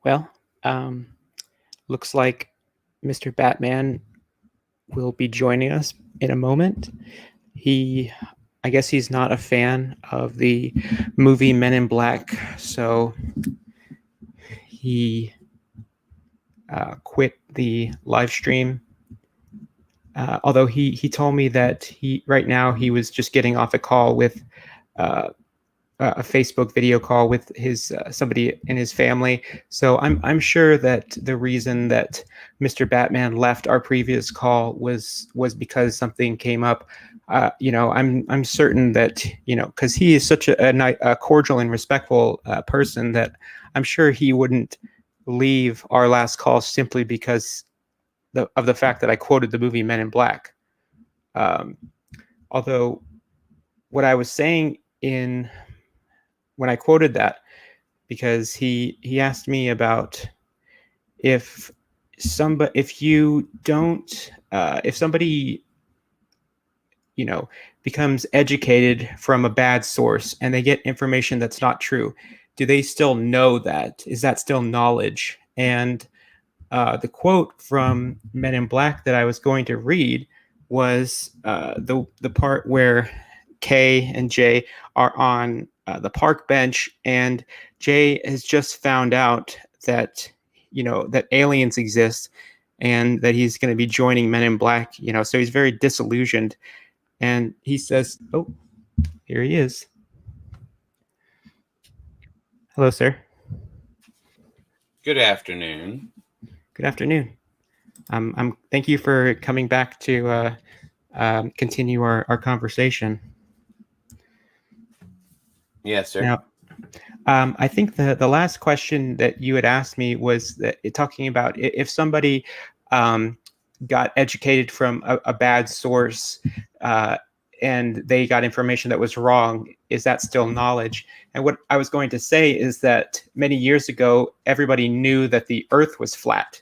Well, um, looks like Mr. Batman will be joining us in a moment. I guess he's not a fan of the movie Men in Black, so he quit the live stream. Although he told me that right now he was just getting off a call with uh, a Facebook video call with his somebody in his family. So I'm sure that the reason that Mr. Batman left our previous call was because something came up. I'm certain that because he is such a cordial and respectful person that I'm sure he wouldn't leave our last call simply because of the fact that I quoted the movie Men in Black. Um, Although what I was saying in when I quoted that, because he asked me about if somebody becomes educated from a bad source and they get information that's not true, do they still know that? Is that still knowledge? And the quote from Men in Black that I was going to read was the part where K and J are on the park bench, and Jay has just found out that that aliens exist, and that he's going to be joining Men in Black. So he's very disillusioned, and he says, "Oh, here he is. Hello, sir. Good afternoon. Good afternoon. Thank you for coming back to continue our conversation." Yes, sir. Now, I think the last question that you had asked me was that talking about if somebody got educated from a bad source and they got information that was wrong, is that still knowledge? And what I was going to say is that many years ago, everybody knew that the Earth was flat.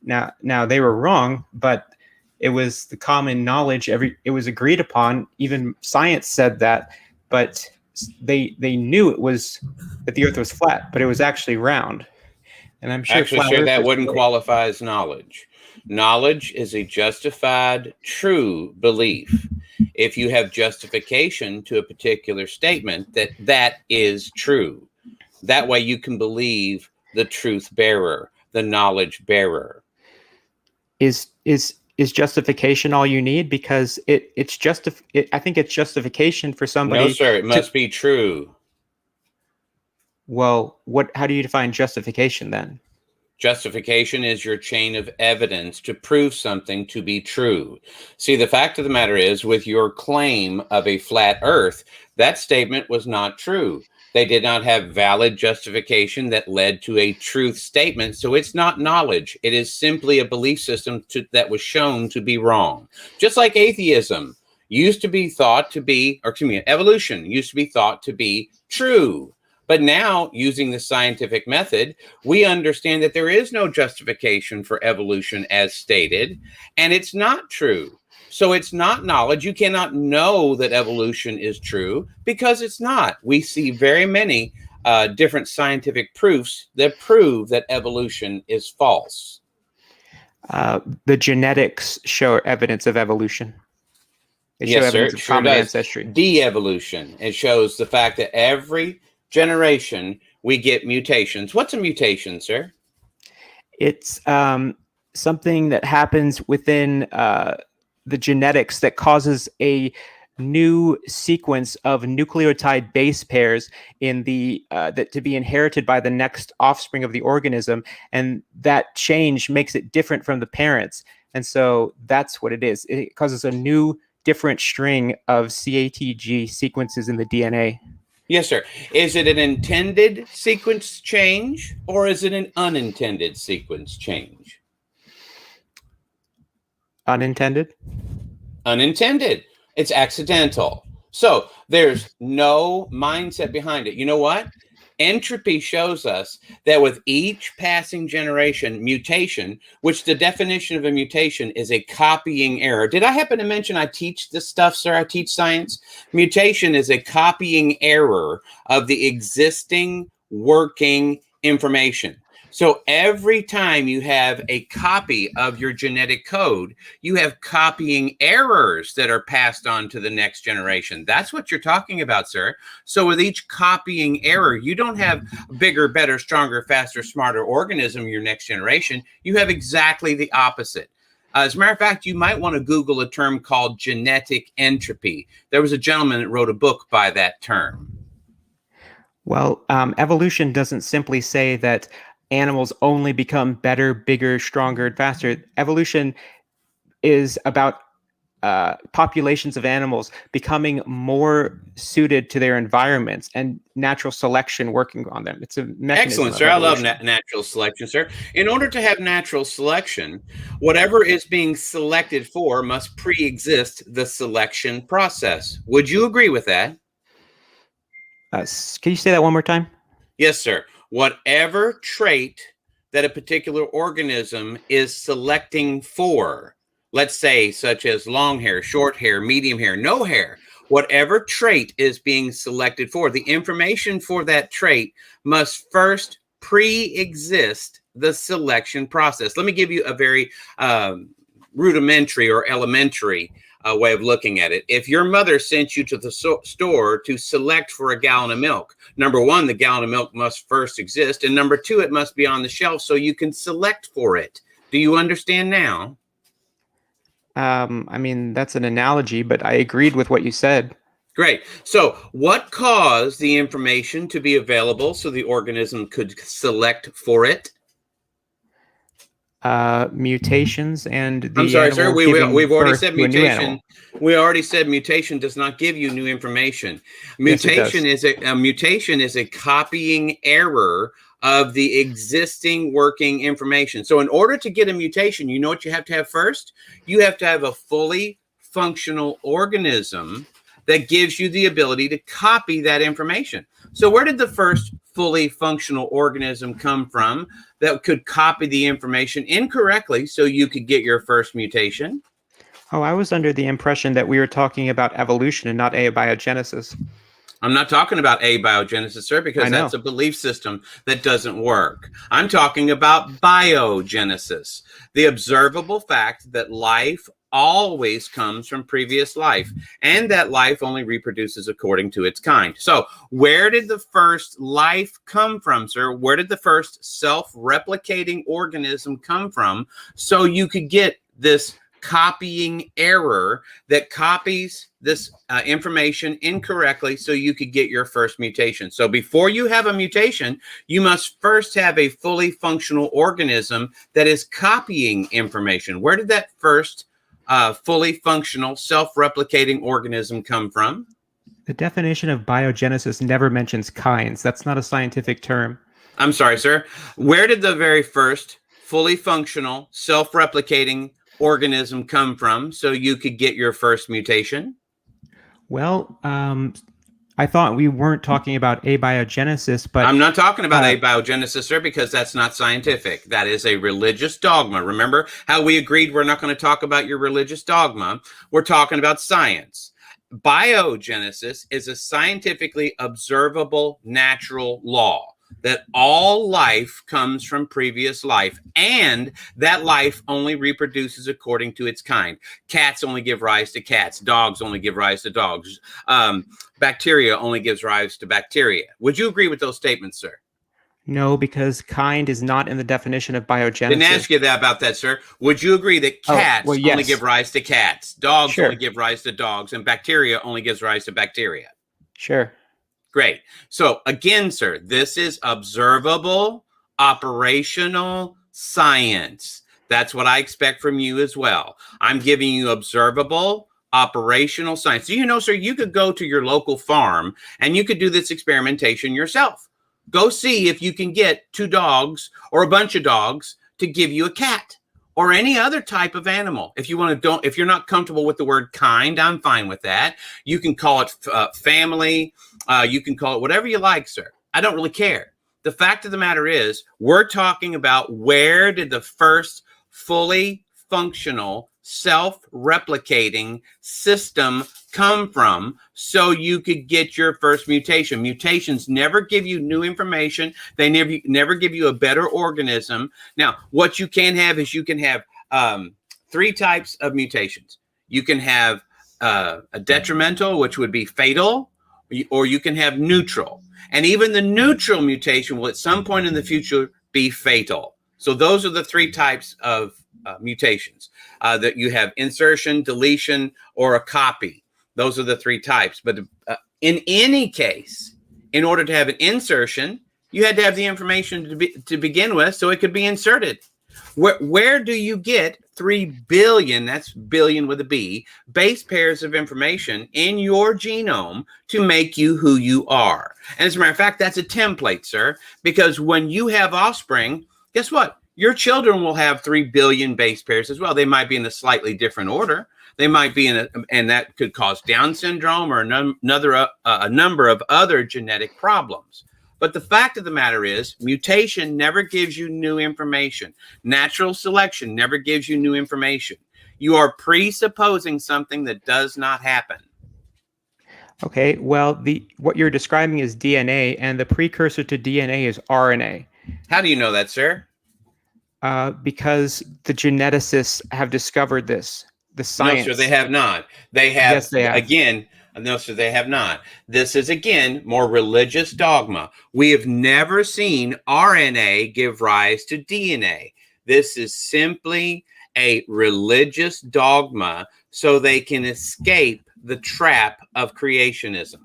Now they were wrong, but it was the common knowledge. It was agreed upon. Even science said that, but they knew that the Earth was flat, but it was actually round. And I'm sure that wouldn't qualify as knowledge. Knowledge is a justified, true belief. If you have justification to a particular statement, that is true. That way you can believe the truth bearer, the knowledge bearer. Is justification all you need? Because I think it's justification for somebody. No, sir. It must be true. Well, how do you define justification then? Justification is your chain of evidence to prove something to be true. See, the fact of the matter is, with your claim of a flat earth, that statement was not true. They did not have valid justification that led to a truth statement. So it's not knowledge. It is simply a belief system that was shown to be wrong. Just like atheism used to be thought to be, evolution used to be thought to be true. But now, using the scientific method, we understand that there is no justification for evolution as stated, and it's not true. So it's not knowledge. You cannot know that evolution is true because it's not. We see very many different scientific proofs that prove that evolution is false. The genetics show evidence of evolution. They show evidence of common ancestry. De-evolution. It shows the fact that every generation we get mutations. What's a mutation, sir? It's something that happens within the genetics that causes a new sequence of nucleotide base pairs in that to be inherited by the next offspring of the organism, and that change makes it different from the parents. And so that's what it is. It causes a new different string of CATG sequences in the DNA. Yes, sir. Is it an intended sequence change or is it an unintended sequence change? Unintended? Unintended. It's accidental. So there's no mindset behind it. You know what? Entropy shows us that with each passing generation, mutation, which the definition of a mutation is a copying error. Did I happen to mention I teach this stuff, sir? I teach science. Mutation is a copying error of the existing working information. So every time you have a copy of your genetic code, you have copying errors that are passed on to the next generation. That's what you're talking about, sir. So with each copying error, you don't have bigger, better, stronger, faster, smarter organism your next generation. You have exactly the opposite. As a matter of fact, you might want to Google a term called genetic entropy. There was a gentleman that wrote a book by that term. Well, evolution doesn't simply say that animals only become better, bigger, stronger, and faster. Evolution is about populations of animals becoming more suited to their environments and natural selection working on them. It's a mechanism Excellent, of sir. I love evolution. natural selection, sir. In order to have natural selection, whatever is being selected for must pre-exist the selection process. Would you agree with that? Can you say that one more time? Yes, sir. Whatever trait that a particular organism is selecting for, let's say, such as long hair, short hair, medium hair, no hair, whatever trait is being selected for, the information for that trait must first pre-exist the selection process. Let me give you a very rudimentary or elementary way of looking at it. If your mother sent you to the store to select for a gallon of milk, number one, the gallon of milk must first exist. And number two, it must be on the shelf so you can select for it. Do you understand now? I mean, that's an analogy, but I agreed with what you said. Great. So what caused the information to be available so the organism could select for it? Mutations and I'm the sorry, sir. animal giving We've already birth said to a new mutation. animal. We already said mutation does not give you new information. Yes, it does. Mutation is a copying error of the existing working information. So in order to get a mutation, you know what you have to have first? You have to have a fully functional organism that gives you the ability to copy that information. So where did the first fully functional organism come from that could copy the information incorrectly so you could get your first mutation? Oh, I was under the impression that we were talking about evolution and not abiogenesis. I'm not talking about abiogenesis, sir, I because know. that's a belief system that doesn't work. I'm talking about biogenesis, the observable fact that life always comes from previous life and that life only reproduces according to its kind. So where did the first life come from, sir? Where did the first self-replicating organism come from so you could get this copying error that copies this information incorrectly so you could get your first mutation? So before you have a mutation, you must first have a fully functional organism that is copying information. Where did that first fully functional self-replicating organism come from? The definition of biogenesis never mentions kinds. That's not a scientific term. I'm sorry, sir. Where did the very first fully functional self-replicating organism come from so you could get your first mutation? Well, I thought we weren't talking about abiogenesis, but I'm not talking about abiogenesis, sir, because that's not scientific. That is a religious dogma. Remember how we agreed we're not going to talk about your religious dogma? We're talking about science. Biogenesis is a scientifically observable natural law that all life comes from previous life, and that life only reproduces according to its kind. Cats only give rise to cats. Dogs only give rise to dogs. Bacteria only gives rise to bacteria. Would you agree with those statements, sir? no, because kind is not in the definition of biogenesis. Didn't ask you that about that, sir. Would you agree that cats well, only yes. give rise to cats, dogs Sure. only give rise to dogs, and bacteria only gives rise to bacteria? Sure. Great. So again, sir, this is observable, operational science. That's what I expect from you as well. I'm giving you observable, operational science. Do you know, sir, you could go to your local farm and you could do this experimentation yourself. Go see if you can get 2 dogs or a bunch of dogs to give you a cat or any other type of animal. If you want to, if you're not comfortable with the word kind, I'm fine with that. You can call it family. You can call it whatever you like, sir. I don't really care. The fact of the matter is, we're talking about where did the first fully functional self-replicating system come from so you could get your first mutation. Mutations never give you new information. They never give you a better organism. Now, what you can have is you can have three types of mutations. You can have a detrimental, which would be fatal, or you can have neutral. And even the neutral mutation will at some point in the future be fatal. So those are the three types of mutations that you have: insertion, deletion, or a copy. Those are the three types. But in any case, in order to have an insertion, you had to have the information to begin with so it could be inserted. Where do you get 3 billion, that's billion with a B, base pairs of information in your genome to make you who you are? And as a matter of fact, that's a template, sir, because when you have offspring, guess what? Your children will have 3 billion base pairs as well. They might be in a slightly different order. They might be and that could cause Down syndrome or a number of other genetic problems. But the fact of the matter is, mutation never gives you new information. Natural selection never gives you new information. You are presupposing something that does not happen. Okay, well, what you're describing is DNA, and the precursor to DNA is RNA. How do you know that, sir? Because the geneticists have discovered this. The science. No, sir, they have not. They have. Yes, they have. Again, no, sir, they have not. This is, again, more religious dogma. We have never seen RNA give rise to DNA. This is simply a religious dogma so they can escape the trap of creationism.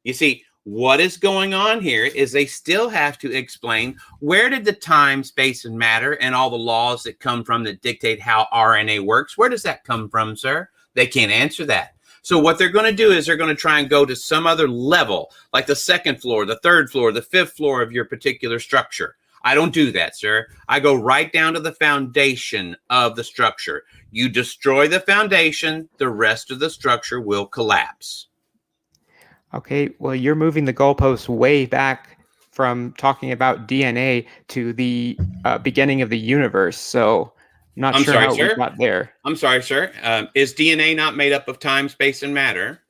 You see, what is going on here is they still have to explain where did the time, space, and matter and all the laws that come from that dictate how RNA works, where does that come from, sir? They can't answer that. So what they're going to do is they're going to try and go to some other level, like the second floor, the third floor, the fifth floor of your particular structure. I don't do that, sir. I go right down to the foundation of the structure. You destroy the foundation, the rest of the structure will collapse. Okay, well, you're moving the goalposts way back from talking about DNA to the beginning of the universe. So I'm not sure how we got there. I'm sorry, sir. Is DNA not made up of time, space, and matter?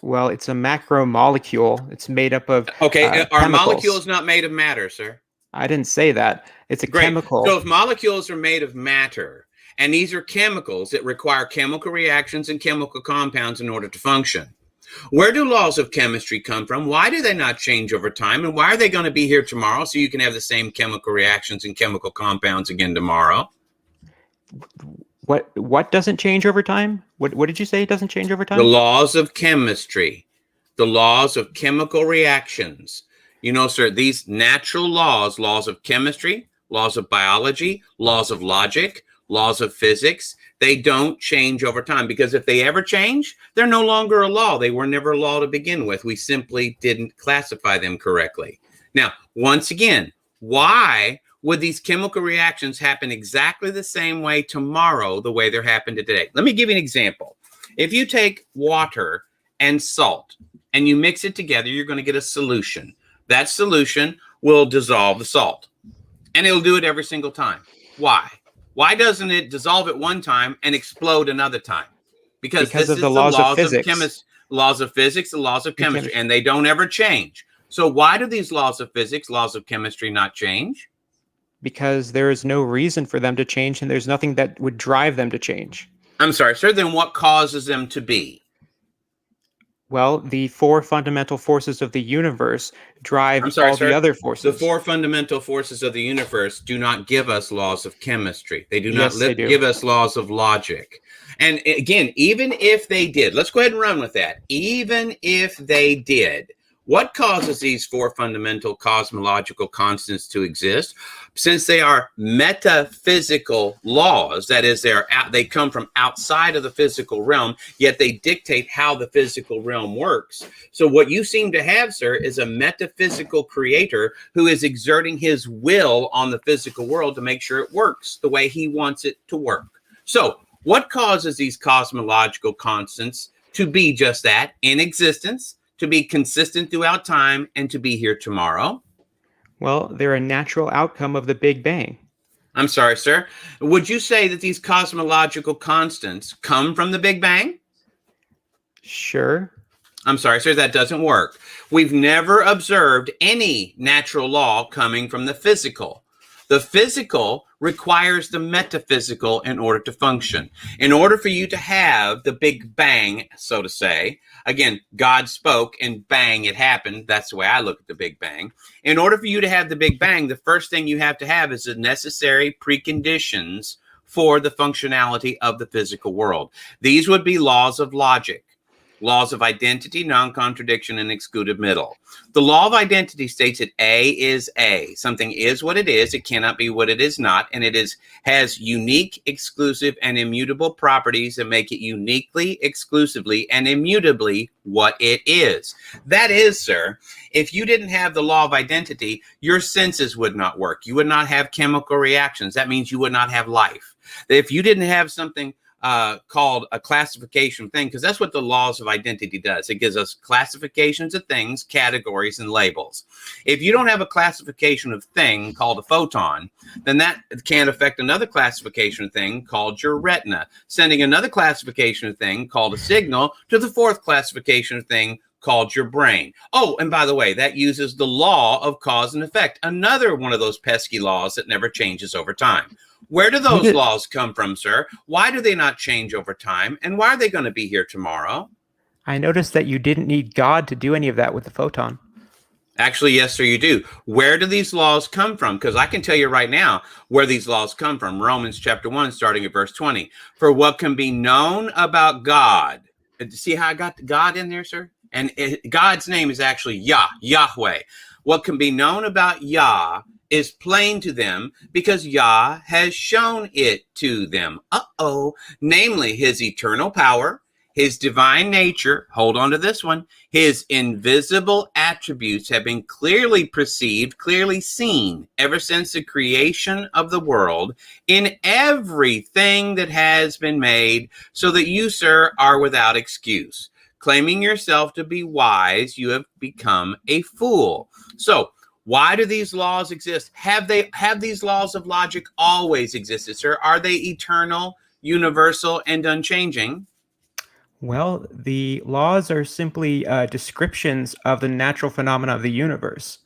Well, it's a macromolecule. It's made up of are chemicals. Molecules not made of matter, sir? I didn't say that. It's a chemical. So if molecules are made of matter, and these are chemicals that require chemical reactions and chemical compounds in order to function, where do laws of chemistry come from? Why do they not change over time? And why are they going to be here tomorrow so you can have the same chemical reactions and chemical compounds again tomorrow? What doesn't change over time? What did you say doesn't change over time? The laws of chemistry, the laws of chemical reactions. You know, sir, these natural laws of chemistry, laws of biology, laws of logic, laws of physics, they don't change over time, because if they ever change, they're no longer a law. They were never a law to begin with. We simply didn't classify them correctly. Now, once again, why would these chemical reactions happen exactly the same way tomorrow, the way they're happening today? Let me give you an example. If you take water and salt and you mix it together, you're going to get a solution. That solution will dissolve the salt, and it'll do it every single time. Why? Why doesn't it dissolve at one time and explode another time? Because this of is the laws of physics. Laws of physics, the laws of chemistry, and they don't ever change. So why do these laws of physics, laws of chemistry not change? Because there is no reason for them to change, and there's nothing that would drive them to change. I'm sorry, sir. Then what causes them to be? Well, the 4 fundamental forces of the universe drive the other forces. The 4 fundamental forces of the universe do not give us laws of chemistry. They do not give us laws of logic. And again, even if they did, let's go ahead and run with that. Even if they did, what causes these 4 fundamental cosmological constants to exist? Since they are metaphysical laws, that is, they come from outside of the physical realm, yet they dictate how the physical realm works. So what you seem to have, sir, is a metaphysical creator who is exerting his will on the physical world to make sure it works the way he wants it to work. So what causes these cosmological constants to be just that, in existence, to be consistent throughout time, and to be here tomorrow? Well, they're a natural outcome of the Big Bang. I'm sorry, sir. Would you say that these cosmological constants come from the Big Bang? Sure. I'm sorry, sir, that doesn't work. We've never observed any natural law coming from the physical. The physical requires the metaphysical in order to function. In order for you to have the Big Bang, so to say, again, God spoke and bang, it happened. That's the way I look at the Big Bang. In order for you to have the Big Bang, the first thing you have to have is the necessary preconditions for the functionality of the physical world. These would be laws of logic. Laws of identity, non-contradiction, and excluded middle. The law of identity states that A is A. Something is what it is. It cannot be what it is not. And it has unique, exclusive, and immutable properties that make it uniquely, exclusively, and immutably what it is. That is, sir, if you didn't have the law of identity, your senses would not work. You would not have chemical reactions. That means you would not have life. If you didn't have something called a classification thing, because that's what the laws of identity does. It gives us classifications of things, categories, and labels. If you don't have a classification of thing called a photon, then that can affect another classification of thing called your retina, sending another classification of thing called a signal to the fourth classification of thing called your brain. Oh, and by the way, that uses the law of cause and effect, another one of those pesky laws that never changes over time. Where do those laws come from, sir? Why do they not change over time? And why are they going to be here tomorrow? I noticed that you didn't need God to do any of that with the photon. Actually, yes, sir, you do. Where do these laws come from? Because I can tell you right now where these laws come from. Romans chapter 1, starting at verse 20. For what can be known about God. See how I got God in there, sir? And God's name is actually Yahweh. What can be known about Yah is plain to them because Yah has shown it to them. Namely his eternal power, his divine nature, hold on to this one, his invisible attributes have been clearly perceived, clearly seen ever since the creation of the world in everything that has been made, so that you, sir, are without excuse. Claiming yourself to be wise, you have become a fool. So, why do these laws exist? Have these laws of logic always existed, sir? Are they eternal, universal, and unchanging? Well, the laws are simply descriptions of the natural phenomena of the universe.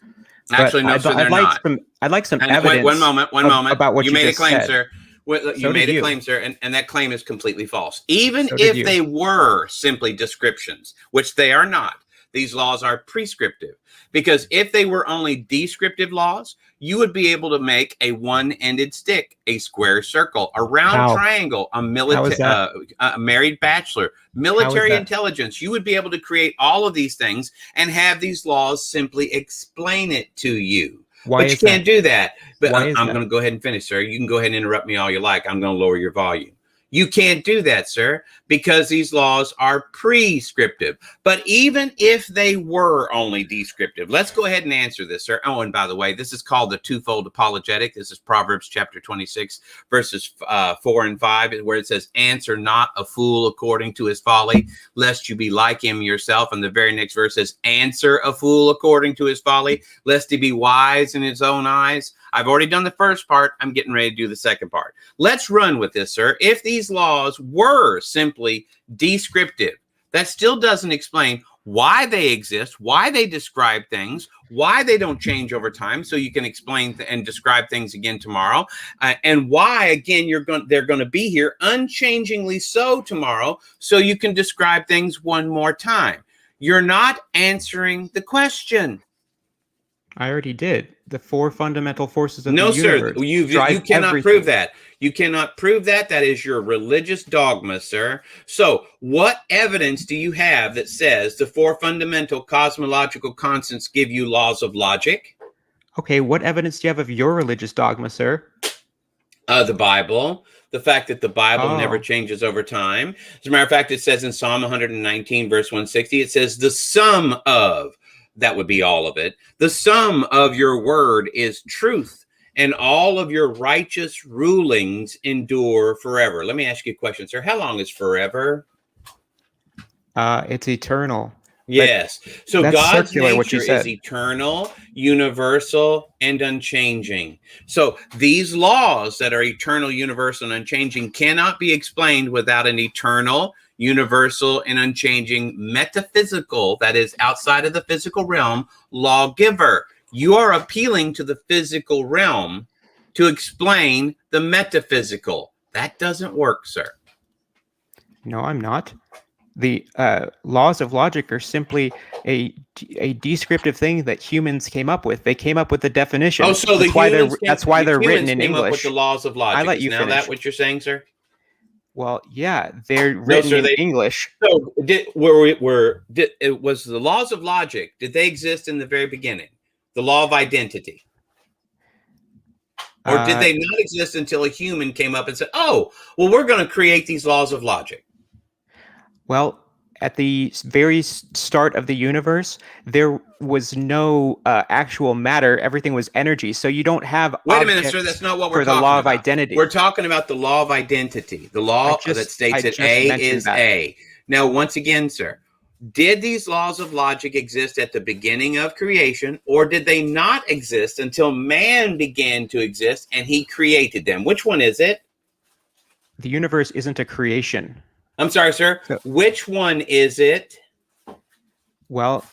Actually, no, sir, they're not. I'd like some And evidence. one moment. About what you made just a claim, said. sir. You So made did a you. claim, sir, and that claim is completely false. Even So did if you. they were simply descriptions, which they are not, these laws are prescriptive. Because if they were only descriptive laws, you would be able to make a one-ended stick, a square circle, a round How? triangle, How is that? a married bachelor, military that? intelligence. You would be able to create all of these things and have these laws simply explain it to you. Why But you is that? can't do that. But Why is I'm that? going to go ahead and finish, sir. You can go ahead and interrupt me all you like. I'm going to lower your volume. You can't do that, sir, because these laws are prescriptive. But even if they were only descriptive, let's go ahead and answer this, sir. Oh, and by the way, this is called the twofold apologetic. This is Proverbs chapter 26, verses 4 and 5, where it says, answer not a fool according to his folly, lest you be like him yourself. And the very next verse says, answer a fool according to his folly, lest he be wise in his own eyes. I've already done the first part. I'm getting ready to do the second part. Let's run with this, sir. If these laws were simply descriptive, that still doesn't explain why they exist, why they describe things, why they don't change over time, so you can explain and describe things again tomorrow, and why, again, they're going to be here unchangingly so tomorrow, so you can describe things one more time. You're not answering the question. I already did. The four fundamental forces of No, the universe. sir. You cannot everything. prove that. You cannot prove that. That is your religious dogma, sir. So, what evidence do you have that says the four fundamental cosmological constants give you laws of logic? Okay, what evidence do you have of your religious dogma, sir? The Bible. The fact that the Bible never Oh. changes over time. As a matter of fact, it says in Psalm 119, verse 160, it says the sum of, that would be all of it, the sum of your word is truth, and all of your righteous rulings endure forever. Let me ask you a question, sir. How long is forever? It's eternal. Yes. So That's God's circular, what you nature is said. eternal, universal, and unchanging. So these laws that are eternal, universal, and unchanging cannot be explained without an eternal, universal, and unchanging metaphysical, that is outside of the physical realm, lawgiver. You are appealing to the physical realm to explain the metaphysical. That doesn't work, sir. No, I'm not. The laws of logic are simply a descriptive thing that humans came up with. They came up with the definition. Oh, so That's why they're written in came up with the English. laws of I logic. let Is you now that finish. what you're saying, sir? Well, yeah, they're No, written sir. in English. So it was the laws of logic? Did they exist in the very beginning? The law of identity, or did they not exist until a human came up and said, "Oh, well, we're going to create these laws of logic"? Well, at the very start of the universe, there was no actual matter. Everything was energy. So you don't have Wait a minute, sir. objects That's not what we're for the talking law of about. identity. We're talking about the law of identity, the law that states I that just A mentioned is that. A. Now, once again, sir, did these laws of logic exist at the beginning of creation, or did they not exist until man began to exist and he created them? Which one is it? The universe isn't a creation. I'm sorry, sir. So, Which one is it? well,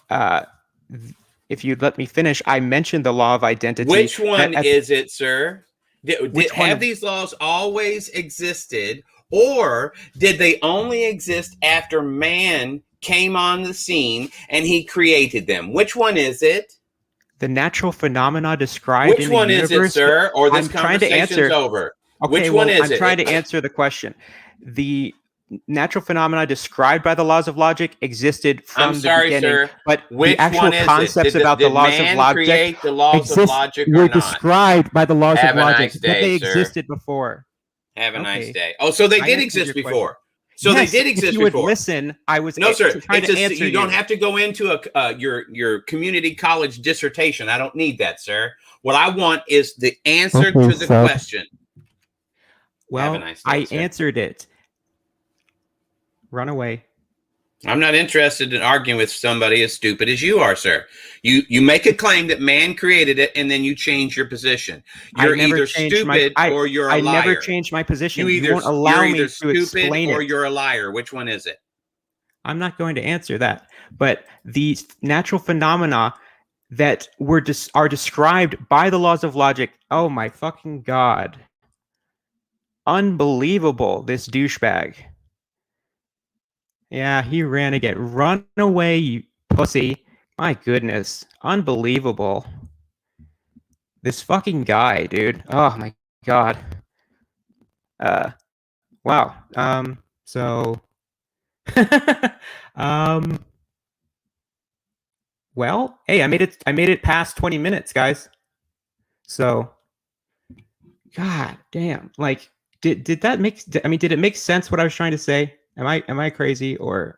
if you'd let me finish, I mentioned the law of identity. Which one is it, sir? Have one? these laws always existed, or did they only exist after man came on the scene and he created them? Which one is it? The natural phenomena described Which in the one is it, universe. sir? Or this I'm trying to conversation's answer. over. Okay, Which one is I'm it? trying to answer the question. The natural phenomena described by the laws of logic existed from I'm sorry, the beginning, sir. but Which the actual one is concepts it? about the Did laws of man logic create the laws of logic or were not? described by the laws Have of a logic, nice but day, they sir. existed before. Have a nice Okay. day. Oh, so they I did answered exist your question. before. So Yes, they did exist if you would before. listen, I was No, sir. trying to answer you don't have to go into your community college dissertation. I don't need that, sir. What I want is the answer to the question. Well, have a nice day, I sir. answered it. Run away. I'm not interested in arguing with somebody as stupid as you are, sir. You make a claim that man created it, and then you change your position. You're either stupid or you're a liar. I never changed my position. You won't you're allow me either to stupid explain or it. you're a liar. Which one is it? I'm not going to answer that. But the natural phenomena that are described by the laws of logic. Oh my fucking god. Unbelievable, this douchebag. Yeah, he ran again. Run away, you pussy. My goodness. Unbelievable. This fucking guy, dude. Oh my god. Wow. So um well, hey, I made it past 20 minutes, guys. So god damn. Like did that make did it make sense what I was trying to say? Am I crazy or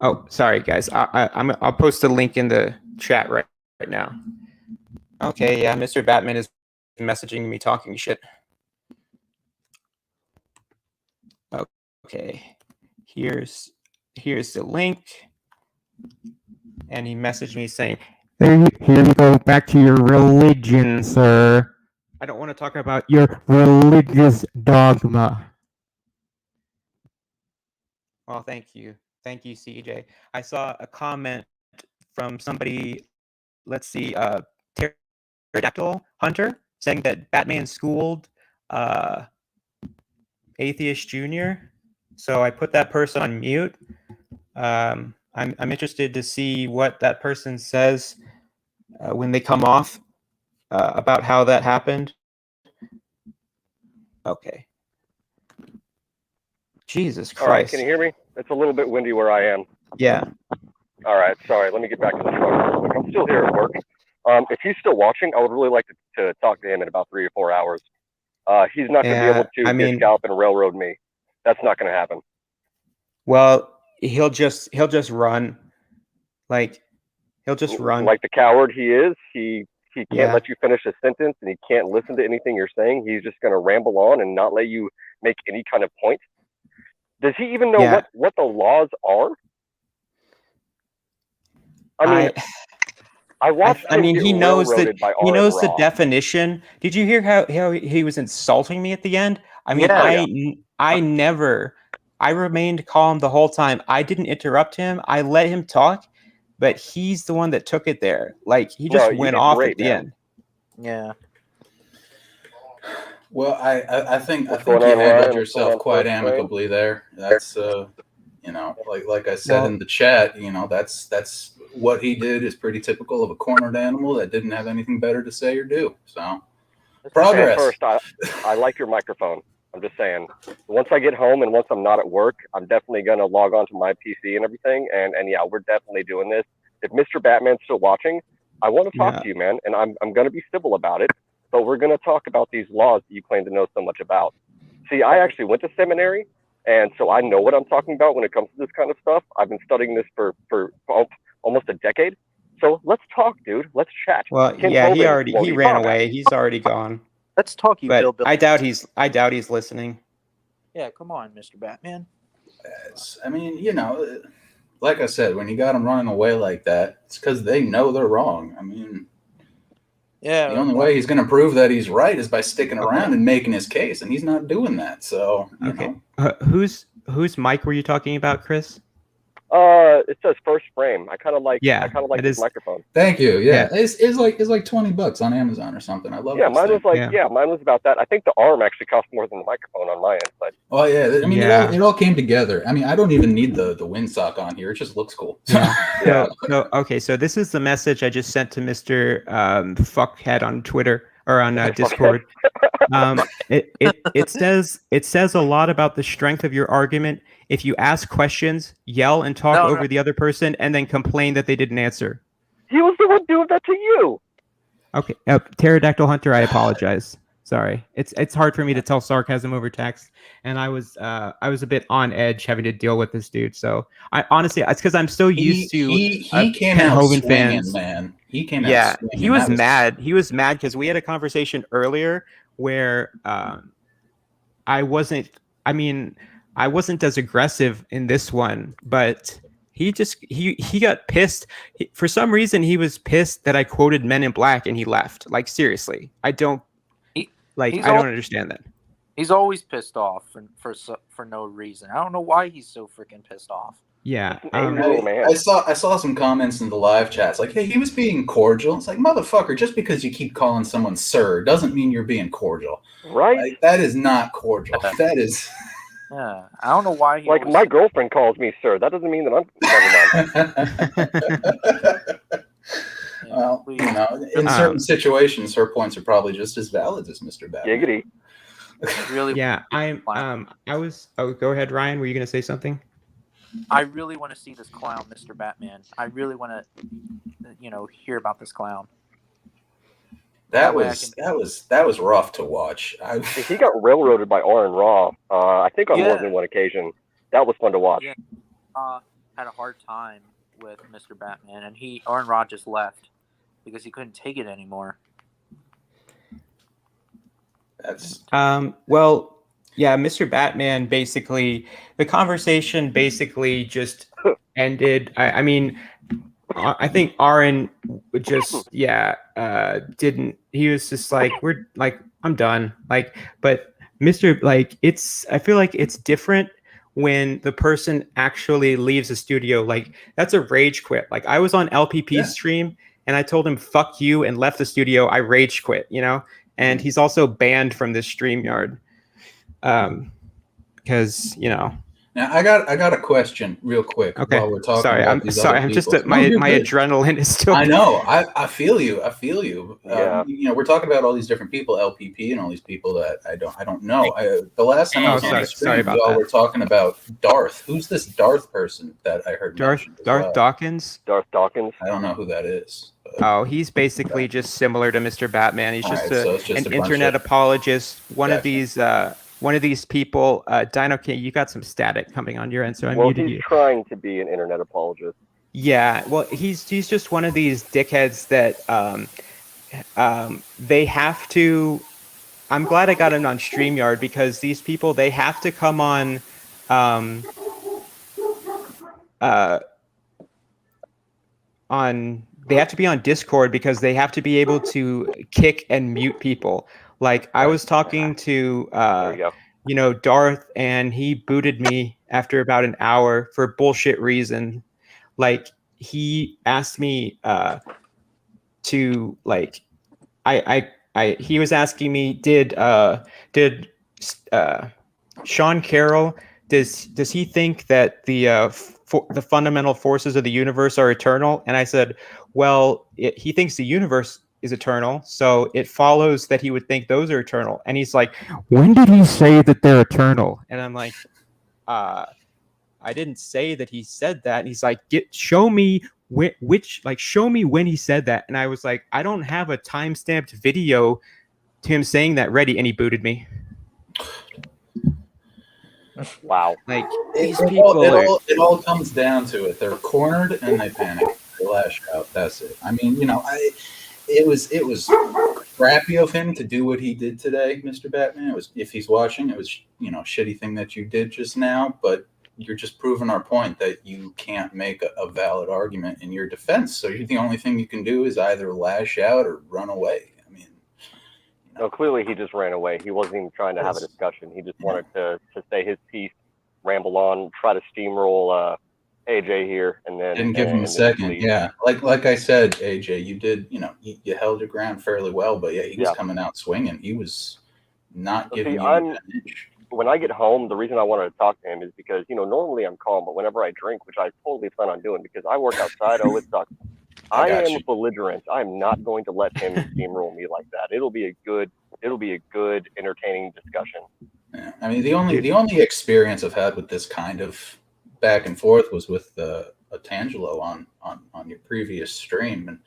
oh, sorry guys. I'll post a link in the chat right now. Okay, yeah, Mr. Batman is messaging me talking shit. Okay. Here's the link. And he messaged me saying, here you go, back to your religion, sir. I don't want to talk about your religious dogma. Well, thank you. Thank you, CJ. I saw a comment from somebody, let's see, Pterodactyl Hunter, saying that Batman schooled Atheist Junior. So I put that person on mute. I'm interested to see what that person says when they come off about how that happened. Okay. Jesus Christ. All right, can you hear me? It's a little bit windy where I am. Yeah. All right, sorry. Let me get back to the truck. I'm still here at work. If he's still watching, I would really like to talk to him in about 3 or 4 hours. He's not going to be able to get scalp and railroad me. That's not going to happen. Well, he'll just run. Like he'll just run. Like the coward he is. He can't let you finish a sentence, and he can't listen to anything you're saying. He's just going to ramble on and not let you make any kind of point. Does he even know what the laws are? I watched. I mean, he knows that he knows the Raw. definition. Did you hear how he was insulting me at the end? I mean, I remained calm the whole time. I didn't interrupt him. I let him talk, but he's the one that took it there. Like he just went off at the end. Yeah. Well, I think you handled yourself quite amicably there. That's you know, like I said in the chat, you know, that's what he did is pretty typical of a cornered animal that didn't have anything better to say or do. So progress. First, I like your microphone. I'm just saying. Once I get home and once I'm not at work, I'm definitely gonna log on to my PC and everything. And yeah, we're definitely doing this. If Mr. Batman's still watching, I want to talk to you, man, and I'm gonna be civil about it. But we're gonna talk about these laws that you claim to know so much about. See, I actually went to seminary, and so I know what I'm talking about when it comes to this kind of stuff. I've been studying this for almost a decade. So let's talk, dude. Let's chat. Well, yeah, he ran away. He's already gone. Let's talk, Bill. I doubt he's listening. Yeah, come on, Mr. Batman. I mean, you know, like I said, when you got them running away like that, it's because they know they're wrong. I mean, yeah, the only way he's going to prove that he's right is by sticking around and making his case, and he's not doing that. So, you know. Whose mic were you talking about, Chris? It says first frame. I kind of like this microphone. Thank you. Yeah. It's like $20 on Amazon or something. I love it. Yeah, mine was about that. I think the arm actually cost more than the microphone on my end. But oh yeah, I mean it all came together. I mean, I don't even need the windsock on here. It just looks cool. Yeah. So this is the message I just sent to Mr. Fuckhead on Twitter or on Discord. It says a lot about the strength of your argument. If you ask questions, yell and talk over the other person, and then complain that they didn't answer. He was the one doing that to you. Okay, Pterodactyl Hunter, I apologize. Sorry, it's hard for me to tell sarcasm over text, and I was a bit on edge having to deal with this dude. So I honestly, it's because I'm so used to he came out swinging, fans. Man. He came out swinging. He was mad. He was mad because we had a conversation earlier where I wasn't as aggressive in this one, but he got pissed. For some reason, he was pissed that I quoted Men in Black and he left. Like, seriously, I don't understand that. He's always pissed off for no reason. I don't know why he's so freaking pissed off. Yeah. I saw some comments in the live chats like, hey, he was being cordial. It's like, motherfucker, just because you keep calling someone sir doesn't mean you're being cordial. Right? Like, that is not cordial. That is... Yeah, I don't know why. My girlfriend calls me sir. That doesn't mean that I'm... Well, you know, in certain situations, her points are probably just as valid as Mr. Batman. Giggity. Really? Yeah, go ahead, Ryan. Were you going to say something? I really want to see this clown, Mr. Batman. I really want to, hear about this clown. That was rough to watch. He got railroaded by Aaron Raw. I think on more than one occasion. That was fun to watch. Yeah. Had a hard time with Mr. Batman, and Aaron Raw just left because he couldn't take it anymore. That's well, yeah, Mr. Batman basically, the conversation basically just ended. I mean, I think Aaron just didn't. He was just like, we're like, I'm done. Like, but I feel like it's different when the person actually leaves the studio. Like, that's a rage quit. Like, I was on LPP's stream and I told him fuck you and left the studio. I rage quit, and he's also banned from this StreamYard because Now I got a question real quick. Okay. While we're talking. Sorry, I'm sorry. I'm just my adrenaline is still. I know. I feel you. Yeah. We're talking about all these different people, LPP, and all these people that I don't know. The last time I was on the stream, we're talking about Darth. Who's this Darth person that I heard? Darth Dawkins. Darth Dawkins. I don't know who that is. Oh, he's basically just similar to Mr. Batman. He's just an internet apologist. One of these people, Dino King, you got some static coming on your end, so I muted you. He's trying to be an internet apologist. Yeah, well, he's just one of these dickheads that they have to. I'm glad I got him on StreamYard because these people, they have to come on. they have to be on Discord because they have to be able to kick and mute people. Like I was talking to Darth, and he booted me after about an hour for bullshit reason. Like he asked me to like he was asking me, did Sean Carroll, does he think that the fundamental forces of the universe are eternal? And I said, well, he thinks the universe is eternal, so it follows that he would think those are eternal. And he's like, when did he say that they're eternal? And I'm like, I didn't say that he said that. And he's like, show me show me when he said that. And I was like, I don't have a time-stamped video to him saying that ready, and he booted me. Wow. Like these people it all comes down to it. They're cornered and they panic. They lash out. That's it. I mean, it was crappy of him to do what he did today, Mr. Batman. It was, if he's watching, it was shitty thing that you did just now, but you're just proving our point that you can't make a valid argument in your defense. So the only thing you can do is either lash out or run away. I mean, no, clearly he just ran away. He wasn't even trying to have a discussion. He just wanted to say his piece, ramble on, try to steamroll AJ here, and then didn't give him a second. Yeah, like I said, AJ, you did. You held your ground fairly well, but yeah, he was coming out swinging. He was not giving you an inch. When I get home, the reason I wanted to talk to him is because, normally I'm calm, but whenever I drink, which I totally plan on doing because I work outside, it sucks. I am belligerent. I'm not going to let him steamroll me like that. It'll be a good, entertaining discussion. Yeah. I mean, the only experience I've had with this kind of back and forth was with Otangelo on your previous stream.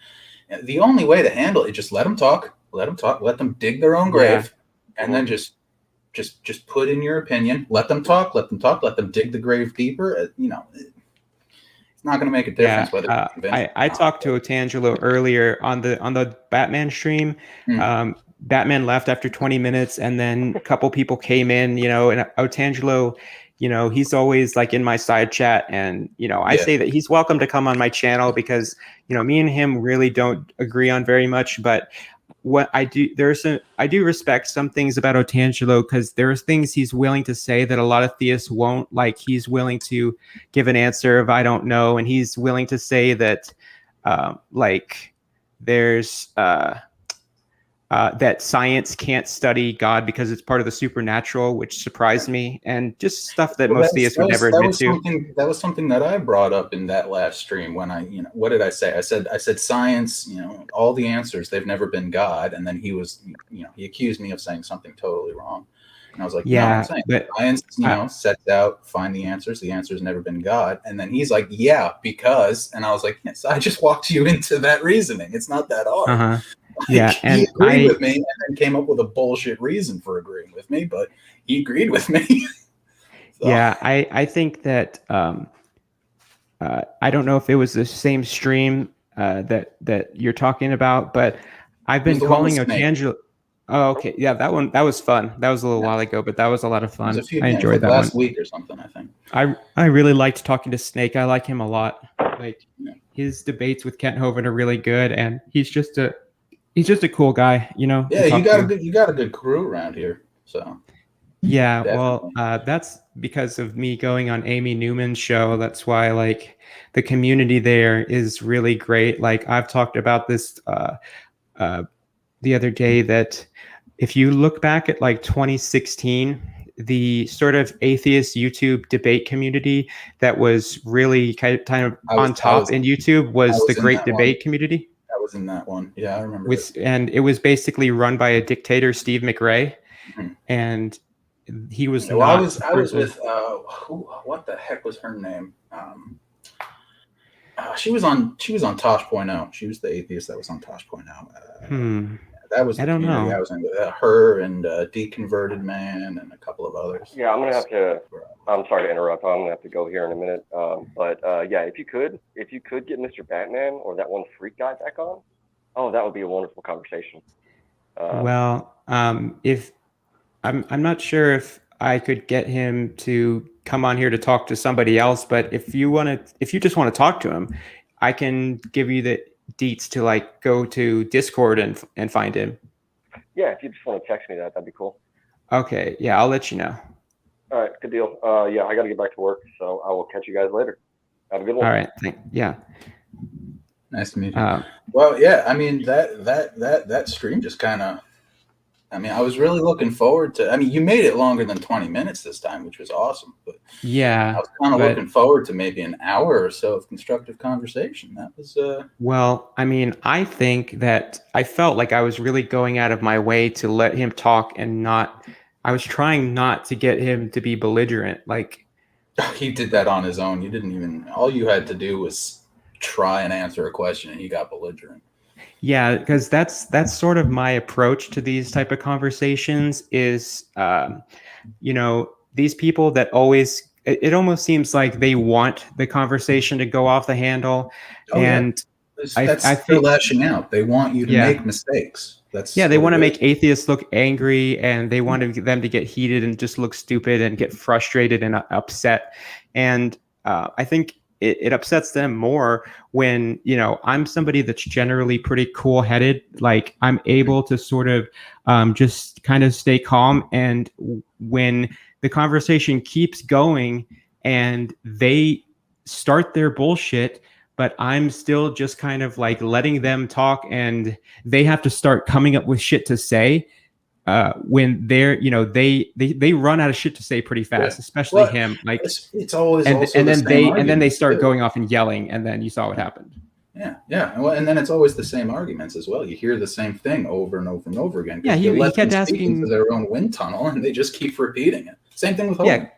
And the only way to handle it, just let them talk, let them dig their own grave, and then just put in your opinion. Let them talk. Let them dig the grave deeper. It's not going to make a difference whether. I talked to Otangelo earlier on the Batman stream. Batman left after 20 minutes, and then a couple people came in. And Otangelo, he's always like in my side chat, and I say that he's welcome to come on my channel because me and him really don't agree on very much, but. What I do, I do respect some things about Otangelo because there's things he's willing to say that a lot of theists won't. Like he's willing to give an answer of I don't know, and he's willing to say that, there's that science can't study God because it's part of the supernatural, which surprised me, and just stuff that most theists would never admit to. That was something that I brought up in that last stream when what did I say? I said science, all the answers, they've never been God. And then he was, he accused me of saying something totally wrong. And I was like, no, I'm saying but science, sets out, find the answers. The answer's never been God. And then he's like, yeah, because, and I was like, yes, I just walked you into that reasoning. It's not that hard. Uh-huh. Yeah, and he agreed with me and then came up with a bullshit reason for agreeing with me, but he agreed with me. So. Yeah, I think that I don't know if it was the same stream that you're talking about, but I've been calling Otangelo. Oh, okay, yeah, that was fun. That was a little while ago, but that was a lot of fun. I enjoyed that last week or something. I think I really liked talking to Snake. I like him a lot. Like his debates with Kent Hovind are really good, and he's just a cool guy, Yeah, you got a good crew around here. So yeah, definitely. Well, that's because of me going on Amy Newman's show. That's why the community there is really great. Like I've talked about this the other day that if you look back at 2016, the sort of atheist YouTube debate community that was really kind of on top in YouTube was the Great Debate community. Was in that one. Yeah, I remember. And it was basically run by a dictator, Steve McRae, and he was. Well, I was with what the heck was her name? She was on Tosh.0. She was the atheist that was on Tosh.0. That was. I don't know. I was in her and Deconverted Man and a couple of others. Yeah, I'm gonna have to. I'm sorry to interrupt. I'm gonna have to go here in a minute. But if you could get Mr. Batman or that one freak guy back on, that would be a wonderful conversation. If I'm not sure if I could get him to come on here to talk to somebody else, but if you just want to talk to him, I can give you the deets to like go to Discord and find him. Yeah, if you just want to text me that'd be cool. Okay, yeah, I'll let you know. All right, good deal. Yeah, I got to get back to work, so I will catch you guys later. Have a good one. All right, yeah. Nice to meet you. Well, yeah, I mean that stream just kind of. I mean, I was really looking forward to. I mean, you made it longer than 20 minutes this time, which was awesome. But yeah, I was kind of looking forward to maybe an hour or so of constructive conversation. That was. Well, I mean, I think that I felt like I was really going out of my way to let him talk and not. I was trying not to get him to be belligerent. Like he did that on his own. You didn't even. All you had to do was try and answer a question, and he got belligerent. Yeah, because that's sort of my approach to these type of conversations is, these people that always, it almost seems like they want the conversation to go off the handle. Oh, and yeah. They're lashing out. They want you to make mistakes. They want to make atheists look angry, and they want them to get heated and just look stupid and get frustrated and upset. And I think it upsets them more when, I'm somebody that's generally pretty cool headed. Like I'm able to sort of just kind of stay calm. And when the conversation keeps going and they start their bullshit, but I'm still just kind of like letting them talk and they have to start coming up with shit to say. When they're, they run out of shit to say pretty fast, especially him. Like it's always and then they start going off and yelling, and then you saw what happened. Yeah. Well, and then it's always the same arguments as well. You hear the same thing over and over and over again. Yeah, he kept asking into their own wind tunnel, and they just keep repeating it. Same thing with Hogan.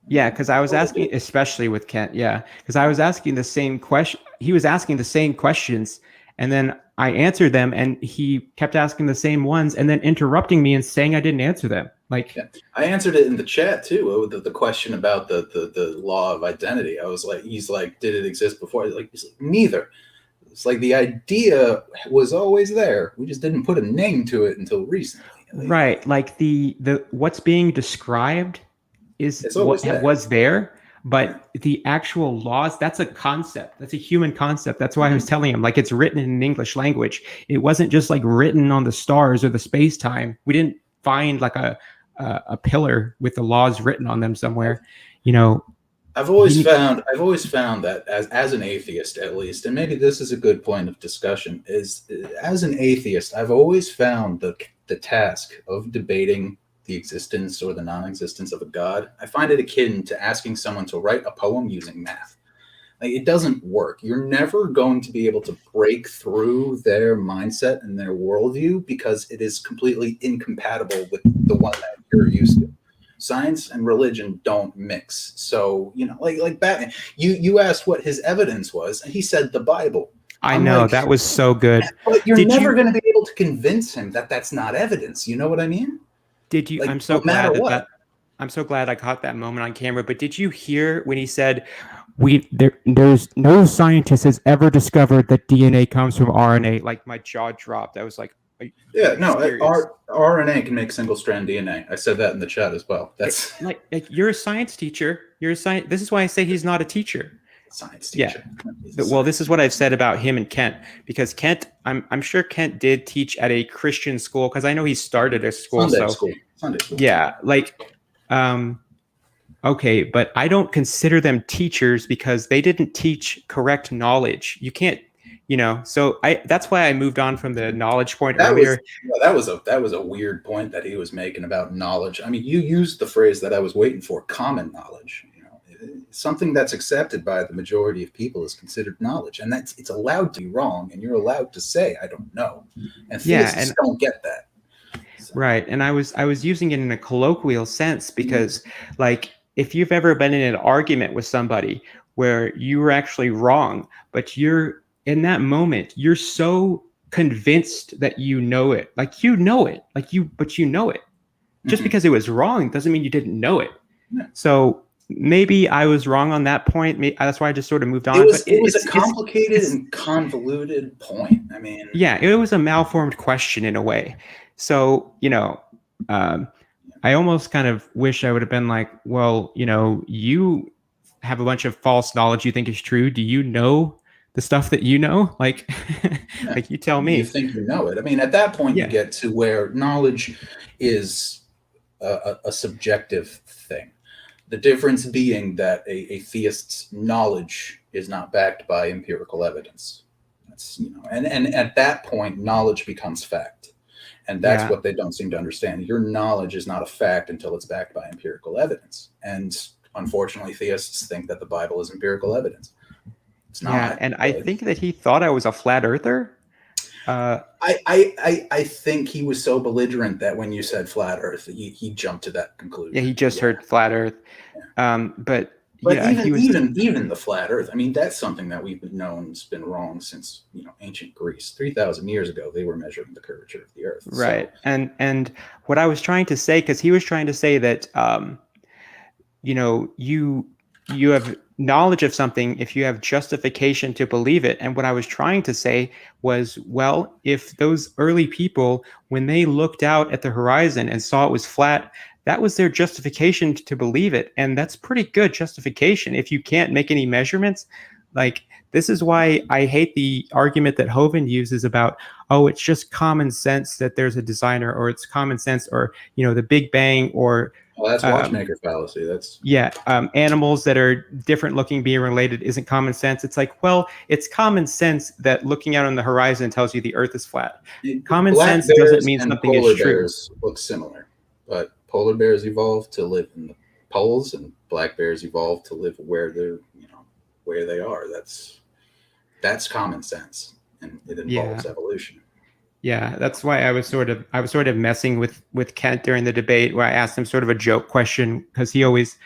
Yeah, because I was asking, especially with Kent. Yeah, because I was asking the same question. He was asking the same questions, and then I answered them, and he kept asking the same ones, and then interrupting me and saying I didn't answer them. I answered it in the chat too. The question about the law of identity. I was like, he's like, did it exist before? He's like, neither. It's like the idea was always there. We just didn't put a name to it until recently. Right, like the what's being described is what was there. But the actual laws, that's a concept. That's a human concept. That's why I was telling him, like, it's written in English language. It wasn't just like written on the stars or the space time. We didn't find like a pillar with the laws written on them somewhere. I've always found that as an atheist, at least, and maybe this is a good point of discussion, is as an atheist, I've always found the task of debating the existence or the non-existence of a god. I find it akin to asking someone to write a poem using math. Like, it doesn't work. You're never going to be able to break through their mindset and their worldview because it is completely incompatible with the one that you're used to. Science and religion don't mix. So, like Batman, you asked what his evidence was, and he said the Bible. I know, that was so good. But you're never going to be able to convince him that that's not evidence. You know what I mean? Did you? I'm so glad I'm so glad I caught that moment on camera. But did you hear when he said, "There's no scientist has ever discovered that DNA comes from RNA"? Like my jaw dropped. I was like, RNA can make single-strand DNA. I said that in the chat as well. That's like you're a science teacher. You're a science. This is why I say he's not a teacher. Science teacher. Yeah. Well, this is what I've said about him and Kent, because Kent, I'm sure Kent did teach at a Christian school, because I know he started a school. Sunday school. Yeah, okay, but I don't consider them teachers because they didn't teach correct knowledge. You can't, So that's why I moved on from the knowledge point earlier. That was a weird point that he was making about knowledge. I mean, you used the phrase that I was waiting for: common knowledge. Something that's accepted by the majority of people is considered knowledge, and it's allowed to be wrong, and you're allowed to say I don't know. And theists don't get that. So. Right, and I was using it in a colloquial sense because, like, if you've ever been in an argument with somebody where you were actually wrong, but you're in that moment, you're so convinced that you know it, but you know it. Just because it was wrong doesn't mean you didn't know it. Yeah. So. Maybe I was wrong on that point. That's why I just sort of moved on. It was a complicated and convoluted point. I mean, yeah, it was a malformed question in a way. So, I almost kind of wish I would have been like, well, you have a bunch of false knowledge you think is true. Do you know the stuff that you know? Like, like you tell me. You think you know it. I mean, at that point, you get to where knowledge is a subjective thing. The difference being that a theist's knowledge is not backed by empirical evidence. That's, and at that point, knowledge becomes fact. And that's what they don't seem to understand. Your knowledge is not a fact until it's backed by empirical evidence. And unfortunately, theists think that the Bible is empirical evidence. It's not. Yeah, and I think that he thought I was a flat earther. I think he was so belligerent that when you said flat Earth, he jumped to that conclusion. Yeah, he just heard flat Earth. But even the flat Earth, I mean, that's something that we've known has been wrong since ancient Greece. 3,000 years ago, they were measuring the curvature of the Earth. Right, so. And what I was trying to say, because he was trying to say that you have knowledge of something if you have justification to believe it. And what I was trying to say was, well, if those early people, when they looked out at the horizon and saw it was flat, that was their justification to believe it. And that's pretty good justification. If you can't make any measurements, like, this is why I hate the argument that Hovind uses about, oh, it's just common sense that there's a designer, or it's common sense, or, the Big Bang, or well, that's watchmaker fallacy. That's animals that are different looking being related isn't common sense. It's like, well, it's common sense that looking out on the horizon tells you the Earth is flat. Common sense doesn't mean something is true. Polar bears look similar, but polar bears evolved to live in the poles, and black bears evolved to live where they're, where they are. That's common sense, and it involves evolution. Yeah, that's why I was sort of messing with Kent during the debate, where I asked him sort of a joke question, because he always,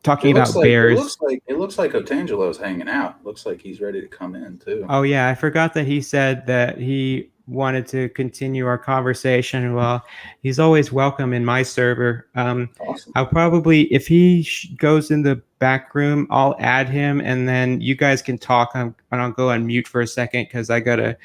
talking about bears. It looks like Otangelo's hanging out. Looks like he's ready to come in too. Oh yeah, I forgot that he said that he wanted to continue our conversation. Well, he's always welcome in my server. Awesome. I'll probably, if he goes in the back room, I'll add him, and then you guys can talk. I'll go on mute for a second because I gotta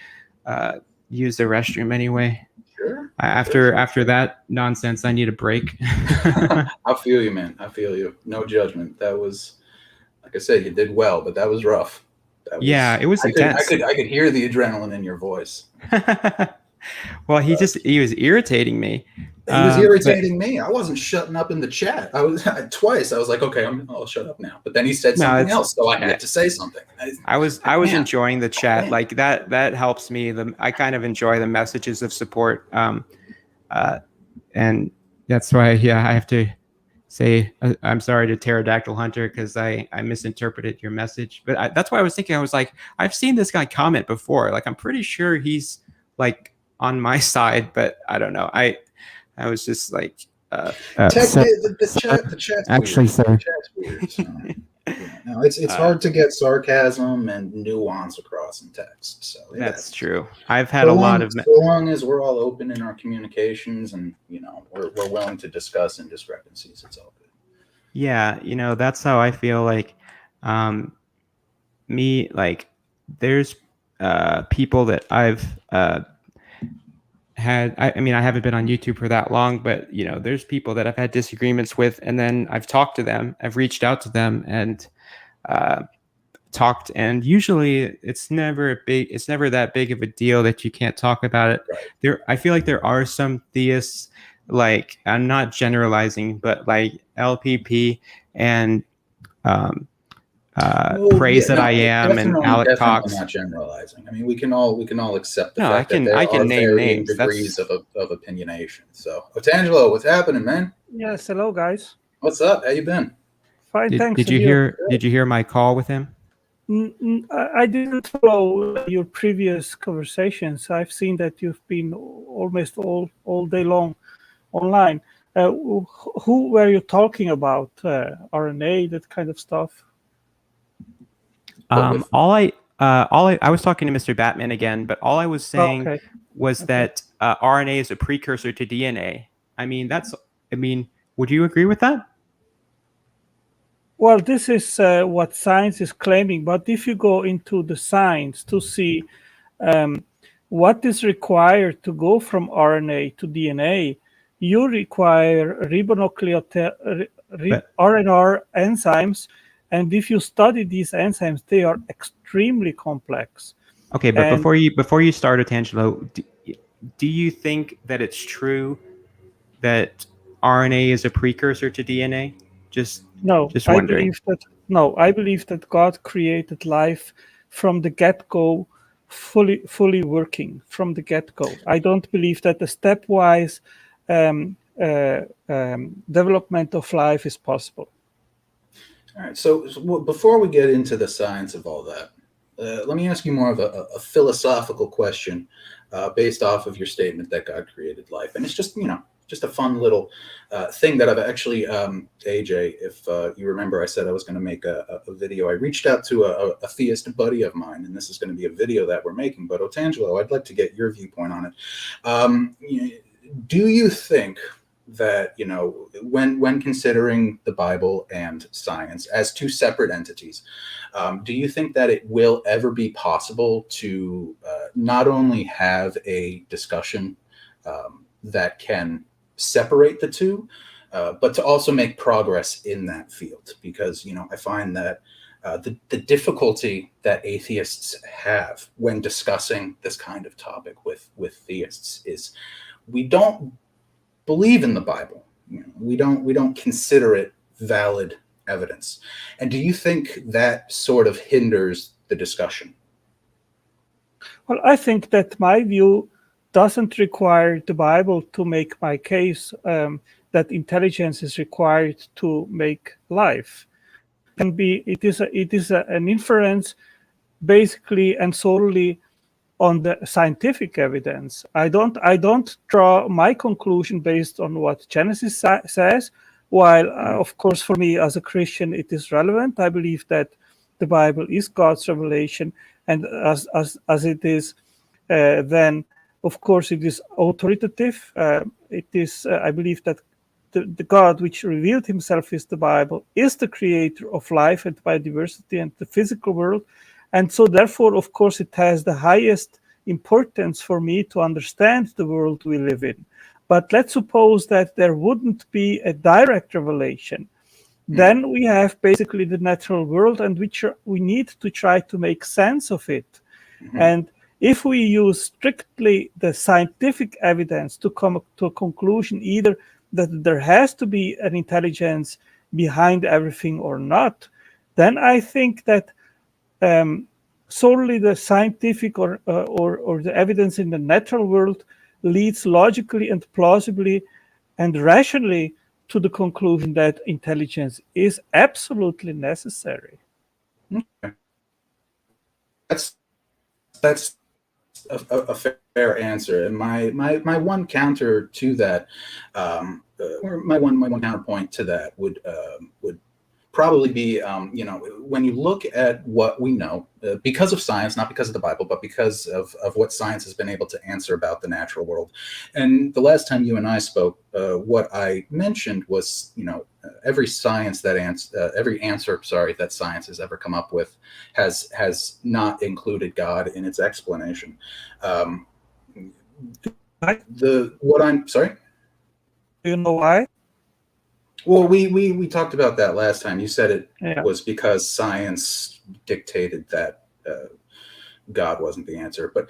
use the restroom anyway. Sure. After that nonsense, I need a break. I feel you, man. I feel you. No judgment. That was, like I said, you did well, but that was rough. It was intense. I could hear the adrenaline in your voice. Well, he was irritating me. He was irritating me. I wasn't shutting up in the chat. I was twice. I was like, okay, I'll shut up now. But then he said something else, so I had to say something. I was enjoying the chat. Like that helps me. I kind of enjoy the messages of support. And that's why, I have to say I'm sorry to Pterodactyl Hunter, because I misinterpreted your message. But that's why I was thinking. I was like, I've seen this guy comment before. Like, I'm pretty sure he's like on my side, but I don't know. I was just like, the chat's actually, weird. sir. The chat's weird, so. No, it's hard to get sarcasm and nuance across in text. So that's true. I've had a lot of. So long as we're all open in our communications, and we're willing to discuss indiscrepancies, it's all good. Yeah, that's how I feel. Like, there's people that I've had. I haven't been on YouTube for that long, but there's people that I've had disagreements with, and then I've talked to them. I've reached out to them and talked, and usually it's never that big of a deal that you can't talk about it. Right. I feel like there are some theists, like, I'm not generalizing, but like LPP and Praise That I Am and Alec Cox. Not generalizing. I mean, we can all accept the fact that there are name names. Degrees of opinionation. So, Otangelo, what's happening, man? Yes, hello guys. What's up? How you been? Fine, thanks. Did you hear my call with him? I didn't follow your previous conversations. I've seen that you've been almost all day long online. Who were you talking about? RNA, that kind of stuff? I was talking to Mr. Batman again, but all I was saying was that RNA is a precursor to DNA. Would you agree with that? Well, this is what science is claiming, but if you go into the science to see what is required to go from RNA to DNA, you require RNR enzymes, and if you study these enzymes, they are extremely complex. Okay, but before you start, Otangelo, do you think that it's true that RNA is a precursor to DNA? Just wondering. I believe that God created life from the get-go, fully working from the get-go. I don't believe that the stepwise development of life is possible. All right. So before we get into the science of all that, let me ask you more of a philosophical question based off of your statement that God created life. And it's just, just a fun little thing that I've actually, AJ, if you remember, I said I was going to make a video. I reached out to a theist buddy of mine, and this is going to be a video that we're making. But Otangelo, I'd like to get your viewpoint on it. Do you think that, when considering the Bible and science as two separate entities, do you think that it will ever be possible to not only have a discussion that can separate the two, but to also make progress in that field? Because, I find that the difficulty that atheists have when discussing this kind of topic with theists is we don't believe in the Bible. We don't consider it valid evidence. And do you think that sort of hinders the discussion? Well, I think that my view doesn't require the Bible to make my case that intelligence is required to make life. It is an inference basically and solely on the scientific evidence. I don't draw my conclusion based on what Genesis says, while of course for me as a Christian it is relevant. I believe that the Bible is God's revelation, and as it is, then of course it is authoritative. It is I believe that the God which revealed himself is the Bible, is the creator of life and biodiversity and the physical world. And so therefore, of course, it has the highest importance for me to understand the world we live in. But let's suppose that there wouldn't be a direct revelation. Then we have basically the natural world, and we need to try to make sense of it. And if we use strictly the scientific evidence to come to a conclusion, either that there has to be an intelligence behind everything or not, then I think that solely the scientific or the evidence in the natural world leads logically and plausibly and rationally to the conclusion that intelligence is absolutely necessary. Okay. That's a fair answer. And my one counter to that, or my one counterpoint to that would probably be, when you look at what we know, because of science, not because of the Bible, but because of what science has been able to answer about the natural world. And the last time you and I spoke, what I mentioned was, every answer that science has ever come up with has not included God in its explanation. Sorry? Do you know why? Well, we talked about that last time. You said it was because science dictated that God wasn't the answer. But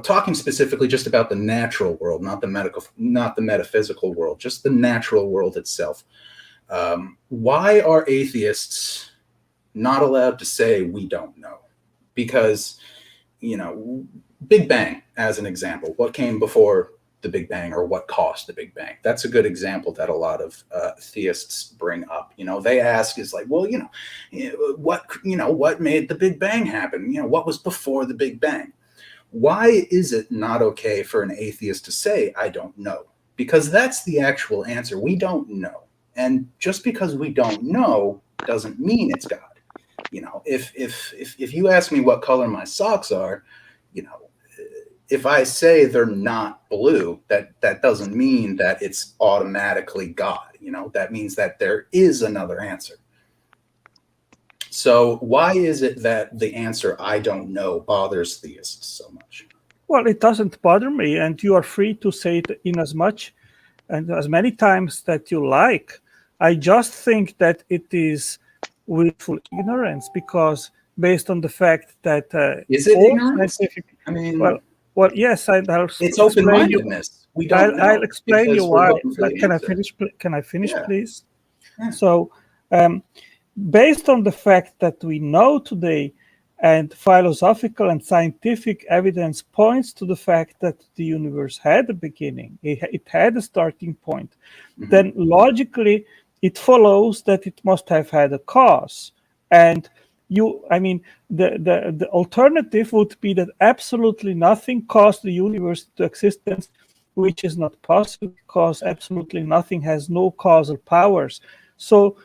talking specifically just about the natural world, not the metaphysical world, just the natural world itself. Why are atheists not allowed to say we don't know? Because Big Bang, as an example, what came before the Big Bang, or what caused the Big Bang? That's a good example that a lot of theists bring up. They ask is like, well, what made the Big Bang happen? What was before the Big Bang? Why is it not okay for an atheist to say, I don't know? Because that's the actual answer. We don't know. And just because we don't know doesn't mean it's God. If you ask me what color my socks are, if I say they're not blue, that doesn't mean that it's automatically God. That means that there is another answer. So why is it that the answer I don't know bothers theists so much? Well, it doesn't bother me, and you are free to say it in as much and as many times that you like. I just think that it is willful ignorance, because based on the fact that is it all ignorance? scientific. I mean, well, yes, it's open-mindedness. We don't know. I'll explain you why. But can I finish, Yeah. please? Yeah. So, based on the fact that we know today, and philosophical and scientific evidence points to the fact that the universe had a beginning, it had a starting point, then logically it follows that it must have had a cause. And the alternative would be that absolutely nothing caused the universe to existence, which is not possible because absolutely nothing has no causal powers. So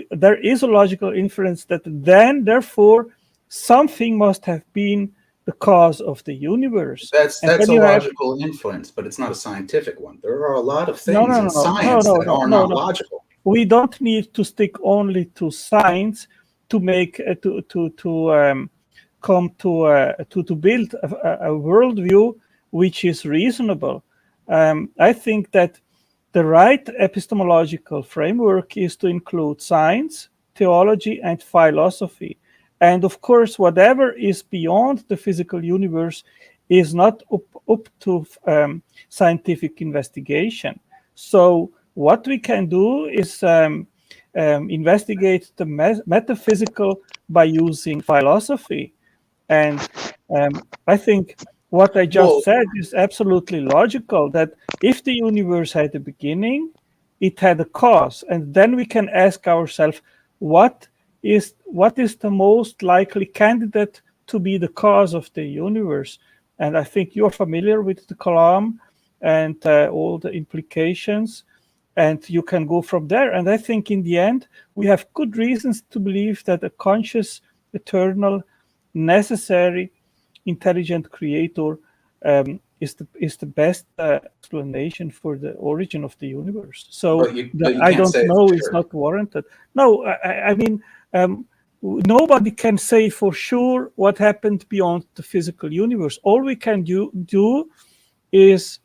there is a logical inference that then, therefore, something must have been the cause of the universe. That's a logical inference, but it's not a scientific one. There are a lot of things in science that are not logical. We don't need to stick only to science to make come to build a worldview which is reasonable. I think that the right epistemological framework is to include science, theology, and philosophy. And of course, whatever is beyond the physical universe is not up to scientific investigation. So what we can do is investigate the metaphysical by using philosophy. And I think what I just said is absolutely logical, that if the universe had a beginning, it had a cause. And then we can ask ourselves, what is the most likely candidate to be the cause of the universe? And I think you're familiar with the Kalam and all the implications, and you can go from there. And I think in the end, we have good reasons to believe that a conscious, eternal, necessary, intelligent creator is the best explanation for the origin of the universe. So I don't know, it's not warranted. No, I mean, nobody can say for sure what happened beyond the physical universe. All we can do is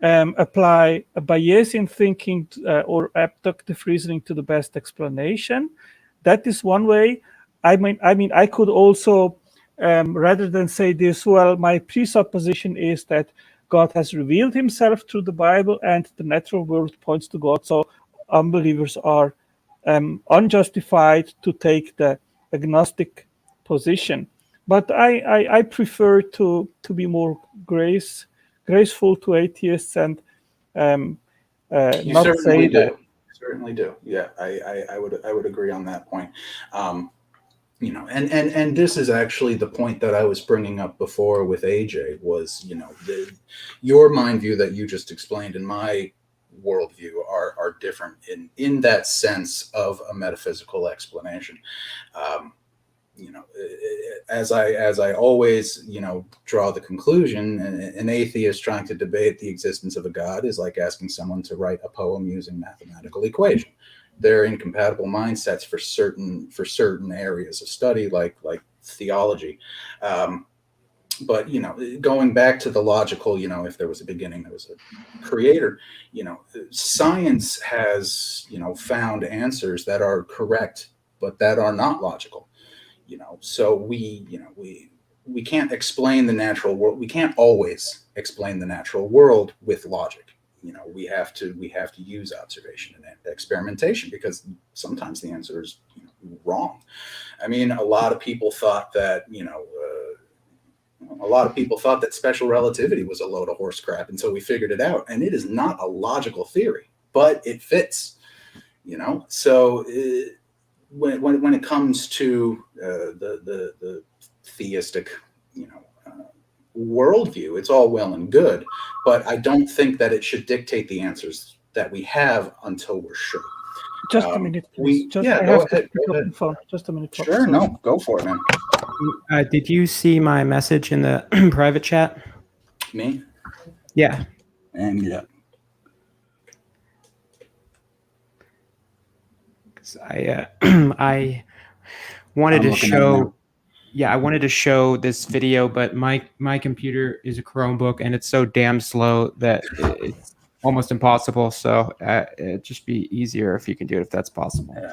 apply a Bayesian thinking or abductive reasoning to the best explanation. That is one way. I mean, I could also, rather than say this, well, my presupposition is that God has revealed himself through the Bible and the natural world points to God. So unbelievers are unjustified to take the agnostic position. But I prefer to be more graceful to atheists and not say that. Certainly do. Yeah, I would agree on that point. And this is actually the point that I was bringing up before with AJ was, your mind view that you just explained and my worldview are different in that sense of a metaphysical explanation. As I always, draw the conclusion, an atheist trying to debate the existence of a God is like asking someone to write a poem using mathematical equation. They're incompatible mindsets for certain areas of study, like theology. But going back to the logical, if there was a beginning, there was a creator. Science has found answers that are correct, but that are not logical. So we can't explain the natural world. We can't always explain the natural world with logic. We have to use observation and experimentation, because sometimes the answer is wrong. I mean, a lot of people thought that special relativity was a load of horse crap until we figured it out, and it is not a logical theory, but it fits. So when it comes to the theistic worldview, it's all well and good, but I don't think that it should dictate the answers that we have until we're sure. Just a minute, please. Go ahead. Just a minute. Sure, no, go for it, man. Did you see my message in the private chat? Me? Yeah. And yeah. I wanted to show. Yeah, I wanted to show this video, but my computer is a Chromebook and it's so damn slow that it's almost impossible. So it'd just be easier if you can do it, if that's possible. Yeah,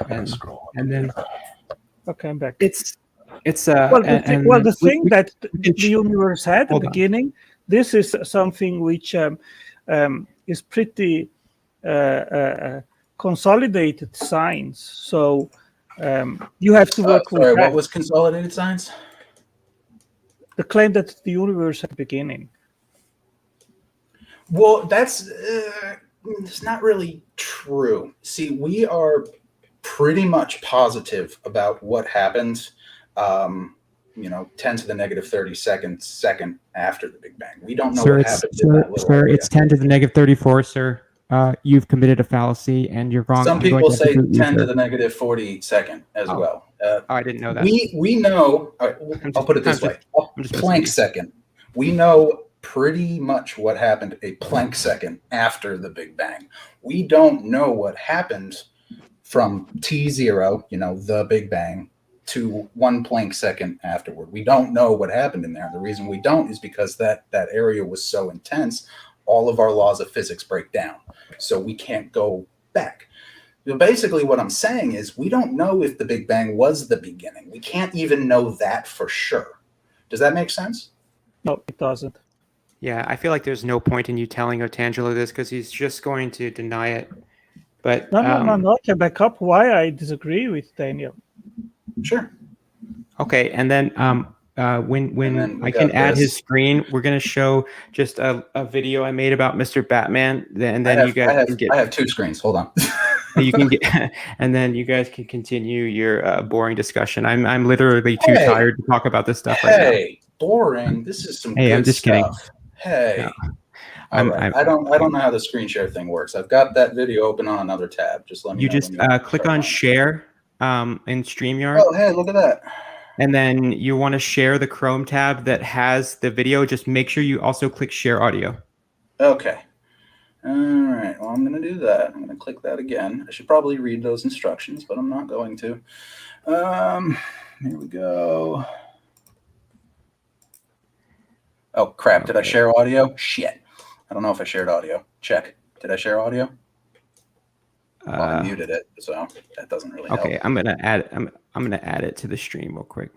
and then okay, I'm back. It's It's the thing that the universe had at the beginning. This is something which is pretty consolidated science. So you have to work with that. What was consolidated science? The claim that the universe had a beginning. Well, that's not really true. See, we are pretty much positive about what happened, 10 to the negative 32nd second after the Big Bang. We don't know what happened in that little area. It's 10 to the negative 34, sir. You've committed a fallacy and you're wrong. Some people say 10 to the negative 42nd as well. I didn't know that. We know, I'll put it this way, a Planck second. We know pretty much what happened a Planck second after the Big Bang. We don't know what happened from T0, the Big Bang, to 1 Planck second afterward. We don't know what happened in there. The reason we don't is because that area was so intense, all of our laws of physics break down. So we can't go back. Basically, what I'm saying is we don't know if the Big Bang was the beginning. We can't even know that for sure. Does that make sense? No, it doesn't. Yeah, I feel like there's no point in you telling Otangelo this because he's just going to deny it. But no. I can back up why I disagree with Daniel. Sure. Okay, and then when I can add his screen, we're going to show just a video I made about Mr. Batman, and then you guys can get. I have 2 screens. Hold on. You can get, and then you guys can continue your boring discussion. I'm literally too tired to talk about this stuff right now. Hey, boring. This is some. Hey, I'm just kidding. Hey. No. I don't know how the screen share thing works. I've got that video open on another tab. Just let me. You just click on share in StreamYard. Oh, hey, look at that. And then you want to share the Chrome tab that has the video. Just make sure you also click share audio. Okay. All right. Well, I'm going to do that. I'm going to click that again. I should probably read those instructions, but I'm not going to. Here we go. Oh, crap. Did I share audio? Shit. I don't know if I shared audio. Check. Did I share audio? Well, I muted it, so that doesn't really help. Okay, I'm gonna add. I'm gonna add it to the stream real quick.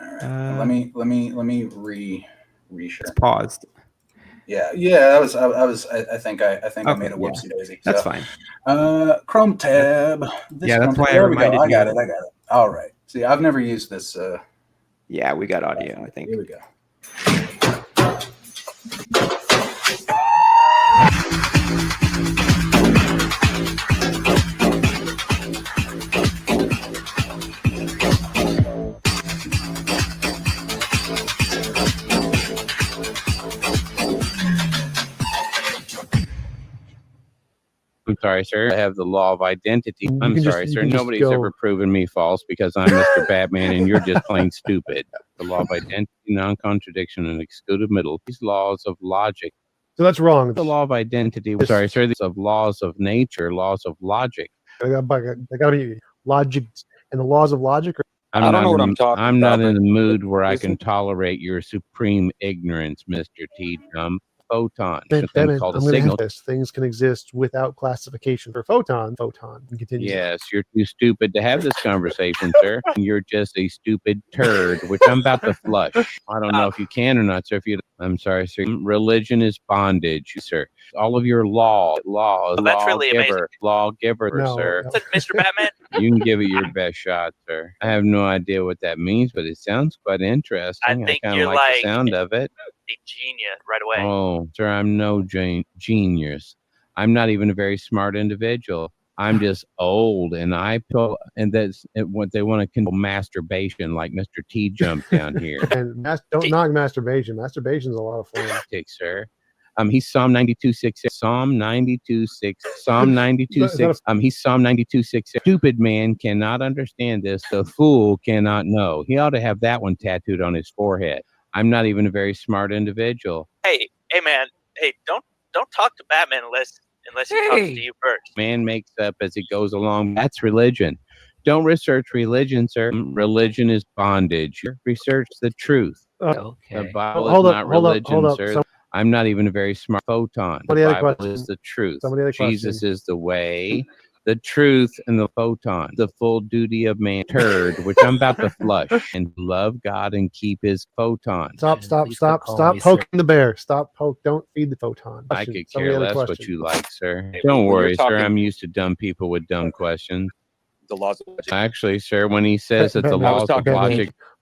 All right. Let me reshare. It's paused. Yeah. I think I made a whoopsie daisy. That's fine. Chrome tab. That's why I reminded you. I got it. All right. See, I've never used this. Yeah, we got audio. I think. Here we go. I'm sorry, sir. I have the law of identity. I'm sorry, sir. Nobody's ever proven me false because I'm Mr. Batman and you're just plain stupid. The law of identity, non-contradiction, and excluded middle. These laws of logic. So that's wrong. The law of identity. Sorry, sir. These of laws of nature, laws of logic. They got to be logic and the laws of logic. I don't know what I'm talking about. I'm not in the mood where I can tolerate your supreme ignorance, Mr. T. Dumb. Photon. Called a signal. Things can exist without classification. For photon, continue. Yes, you're too stupid to have this conversation, sir. You're just a stupid turd, which I'm about to flush. I don't know if you can or not, sir. I'm sorry, sir. Religion is bondage, sir. All of your laws. That's really amazing. Lawgiver, sir. No. Mr. Batman. You can give it your best shot, sir. I have no idea what that means, but it sounds quite interesting. I think kind you're of like the sound of it. A genius right away. Oh, sir, I'm no genius. I'm not even a very smart individual. I'm just old, and that's what they want to condone masturbation, like Mr. T jumped down here. And don't knock masturbation. Masturbation's a lot of fun. Sir. He's Psalm 92:6. Psalm 92:6. Psalm 92:6. He's Psalm 92:6. Stupid man cannot understand this. The fool cannot know. He ought to have that one tattooed on his forehead. I'm not even a very smart individual. Hey, man. Hey, don't talk to Batman unless he talks to you first. Man makes up as it goes along. That's religion. Don't research religion, sir. Religion is bondage. Research the truth. Okay. The Bible is not religion, sir. I'm not even a very smart photon. The Bible is the truth. Jesus is the way. the truth and the photon, the full duty of man turd, which I'm about to flush, and love God and keep his photon. Stop poking the bear. Don't feed the photon. I could care less what you like, sir. Don't worry, sir. I'm used to dumb people with dumb questions. The laws of logic. Actually, sir, when he says that the laws of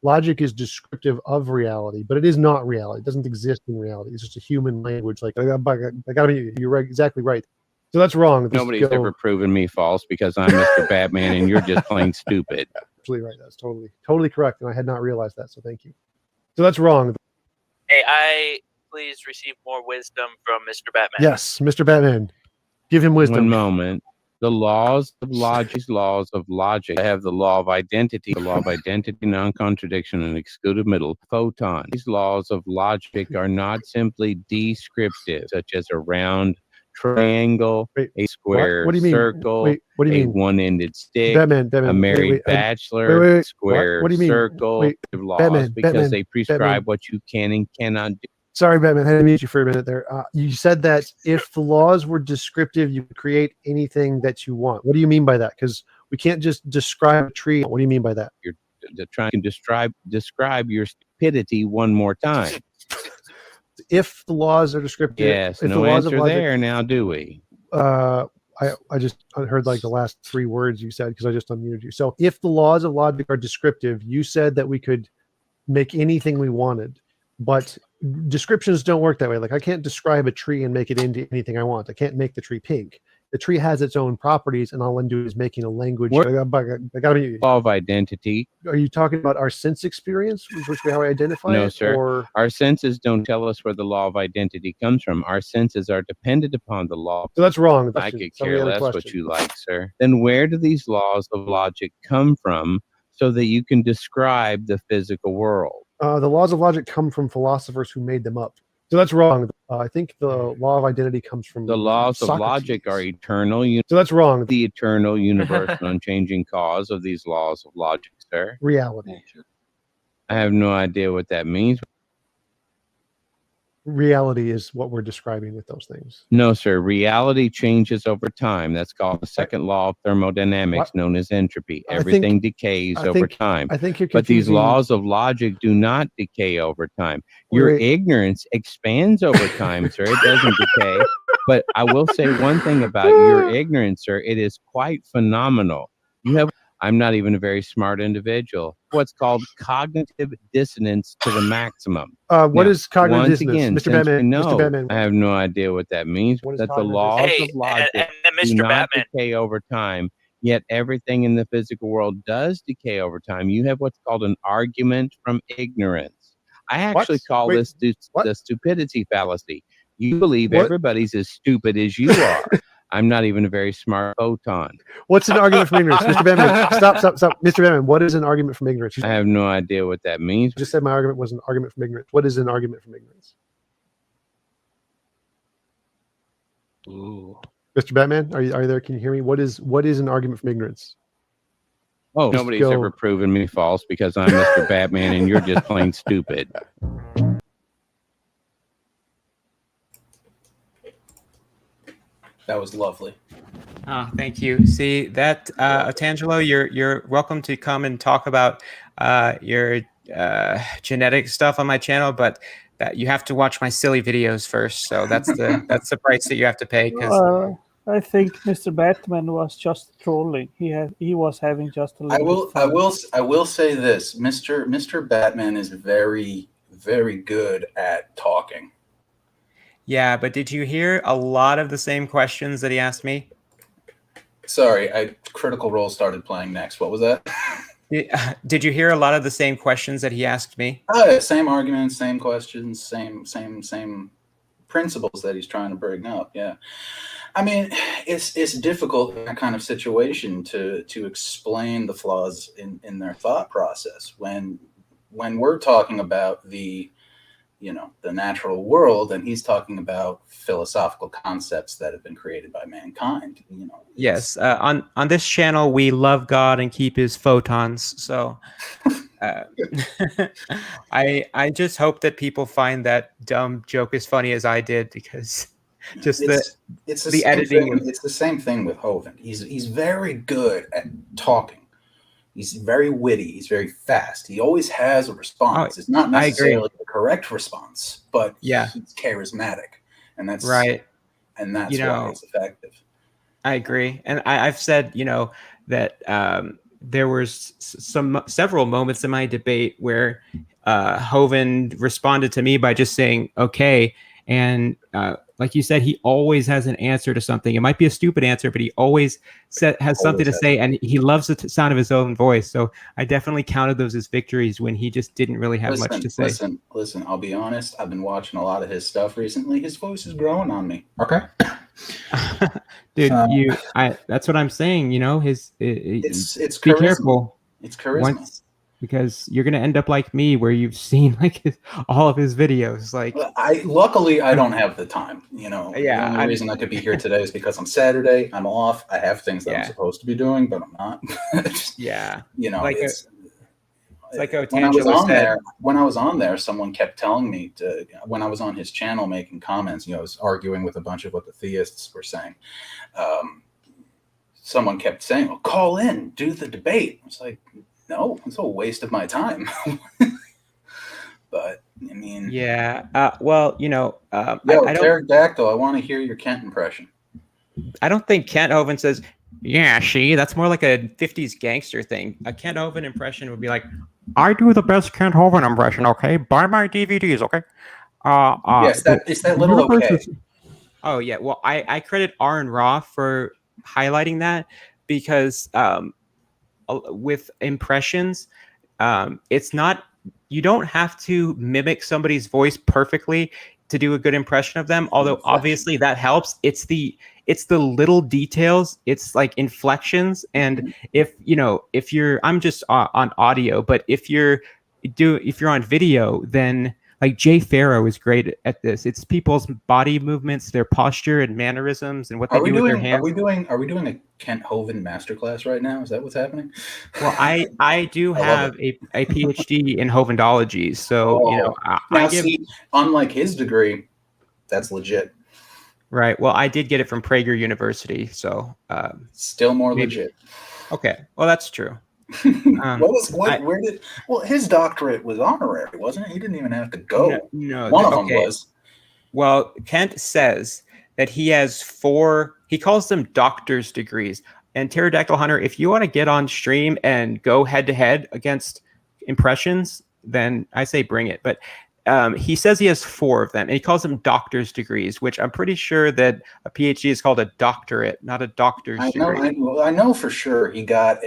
logic is descriptive of reality, but it is not reality. It doesn't exist in reality. It's just a human language. Like, you're exactly right. So that's wrong. Nobody's ever proven me false because I'm Mr. Batman and you're just plain stupid. Absolutely right. That's totally correct. And I had not realized that. So thank you. So that's wrong. Hey, I please receive more wisdom from Mr. Batman. Yes, Mr. Batman. Give him wisdom. One moment. The laws of logic. I have the law of identity, non-contradiction, and excluded middle. Photon. These laws of logic are not simply descriptive, such as a round triangle, a square circle, what do you mean? One-ended stick, Batman, a married bachelor, square circle, laws, because they prescribe what you can and cannot do. Sorry, Batman, I had to mute you for a minute there. You said that if the laws were descriptive, you could create anything that you want. What do you mean by that? Because we can't just describe a tree. What do you mean by that? You're trying to describe your stupidity one more time. If the laws are descriptive, yes, if no the laws answer of logic, there. Now, do we? I just heard like the last 3 words you said because I just unmuted you. So, if the laws of logic are descriptive, you said that we could make anything we wanted, but descriptions don't work that way. Like, I can't describe a tree and make it into anything I want. I can't make the tree pink. The tree has its own properties, and all I'm doing is making a language. I gotta be law of identity. Are you talking about our sense experience, which is how I identify it? No, sir. Or our senses don't tell us where the law of identity comes from. Our senses are dependent upon the law. So that's wrong. I could care less what you like, sir. Then where do these laws of logic come from so that you can describe the physical world? The laws of logic come from philosophers who made them up. So that's wrong. I think the law of identity comes from the laws Socrates. of logic are eternal. So that's wrong. The eternal, universal, unchanging cause of these laws of logic, sir. Reality. I have no idea what that means. Reality is what we're describing with those things. No, sir. Reality changes over time. That's called the second law of thermodynamics, known as entropy. Everything decays over time. I think you're confusing. But these laws of logic do not decay over time. Your ignorance expands over time, sir. It doesn't decay. But I will say one thing about your ignorance, sir. It is quite phenomenal. I'm not even a very smart individual. What's called cognitive dissonance to the maximum. What is cognitive dissonance? Mr. Batman, I have no idea what that means. That the laws of logic do not decay over time, yet everything in the physical world does decay over time. You have what's called an argument from ignorance. I actually call this the stupidity fallacy. You believe everybody's as stupid as you are. I'm not even a very smart photon. What's an argument from ignorance? Mr. Batman, stop. Mr. Batman, what is an argument from ignorance? I have no idea what that means. You just said my argument was an argument from ignorance. What is an argument from ignorance? Ooh. Mr. Batman, are you there? Can you hear me? What is an argument from ignorance? Oh, nobody's ever proven me false because I'm Mr. Batman and you're just plain stupid. That was lovely. Oh, thank you. See that, Otangelo, you're welcome to come and talk about your genetic stuff on my channel, but that you have to watch my silly videos first. So that's the price that you have to pay. Because I think Mr. Batman was just trolling. He was having just a little. I will say this, Mr. Batman is very, very good at talking. Yeah, but did you hear a lot of the same questions that he asked me? Sorry, Critical Role started playing next. What was that? Did you hear a lot of the same questions that he asked me? Oh, yeah, same arguments, same questions, same principles that he's trying to bring up. Yeah, I mean, it's difficult in that kind of situation to explain the flaws in their thought process when we're talking about the natural world, and he's talking about philosophical concepts that have been created by mankind. Yes. On this channel, we love God and keep his photons. So, I just hope that people find that dumb joke as funny as I did, because Just it's the editing. It's the same thing with Hovind. He's very good at talking. He's very witty. He's very fast. He always has a response. It's not necessarily the correct response, but he's charismatic, and that's right. And that's why it's effective. I agree, and I've said that there was several moments in my debate where Hovind responded to me by just saying okay, and like you said, he always has an answer to something. It might be a stupid answer, but he always has something to say, and he loves the sound of his own voice. So I definitely counted those as victories when he just didn't really have much to say. Listen, I'll be honest. I've been watching a lot of his stuff recently. His voice is growing on me. Okay. Dude, that's what I'm saying. It's be charisma. Careful. It's charisma. Because you're gonna end up like me, where you've seen all of his videos. Luckily I don't have the time. Yeah. The only reason I could be here today is because I'm Saturday. I'm off. I have things that I'm supposed to be doing, but I'm not. Like Otangelo said. When I was on there, someone kept telling me when I was on his channel making comments, I was arguing with a bunch of what the theists were saying. Someone kept saying, well, call in, do the debate. I was like, no, it's a waste of my time. But I mean, Pterodactyl, I want to hear your Kent impression. I don't think Kent Hovind says, yeah, that's more like a 50s gangster thing. A Kent Hovind impression would be like, I do the best Kent Hovind impression, okay? Buy my DVDs, okay? Yes, it's that little okay. Oh, yeah. Well, I credit Aaron Ra for highlighting that because with impressions, it's not, you don't have to mimic somebody's voice perfectly to do a good impression of them, although obviously that helps. It's the little details. It's like inflections, and if you're, I'm just on audio, but if you're on video, then like Jay Farrow is great at this. It's people's body movements, their posture and mannerisms, and what they do with their hands. Are we doing a Kent Hovind masterclass right now? Is that what's happening? Well, I do have a PhD in Hovindology, so unlike his degree, that's legit. Right. Well, I did get it from Prager University, so still more legit. Okay. Well, that's true. His doctorate was honorary, wasn't it? He didn't even have to go. No, one of them was. Well, Kent says that he has 4. He calls them doctor's degrees. And Pterodactyl Hunter, if you want to get on stream and go head to head against impressions, then I say bring it. But he says he has 4 of them, and he calls them doctor's degrees, which I'm pretty sure that a PhD is called a doctorate, not a doctor's degree. I know for sure he got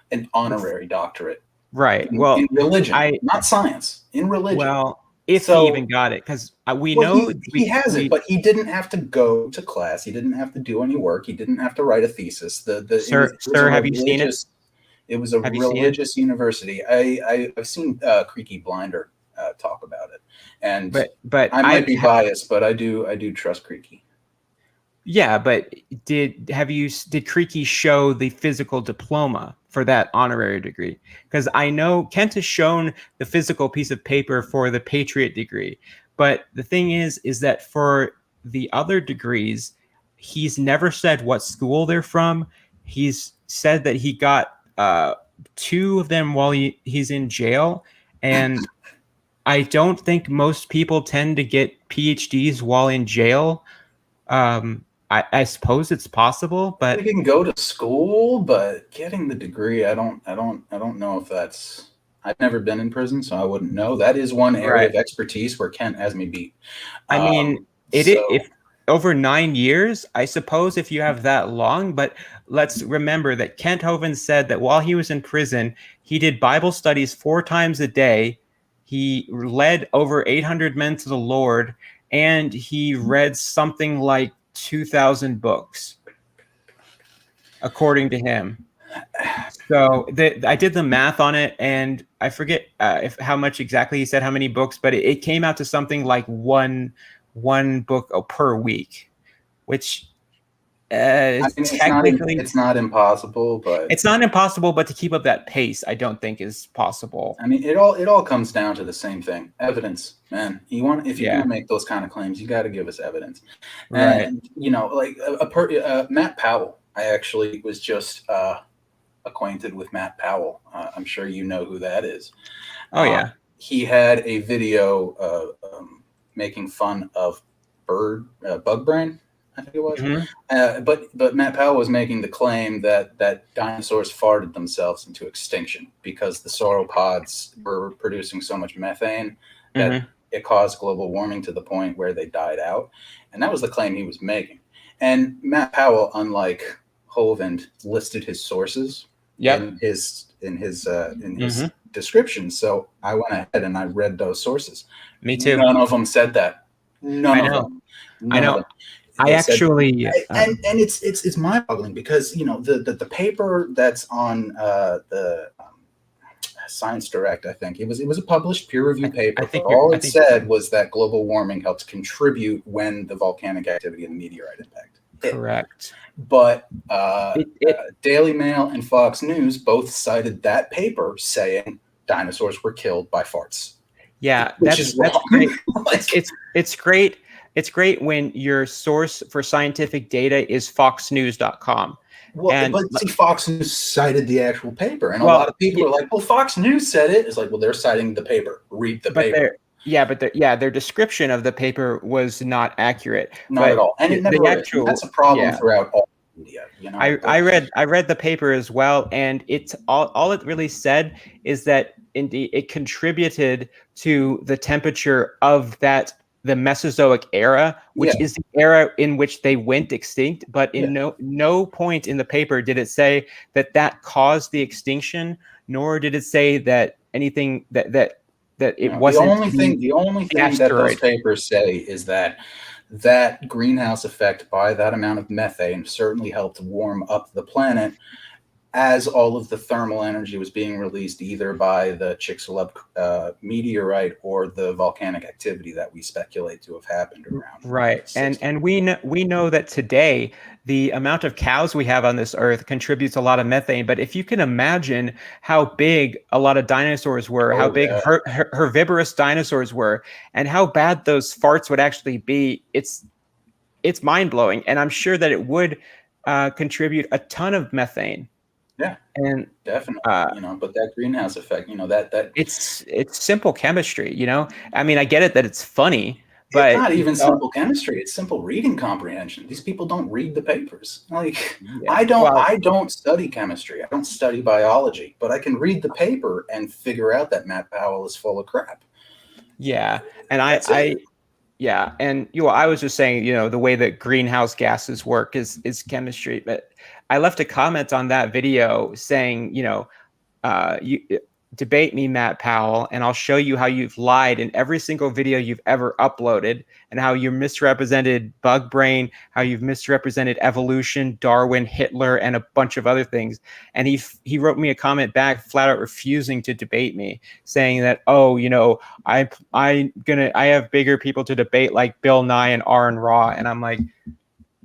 an honorary doctorate. Right. In religion, not science. In religion. Well, if he even got it, because we know he has it, but he didn't have to go to class. He didn't have to do any work. He didn't have to write a thesis. Sir, have you seen it? It was a religious university. I've seen Creaky Blinder talk about it, and but I might be biased, but I do trust Creaky. Yeah, but did Creaky show the physical diploma for that honorary degree? Because I know Kent has shown the physical piece of paper for the Patriot degree, but the thing is that for the other degrees, he's never said what school they're from. He's said that he got 2 of them while he's in jail, and I don't think most people tend to get PhDs while in jail. I suppose it's possible, but you can go to school, but getting the degree, I don't know if that's. I've never been in prison, so I wouldn't know. That is one area of expertise where Kent has me beat. I mean, if over 9 years, I suppose if you have that long, but let's remember that Kent Hovind said that while he was in prison, he did Bible studies 4 times a day. He led over 800 men to the Lord, and he read something like 2,000 books, according to him. So I did the math on it, and I forget how much exactly he said, how many books, but it came out to something like one book per week, which Technically, it's not impossible, but it's not impossible. But to keep up that pace, I don't think is possible. I mean, it all comes down to the same thing: evidence, man. If you're gonna make those kind of claims, you got to give us evidence. Right. And like Matt Powell, I actually was just acquainted with Matt Powell. I'm sure you know who that is. Oh yeah. He had a video making fun of bug brain, I think it was. Mm-hmm. But Matt Powell was making the claim that dinosaurs farted themselves into extinction because the sauropods were producing so much methane that it caused global warming to the point where they died out. And that was the claim he was making. And Matt Powell, unlike Hovind, listed his sources in his description. So I went ahead and I read those sources. Me too. None of them said that. None of them. I know. I actually, and it's mind-boggling because the paper that's on the Science Direct, I think it was a published peer-reviewed paper. All it said was that global warming helps contribute when the volcanic activity and the meteorite impact. Correct. But Daily Mail and Fox News both cited that paper saying dinosaurs were killed by farts. Yeah, that's great. It's great. It's great when your source for scientific data is foxnews.com. Well, but see, Fox News cited the actual paper, and a lot of people are like, "Well, Fox News said it." It's like, well, they're citing the paper. Read the paper. Their description of the paper was not accurate. Not at all, and it never is. That's a problem throughout all media. I read the paper as well, and it's all it really said is that indeed it contributed to the temperature of the Mesozoic era, which is the era in which they went extinct. But in no point in the paper did it say that caused the extinction, nor did it say that anything that it wasn't. The only thing that those papers say is that greenhouse effect by that amount of methane certainly helped warm up the planet, as all of the thermal energy was being released either by the Chicxulub meteorite or the volcanic activity that we speculate to have happened around. Right, and we know that today the amount of cows we have on this earth contributes a lot of methane. But if you can imagine how big a lot of dinosaurs were, how big herbivorous dinosaurs were, and how bad those farts would actually be, it's mind blowing. And I'm sure that it would contribute a ton of methane. Yeah, and definitely, but that greenhouse effect, that it's simple chemistry, I mean, I get it that it's funny, but it's not even simple chemistry. It's simple reading comprehension. These people don't read the papers. Like I don't study chemistry. I don't study biology, but I can read the paper and figure out that Matt Powell is full of crap. Yeah. And I was just saying, the way that greenhouse gases work is chemistry, but I left a comment on that video saying, you debate me, Matt Powell, and I'll show you how you've lied in every single video you've ever uploaded, and how you misrepresented bug brain, how you've misrepresented evolution, Darwin, Hitler, and a bunch of other things. And he wrote me a comment back, flat out refusing to debate me, saying that, I have bigger people to debate like Bill Nye and Aaron Ra, and I'm like,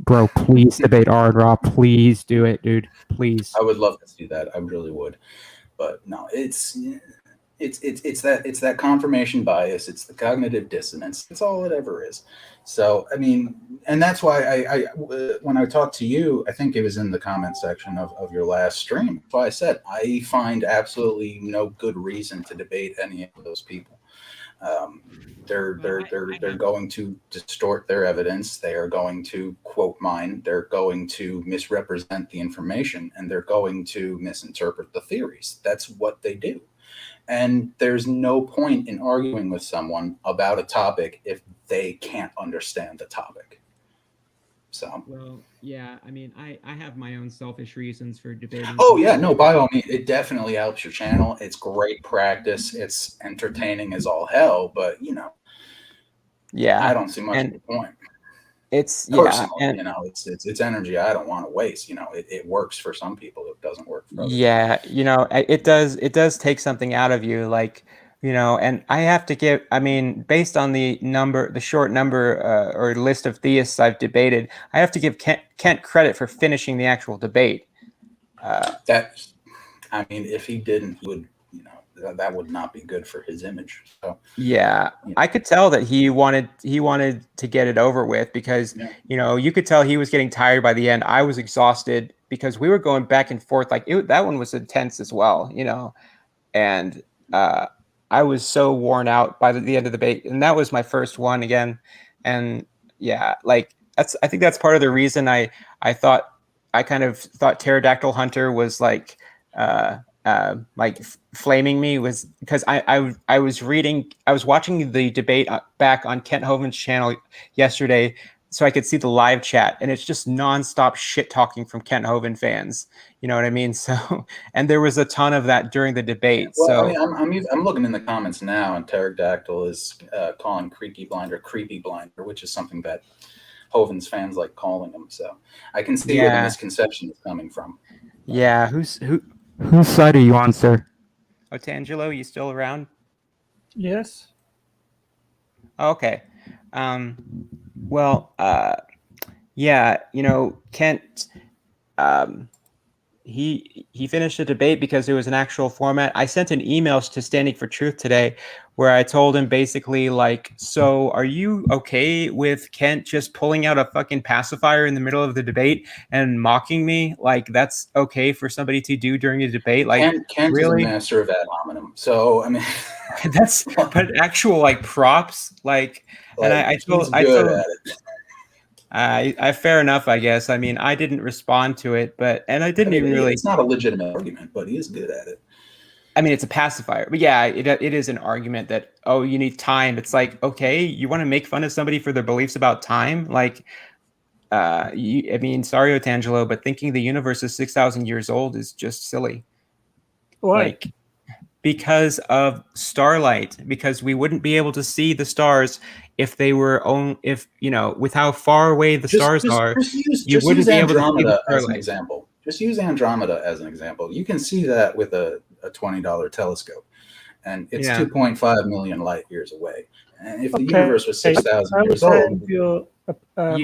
bro, please debate Aaron Ra. Please do it, dude. Please. I would love to see that. I really would. But no, it's that confirmation bias. It's the cognitive dissonance. That's all it ever is. So, I mean, and that's why I when I talked to you, I think it was in the comment section of your last stream. That's why I said I find absolutely no good reason to debate any of those people. They're going to distort their evidence. They are going to quote mine. They're going to misrepresent the information, and they're going to misinterpret the theories. That's what they do. And there's no point in arguing with someone about a topic if they can't understand the topic. So. Well, yeah, I mean, I have my own selfish reasons for debating. Oh, yeah, no, by all means, it definitely helps your channel. It's great practice. It's entertaining as all hell, but, yeah, I don't see much of the point. It's, personally, it's energy I don't want to waste. It works for some people. It doesn't work for others. Yeah, it does take something out of you. Like, And I have to give, I mean, based on the short number or list of theists I've debated, I have to give Kent credit for finishing the actual debate. If he didn't, he would, that would not be good for his image. So yeah, I could tell that he wanted to get it over with because, you could tell he was getting tired by the end. I was exhausted because we were going back and forth. Like that one was intense as well, and I was so worn out by the end of the debate, and that was my first one again. And yeah, like I think that's part of the reason I kind of thought Pterodactyl Hunter was like flaming me, was because I was watching the debate back on Kent Hovind's channel yesterday, so I could see the live chat, and it's just nonstop shit talking from Kent Hovind fans. You know what I mean? So, and there was a ton of that during the debate. Well, so I'm looking in the comments now, and Pterodactyl is calling Creaky Blinder Creepy Blinder, which is something that Hovind's fans like calling him. So I can see where the misconception is coming from. Yeah, whose side are you on, sir? Otangelo, you still around? Yes. Okay. Well, yeah, Kent, he finished the debate because it was an actual format. I sent an email to Standing for Truth today where I told him basically like, so are you okay with Kent just pulling out a fucking pacifier in the middle of the debate and mocking me? Like, that's okay for somebody to do during a debate? Like, Kent really? is a master of ad hominem. So, I mean, that's but actual like props, like and I told good at it. I fair enough, I guess. I mean, I didn't respond to it, and I didn't even really. It's not a legitimate argument, but he is good at it. I mean, it's a pacifier, but yeah, it is an argument that you need time. It's like, okay, you want to make fun of somebody for their beliefs about time, like, I mean, sorry, Otangelo, but thinking the universe is 6,000 years old is just silly. Why? Like, because of starlight, because we wouldn't be able to see the stars if they were with how far away the stars are. You wouldn't be able to see the as an example. Just use Andromeda as an example. You can see that with a $20 telescope, and it's 2.5 million light years away. And if the universe was 6,000 years old, you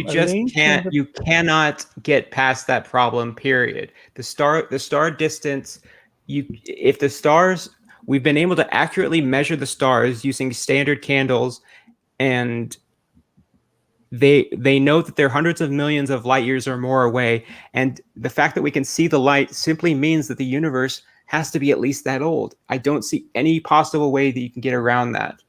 just can't. You cannot get past that problem. Period. The star distance. If the stars. We've been able to accurately measure the stars using standard candles, and they know that they're hundreds of millions of light years or more away. And the fact that we can see the light simply means that the universe has to be at least that old. I don't see any possible way that you can get around that.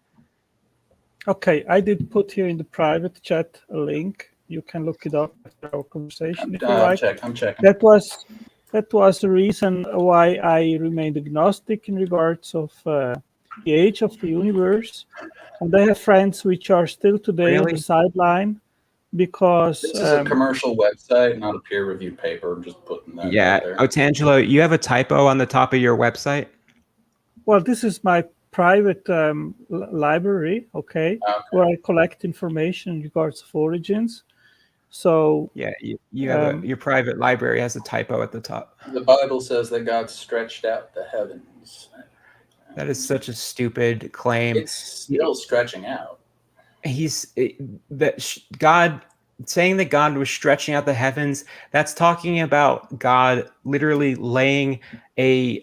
Okay, I did put here in the private chat a link. You can look it up after our conversation. I'm checking. That was the reason why I remained agnostic in regards of the age of the universe. And I have friends which are still today on the sideline because... This is a commercial website, not a peer-reviewed paper. I'm just putting that out there. Otangelo, you have a typo on the top of your website? Well, this is my private library, where I collect information in regards of origins. So yeah, you have your private library has a typo at the top. The Bible says that God stretched out the heavens. That is such a stupid claim. It's still stretching out. God saying that God was stretching out the heavens. That's talking about God literally laying a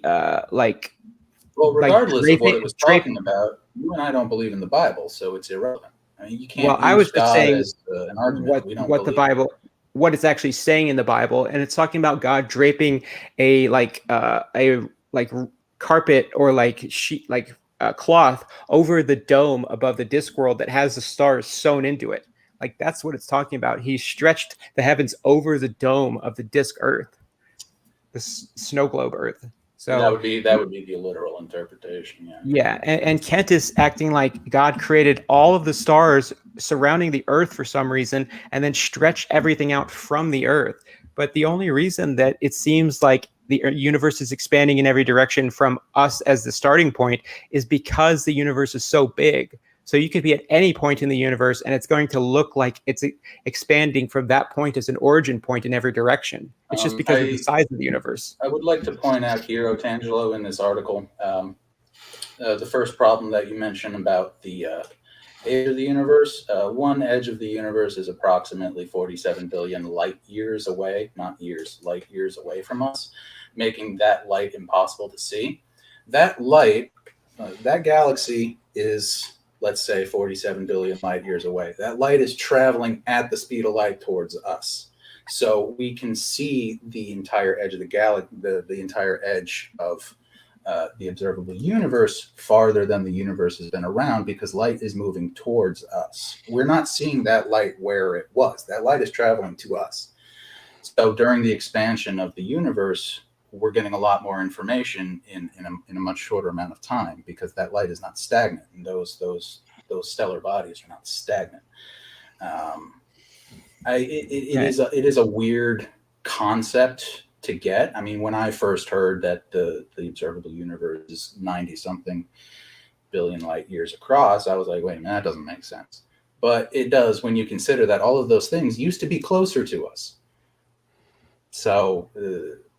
Well, regardless of what it was talking about, you and I don't believe in the Bible, so it's irrelevant. I mean, you can't. Well, I was just saying an argument what the Bible, what it's actually saying in the Bible, and it's talking about God draping a carpet or like sheet, like cloth over the dome above the Discworld that has the stars sewn into it. Like that's what it's talking about. He stretched the heavens over the dome of the disc Earth, the snow globe Earth. So that would be the literal interpretation. Yeah, and Kent is acting like God created all of the stars surrounding the Earth for some reason, and then stretched everything out from the Earth. But the only reason that it seems like the universe is expanding in every direction from us as the starting point is because the universe is so big. So you could be at any point in the universe, and it's going to look like it's expanding from that point as an origin point in every direction. It's just because of the size of the universe. I would like to point out here, Otangelo, in this article, the first problem that you mentioned about the age of the universe. One edge of the universe is approximately 47 billion light years away, not years, light years away from us, making that light impossible to see. That light, that galaxy is, let's say, 47 billion light years away. That light is traveling at the speed of light towards us. So we can see the entire edge of the galaxy, the entire edge of the observable universe farther than the universe has been around, because light is moving towards us. We're not seeing that light where it was. That light is traveling to us. So during the expansion of the universe, we're getting a lot more information in a much shorter amount of time, because that light is not stagnant, and those stellar bodies are not stagnant. It is a weird concept to get. I mean, when I first heard that the observable universe is 90-something billion light years across, I was like, wait a minute, that doesn't make sense. But it does when you consider that all of those things used to be closer to us. So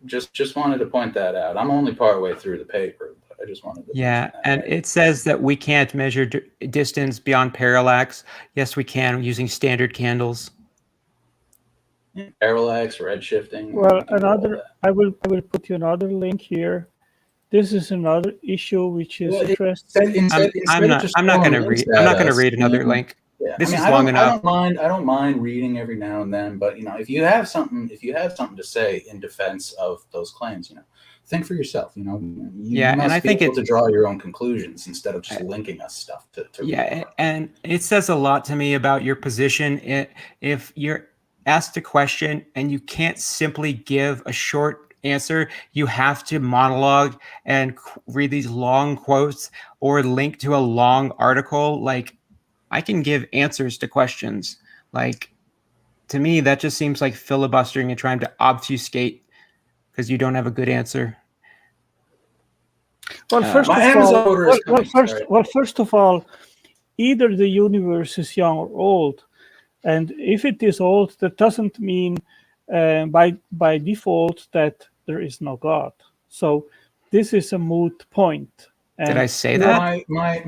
just wanted to point that out. I'm only partway through the paper, but I just wanted to mention that. And it says that we can't measure distance beyond parallax. Yes, we can, using standard candles. Parallax, redshifting. Well, I will put you another link here. This is another issue which is interesting. I'm not going to read. I'm not going to read another link. Yeah. This is long enough. I don't mind reading every now and then, but if you have something to say in defense of those claims, think for yourself. You must be able to draw your own conclusions instead of just linking us stuff to read. And it says a lot to me about your position. If you're asked a question and you can't simply give a short answer, you have to monologue and read these long quotes or link to a long article. Like, I can give answers to questions. Like, to me, that just seems like filibustering and trying to obfuscate because you don't have a good answer. Well, first of all, either the universe is young or old. And if it is old, that doesn't mean by default that there is no God. So this is a moot point. Did I say that? My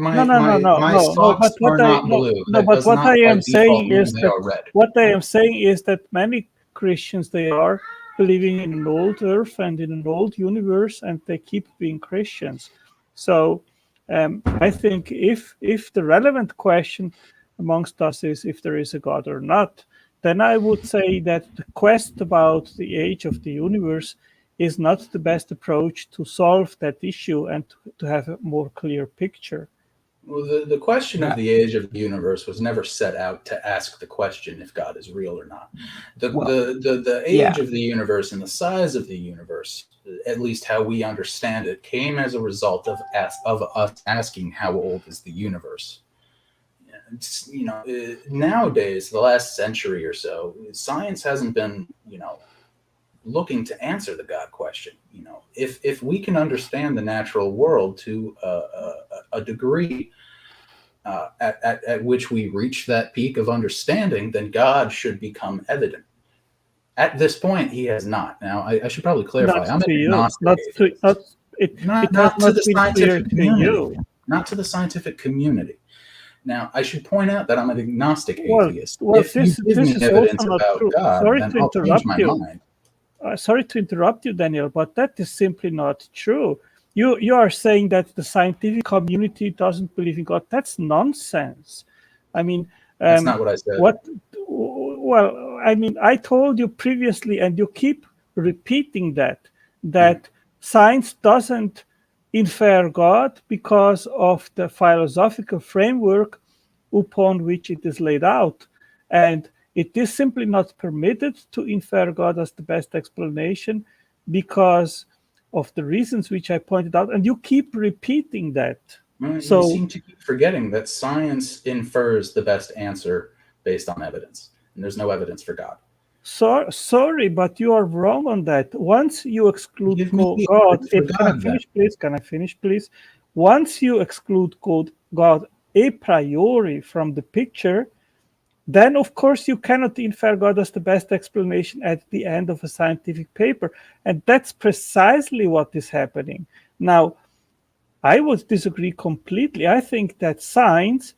socks are not blue. No, but what I am saying is that many Christians, they are believing in an old earth and in an old universe, and they keep being Christians. So I think if the relevant question amongst us is if there is a God or not, then I would say that the quest about the age of the universe is not the best approach to solve that issue and to have a more clear picture. Well, the question of the age of the universe was never set out to ask the question if God is real or not. The age of the universe and the size of the universe, at least how we understand it, came as a result of us asking how old is the universe. Nowadays, the last century or so, science hasn't been, looking to answer the God question. If we can understand the natural world to a degree at which we reach that peak of understanding, then God should become evident. At this point, he has not. Now, I should probably clarify. I'm agnostic. Not to the scientific community. Not to the scientific community. Now, I should point out that I'm an agnostic atheist. If you give me evidence about God, then I'll change my mind. Sorry to interrupt you, Daniel, but that is simply not true. You are saying that the scientific community doesn't believe in God. That's nonsense. I mean, that's not what I said. I told you previously, and you keep repeating that science doesn't infer God because of the philosophical framework upon which it is laid out. And it is simply not permitted to infer God as the best explanation because of the reasons which I pointed out. And you keep repeating that. You seem to keep forgetting that science infers the best answer based on evidence. And there's no evidence for God. Sorry, but you are wrong on that. Once you exclude God, can I finish, please? Once you exclude God a priori from the picture, then of course you cannot infer God as the best explanation at the end of a scientific paper. And that's precisely what is happening. Now, I would disagree completely. I think that science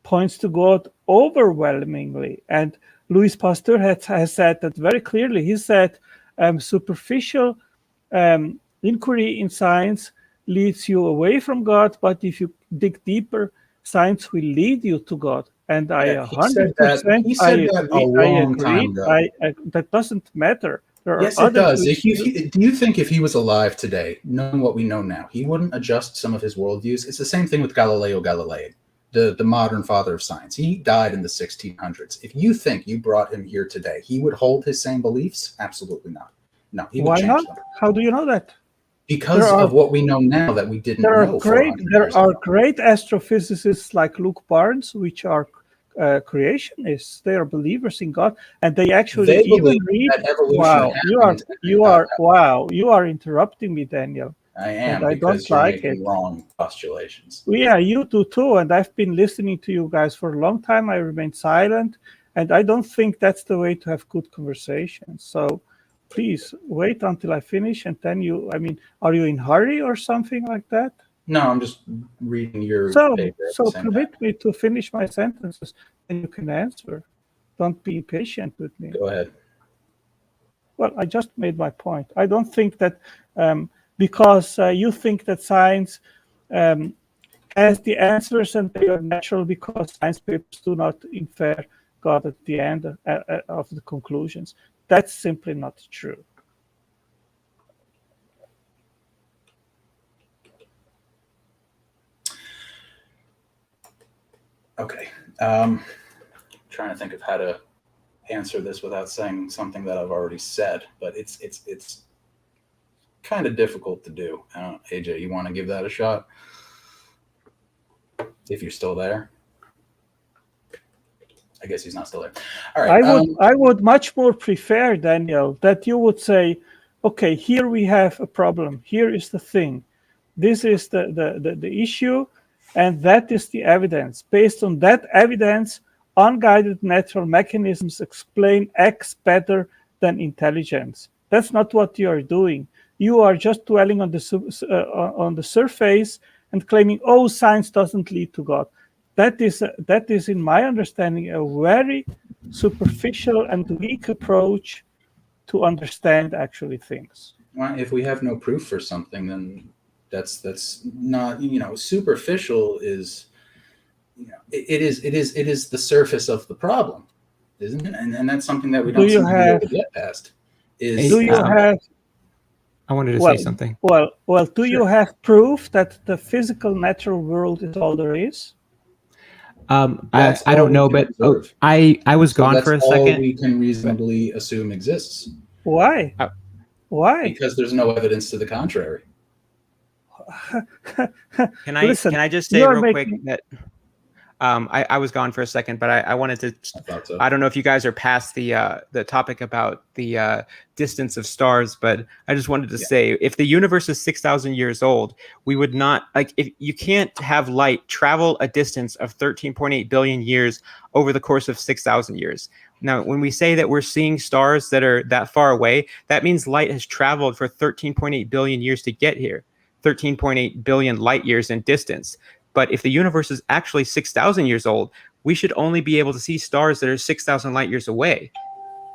points to God overwhelmingly. And Louis Pasteur has said that very clearly. He said superficial inquiry in science leads you away from God, but if you dig deeper, science will lead you to God. And I 100% he said that a long time ago. That doesn't matter. Yes, it does. Do you think if he was alive today, knowing what we know now, he wouldn't adjust some of his worldviews? It's the same thing with Galileo Galilei, the modern father of science. He died in the 1600s. If you think you brought him here today, he would hold his same beliefs? Absolutely not. No, he would Why change not? them. How do you know that? Because of what we know now that we didn't know. There are great astrophysicists like Luke Barnes, which are creationists. They are believers in God, and they actually even read. Wow, you are interrupting me, Daniel. I am, and I don't like it. Wrong postulations. Well, yeah, you do too, and I've been listening to you guys for a long time. I remain silent, and I don't think that's the way to have good conversations. So please wait until I finish, and then are you in a hurry or something like that? No, I'm just reading your paper. So permit me to finish my sentences, and you can answer. Don't be impatient with me. Go ahead. Well, I just made my point. I don't think that because you think that science has the answers and they are natural because science papers do not infer God at the end of the conclusions. That's simply not true. Okay. Trying to think of how to answer this without saying something that I've already said, but it's kind of difficult to do. AJ, you want to give that a shot? If you're still there. I guess he's not still there. All right. I would much more prefer, Daniel, that you would say, okay, here we have a problem. Here is the thing. This is the issue, and that is the evidence. Based on that evidence, unguided natural mechanisms explain X better than intelligence. That's not what you are doing. You are just dwelling on the surface and claiming, oh, science doesn't lead to God. That is, in my understanding, a very superficial and weak approach to understand actually things. Well, if we have no proof for something, then that's not, superficial is, it is the surface of the problem, isn't it? And that's something that we don't seem to be able to get past. I wanted to say something. Well, do you have proof that the physical natural world is all there is? I don't know, but I was gone for a second. All we can reasonably assume exists. Why? Why? Because there's no evidence to the contrary. Can I just say real quick that I was gone for a second, but I wanted to. I don't know if you guys are past the topic about the distance of stars, but I just wanted to say, if the universe is 6,000 years old, we would not if you can't have light travel a distance of 13.8 billion years over the course of 6,000 years. Now, when we say that we're seeing stars that are that far away, that means light has traveled for 13.8 billion years to get here, 13.8 billion light years in distance. But if the universe is actually 6,000 years old, we should only be able to see stars that are 6,000 light years away.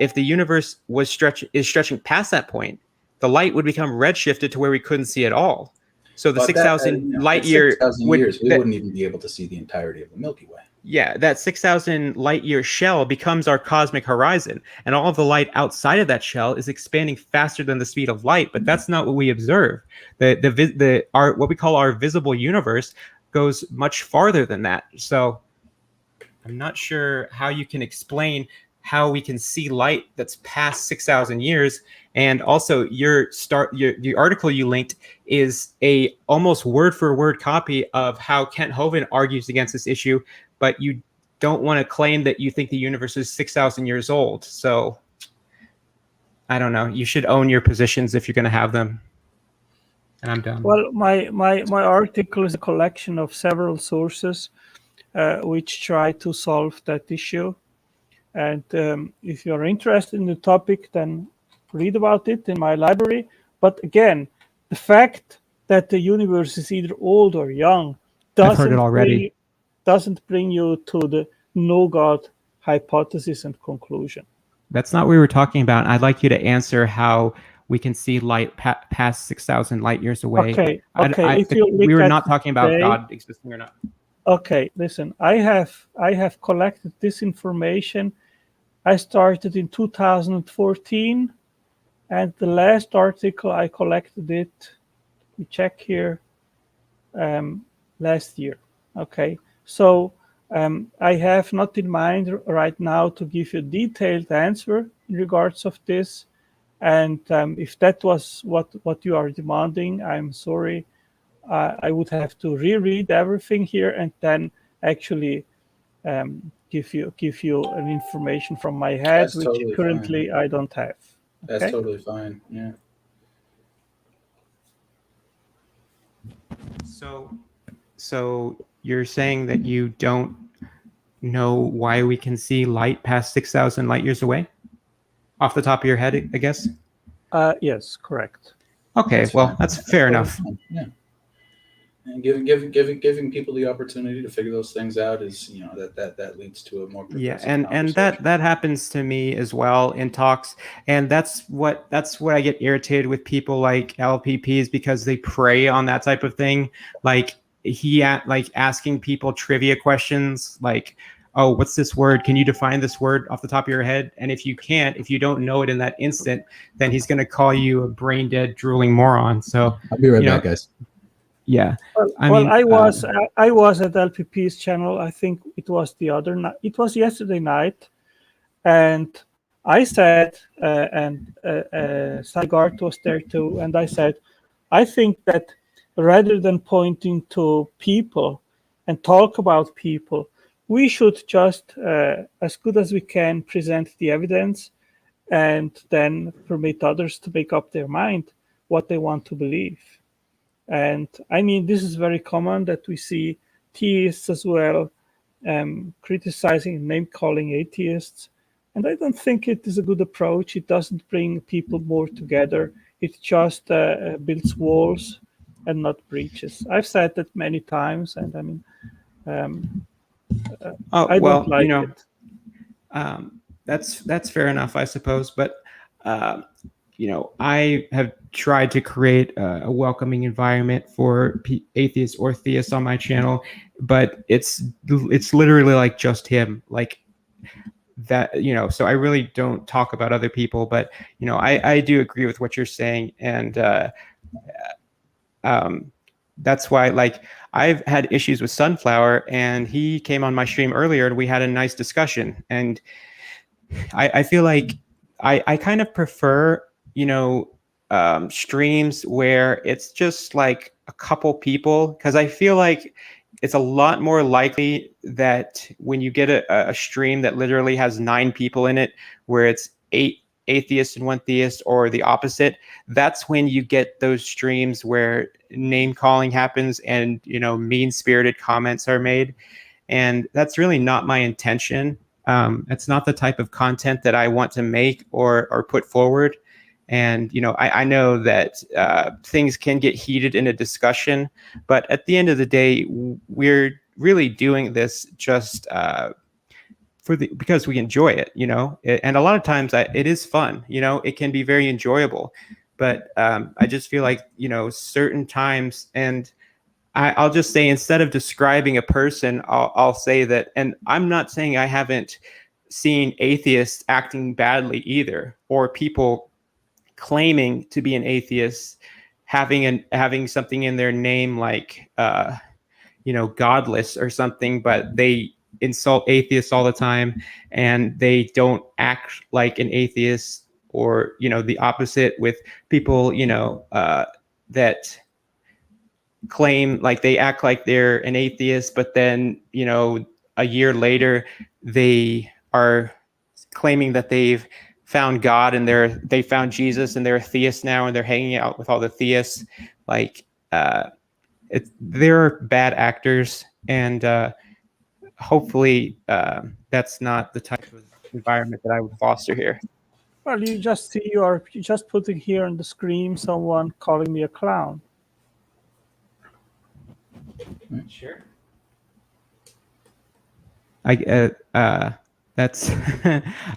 If the universe is stretching past that point, the light would become redshifted to where we couldn't see at all. So the 6,000 light year 6,000 years, we wouldn't even be able to see the entirety of the Milky Way. Yeah, that 6,000 light year shell becomes our cosmic horizon, and all of the light outside of that shell is expanding faster than the speed of light. But that's not what we observe. What we call our visible universe goes much farther than that. So I'm not sure how you can explain how we can see light that's past 6,000 years. And also the article you linked is a almost word for word copy of how Kent Hovind argues against this issue, but you don't want to claim that you think the universe is 6,000 years old. So I don't know. You should own your positions if you're going to have them. And I'm done. Well, my article is a collection of several sources which try to solve that issue. And if you're interested in the topic, then read about it in my library. But again, the fact that the universe is either old or young I've heard it already. doesn't bring you to the no God hypothesis and conclusion. That's not what we were talking about. I'd like you to answer how we can see light past 6,000 light years away. Okay. If you look we were at not talking about God existing or not. Okay, listen. I have collected this information. I started in 2014, and the last article I collected it. We check here. Last year. Okay, so I have not in mind right now to give you a detailed answer in regards of this. And if that was what you are demanding, I'm sorry. I would have to reread everything here and then actually give you an information from my head, That's which totally currently fine. I don't have. Okay? That's totally fine. Yeah. So you're saying that you don't know why we can see light past 6,000 light years away? Off the top of your head, I guess? Yes, correct. Okay, that's fair enough. Yeah. And giving people the opportunity to figure those things out is, that leads to a more progressive and that happens to me as well in talks, and that's what I get irritated with people like LPPs, because they prey on that type of thing, like asking people trivia questions like, oh, what's this word? Can you define this word off the top of your head? And if you don't know it in that instant, then he's going to call you a brain dead, drooling moron. So I'll be right back, guys. Yeah. I was at LPP's channel. I think it was the other night. It was yesterday night, and I said, and Saigart was there too, and I said, I think that rather than pointing to people and talk about people, we should just, as good as we can, present the evidence and then permit others to make up their mind what they want to believe. And I mean, this is very common that we see theists as well criticizing and name-calling atheists. And I don't think it is a good approach. It doesn't bring people more together. It just builds walls and not breaches. I've said that many times, and I mean, I don't like it. That's fair enough, I suppose. But I have tried to create a welcoming environment for atheists or theists on my channel, but it's literally like just him, like that, so I really don't talk about other people, but I do agree with what you're saying. And that's why, like, I've had issues with Sunflower, and he came on my stream earlier and we had a nice discussion. And I feel like I kind of prefer, streams where it's just like a couple people, because I feel like it's a lot more likely that when you get a stream that literally has 9 people in it, where it's 8 atheists and 1 theist, or the opposite, that's when you get those streams where name calling happens and mean-spirited comments are made. And that's really not my intention. It's not the type of content that I want to make or put forward. And I know that things can get heated in a discussion, but at the end of the day, we're really doing this just because we enjoy it, and a lot of times it is fun, it can be very enjoyable. But I just feel like certain times, and I'll just say, instead of describing a person, I'll say that, and I'm not saying I haven't seen atheists acting badly either, or people claiming to be an atheist having something in their name like godless or something, but they insult atheists all the time and they don't act like an atheist, or the opposite with people that claim, like, they act like they're an atheist, but then a year later they are claiming that they've found God and they found Jesus and they're a theist now and they're hanging out with all the theists. Like, they're bad actors, and hopefully that's not the type of environment that I would foster here. Well, you just see, you are just putting here on the screen someone calling me a clown. Sure. That's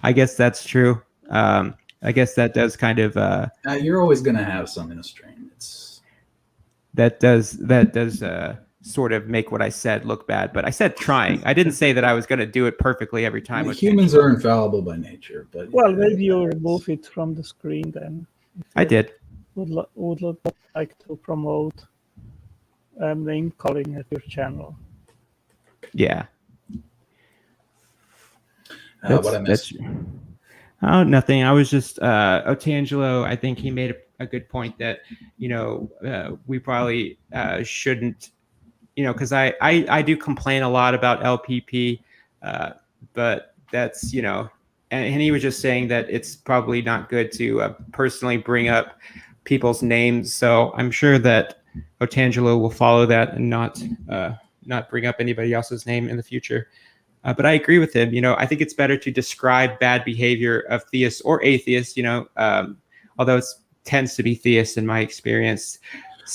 I guess that's true. I guess that does kind of you're always going to have some in a stream. That does sort of make what I said look bad, but I said trying. I didn't say that I was going to do it perfectly every time. Humans are infallible by nature, but well, maybe you remove it from the screen then. I did. Would like to promote name calling at your channel. Yeah. What I missed? Oh, nothing. I was just Otangelo. I think he made a good point that we probably shouldn't, because I do complain a lot about LPP, but that's and he was just saying that it's probably not good to personally bring up people's names. So I'm sure that Otangelo will follow that and not bring up anybody else's name in the future. But I agree with him. I think it's better to describe bad behavior of theists or atheists, although it tends to be theists in my experience.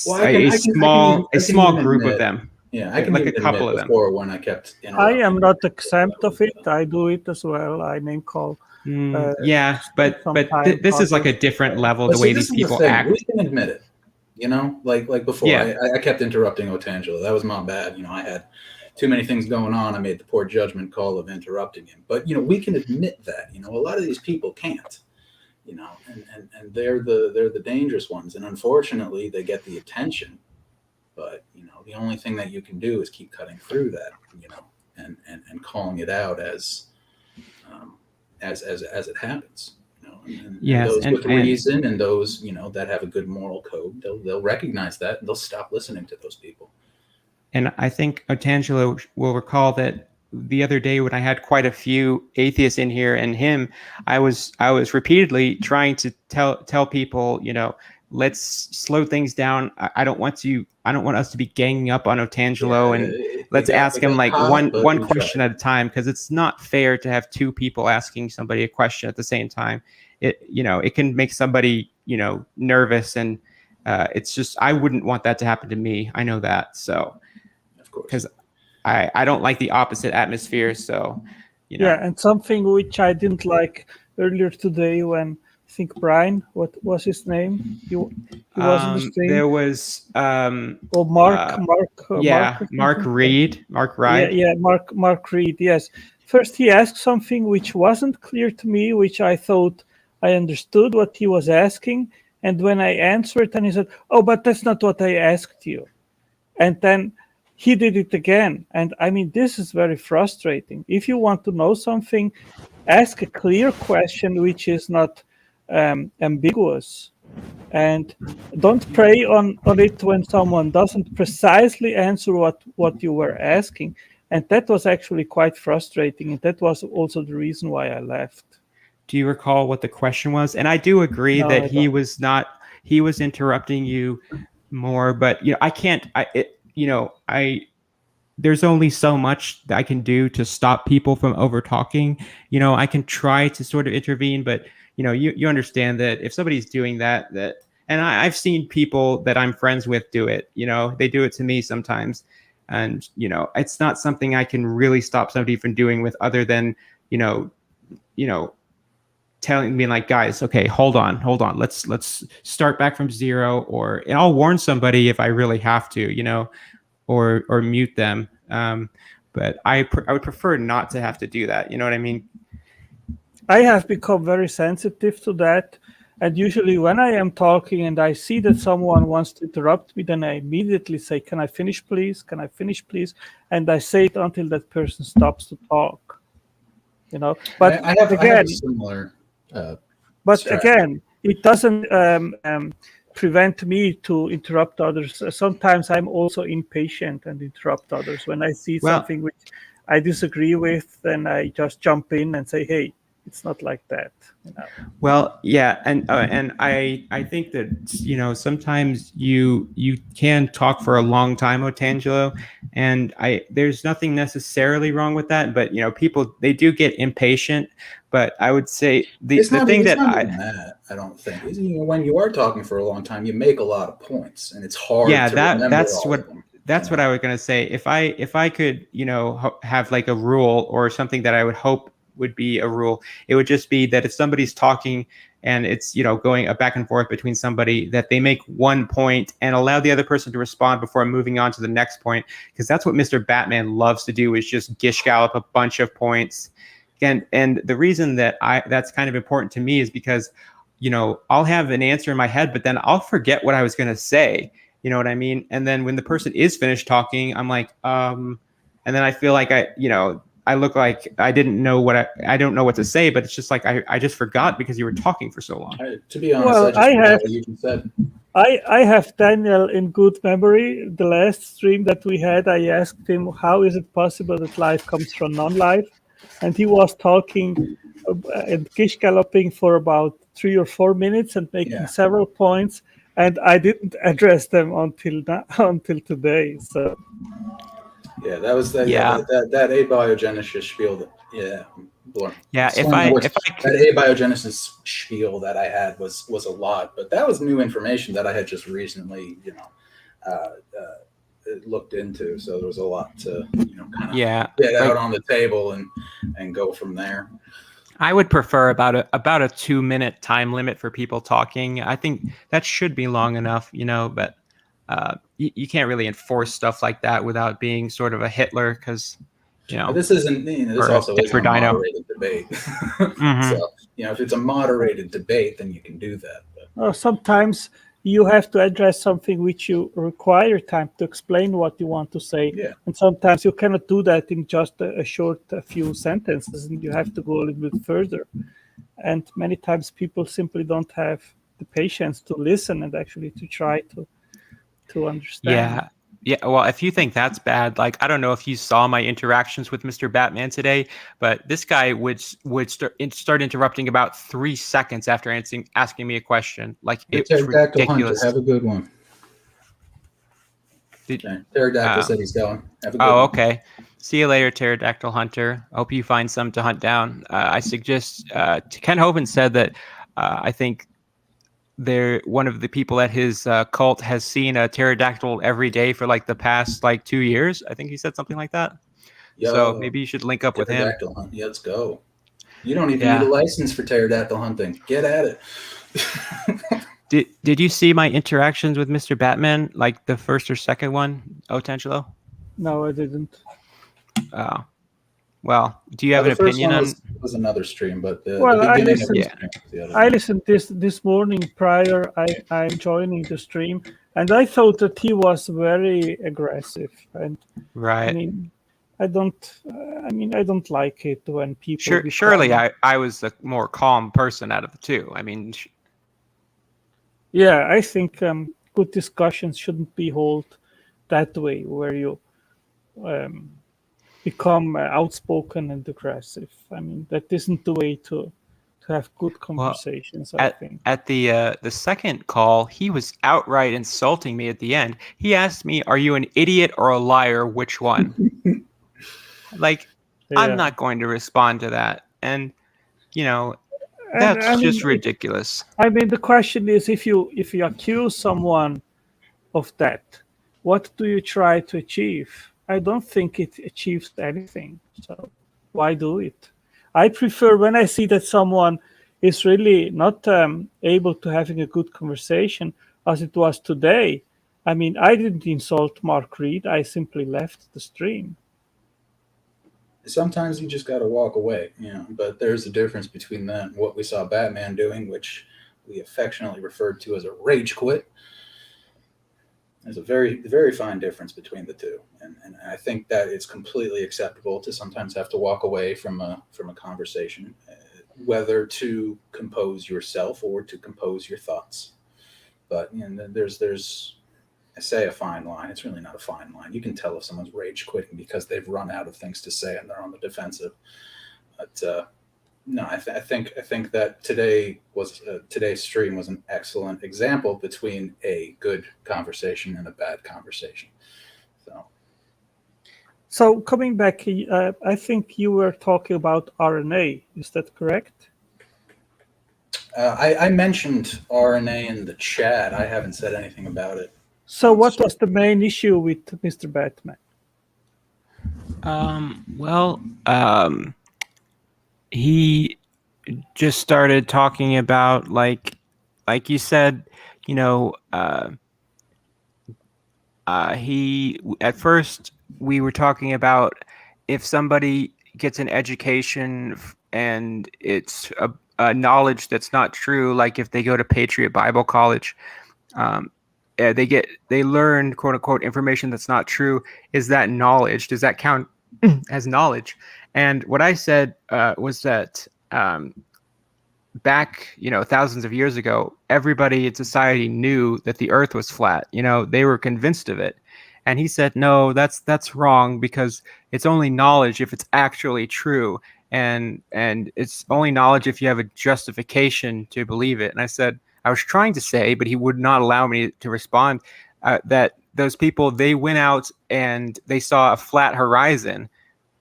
Well, a small group of them. Yeah, I can like a couple of them. Before when I kept I am not exempt of it. I do it as well. I name call. Yeah, but this is like a different level. The way these people act. We can admit it. Like before, yeah. I kept interrupting Otangelo. That was my bad. I had too many things going on. I made the poor judgment call of interrupting him. But we can admit that. A lot of these people can't. And they're the dangerous ones. And unfortunately, they get the attention. But the only thing that you can do is keep cutting through that. And calling it out as it happens. Yes, and those with reason and those that have a good moral code, they'll recognize that and they'll stop listening to those people. And I think Otangelo will recall that the other day when I had quite a few atheists in here and him, I was repeatedly trying to tell people, let's slow things down. I don't want us to be ganging up on Otangelo and let's ask him like one question at a time, because it's not fair to have two people asking somebody a question at the same time. It can make somebody, nervous, and it's just, I wouldn't want that to happen to me. I know that. So, because I don't like the opposite atmosphere. So, Yeah, and something which I didn't like earlier today when I think Brian, what was his name? He was in the stream. There was Mark Reed. Mark Reed. Yeah, Mark Reed. Yes. First, he asked something which wasn't clear to me, which I thought I understood what he was asking, and when I answered, and he said, "Oh, but that's not what I asked you," and then he did it again. And I mean, this is very frustrating. If you want to know something, ask a clear question which is not ambiguous, and don't prey on it when someone doesn't precisely answer what you were asking. And that was actually quite frustrating, and that was also the reason why I left. Do you recall what the question was? And I do agree that he was interrupting you more, but I can't. There's only so much that I can do to stop people from over talking. I can try to sort of intervene, but you understand that if somebody's doing that, and I've seen people that I'm friends with do it. They do it to me sometimes, and it's not something I can really stop somebody from doing with, other than telling me like, guys, okay, hold on, let's start back from zero, and I'll warn somebody if I really have to, or mute them. But I would prefer not to have to do that. You know what I mean? I have become very sensitive to that. And usually when I am talking and I see that someone wants to interrupt me, then I immediately say, "Can I finish, please? Can I finish, please?" And I say it until that person stops to talk. But I have a similar. Again, it doesn't prevent me to interrupt others. Sometimes I'm also impatient and interrupt others. When I see something which I disagree with, then I just jump in and say, "Hey, it's not like that." Well, yeah, and I think that sometimes you can talk for a long time, Otangelo, and there's nothing necessarily wrong with that, but people, they do get impatient. But I would say the thing that I don't think is, when you are talking for a long time, you make a lot of points, and it's hard. Yeah, that's what That's what I was going to say. If I could, have like a rule or something that I would hope would be a rule, it would just be that if somebody's talking and it's, going a back and forth between somebody, that they make one point and allow the other person to respond before moving on to the next point. Because that's what Mr. Batman loves to do, is just gish gallop a bunch of points. And the reason that that's kind of important to me is because, I'll have an answer in my head, but then I'll forget what I was going to say. You know what I mean? And then when the person is finished talking, I'm like, and then I feel like I look like I didn't know I don't know what to say, but it's just like I just forgot because you were talking for so long. To be honest, well, I just forgot what you said. I have Daniel in good memory. The last stream that we had, I asked him, how is it possible that life comes from non-life? And he was talking and gish galloping for about 3 or 4 minutes and making several points. And I didn't address them until today. So that was that abiogenesis spiel. That abiogenesis spiel that I had was a lot, but that was new information that I had just recently looked into. So there was a lot to get out on the table and go from there. I would prefer about a 2-minute time limit for people talking. I think that should be long enough, but you can't really enforce stuff like that without being sort of a Hitler, because, this isn't, this also isn't a moderated debate. Mm-hmm. So, if it's a moderated debate, then you can do that. But sometimes you have to address something which you require time to explain what you want to say. Yeah. And sometimes you cannot do that in just a few sentences, and you have to go a little bit further. And many times people simply don't have the patience to listen and actually to try to understand. Yeah. Well, if you think that's bad, like, I don't know if you saw my interactions with Mr. Batman today, but this guy would start interrupting about 3 seconds after asking me a question. Like, it's ridiculous. Hunter, have a good one. Pterodactyl said he's going. Have a good one. Okay. See you later, Pterodactyl Hunter. I hope you find some to hunt down. I suggest Ken Hovind said that I think one of the people at his cult has seen a pterodactyl every day for like the past 2 years. I think he said something like that. So maybe you should link up with him. Yeah, let's go. You don't even need a license for pterodactyl hunting. Get at it. Did you see my interactions with Mr. Batman, like the first or second one, Otangelo? No, I didn't. Oh. Well, do you have an opinion on? Was another stream, but I listened this morning prior. I'm joining the stream, and I thought that he was very aggressive. And right. I don't like it when people. Surely, I was the more calm person out of the two. Yeah, I think good discussions shouldn't be held that way, where you become outspoken and aggressive. That isn't the way to have good conversations. I think at the second call, he was outright insulting me at the end. He asked me, "Are you an idiot or a liar? Which one?" I'm not going to respond to that, and that's just ridiculous. The question is, if you accuse someone of that, what do you try to achieve? I don't think it achieves anything. So why do it? I prefer when I see that someone is really not able to having a good conversation, as it was today. I didn't insult Mark Reed. I simply left the stream. Sometimes you just got to walk away, but there's a difference between that and what we saw Batman doing, which we affectionately referred to as a rage quit. There's a very, very fine difference between the two, and I think that it's completely acceptable to sometimes have to walk away from a conversation, whether to compose yourself or to compose your thoughts. But there's I say a fine line. It's really not a fine line. You can tell if someone's rage quitting because they've run out of things to say and they're on the defensive. But no, I think that today's stream was an excellent example between a good conversation and a bad conversation. So coming back, I think you were talking about RNA. Is that correct? I mentioned RNA in the chat. I haven't said anything about it. So what was the main issue with Mr. Batman? He just started talking about like you said, you know, he at first we were talking about if somebody gets an education and it's a knowledge that's not true, like if they go to Patriot Bible College, they learn quote unquote information that's not true. Is that knowledge? Does that count as knowledge? And what I said was that back, thousands of years ago, everybody in society knew that the earth was flat. They were convinced of it. And he said, no, that's wrong, because it's only knowledge if it's actually true. And it's only knowledge if you have a justification to believe it. And I said, I was trying to say, but he would not allow me to respond, that those people, they went out and they saw a flat horizon,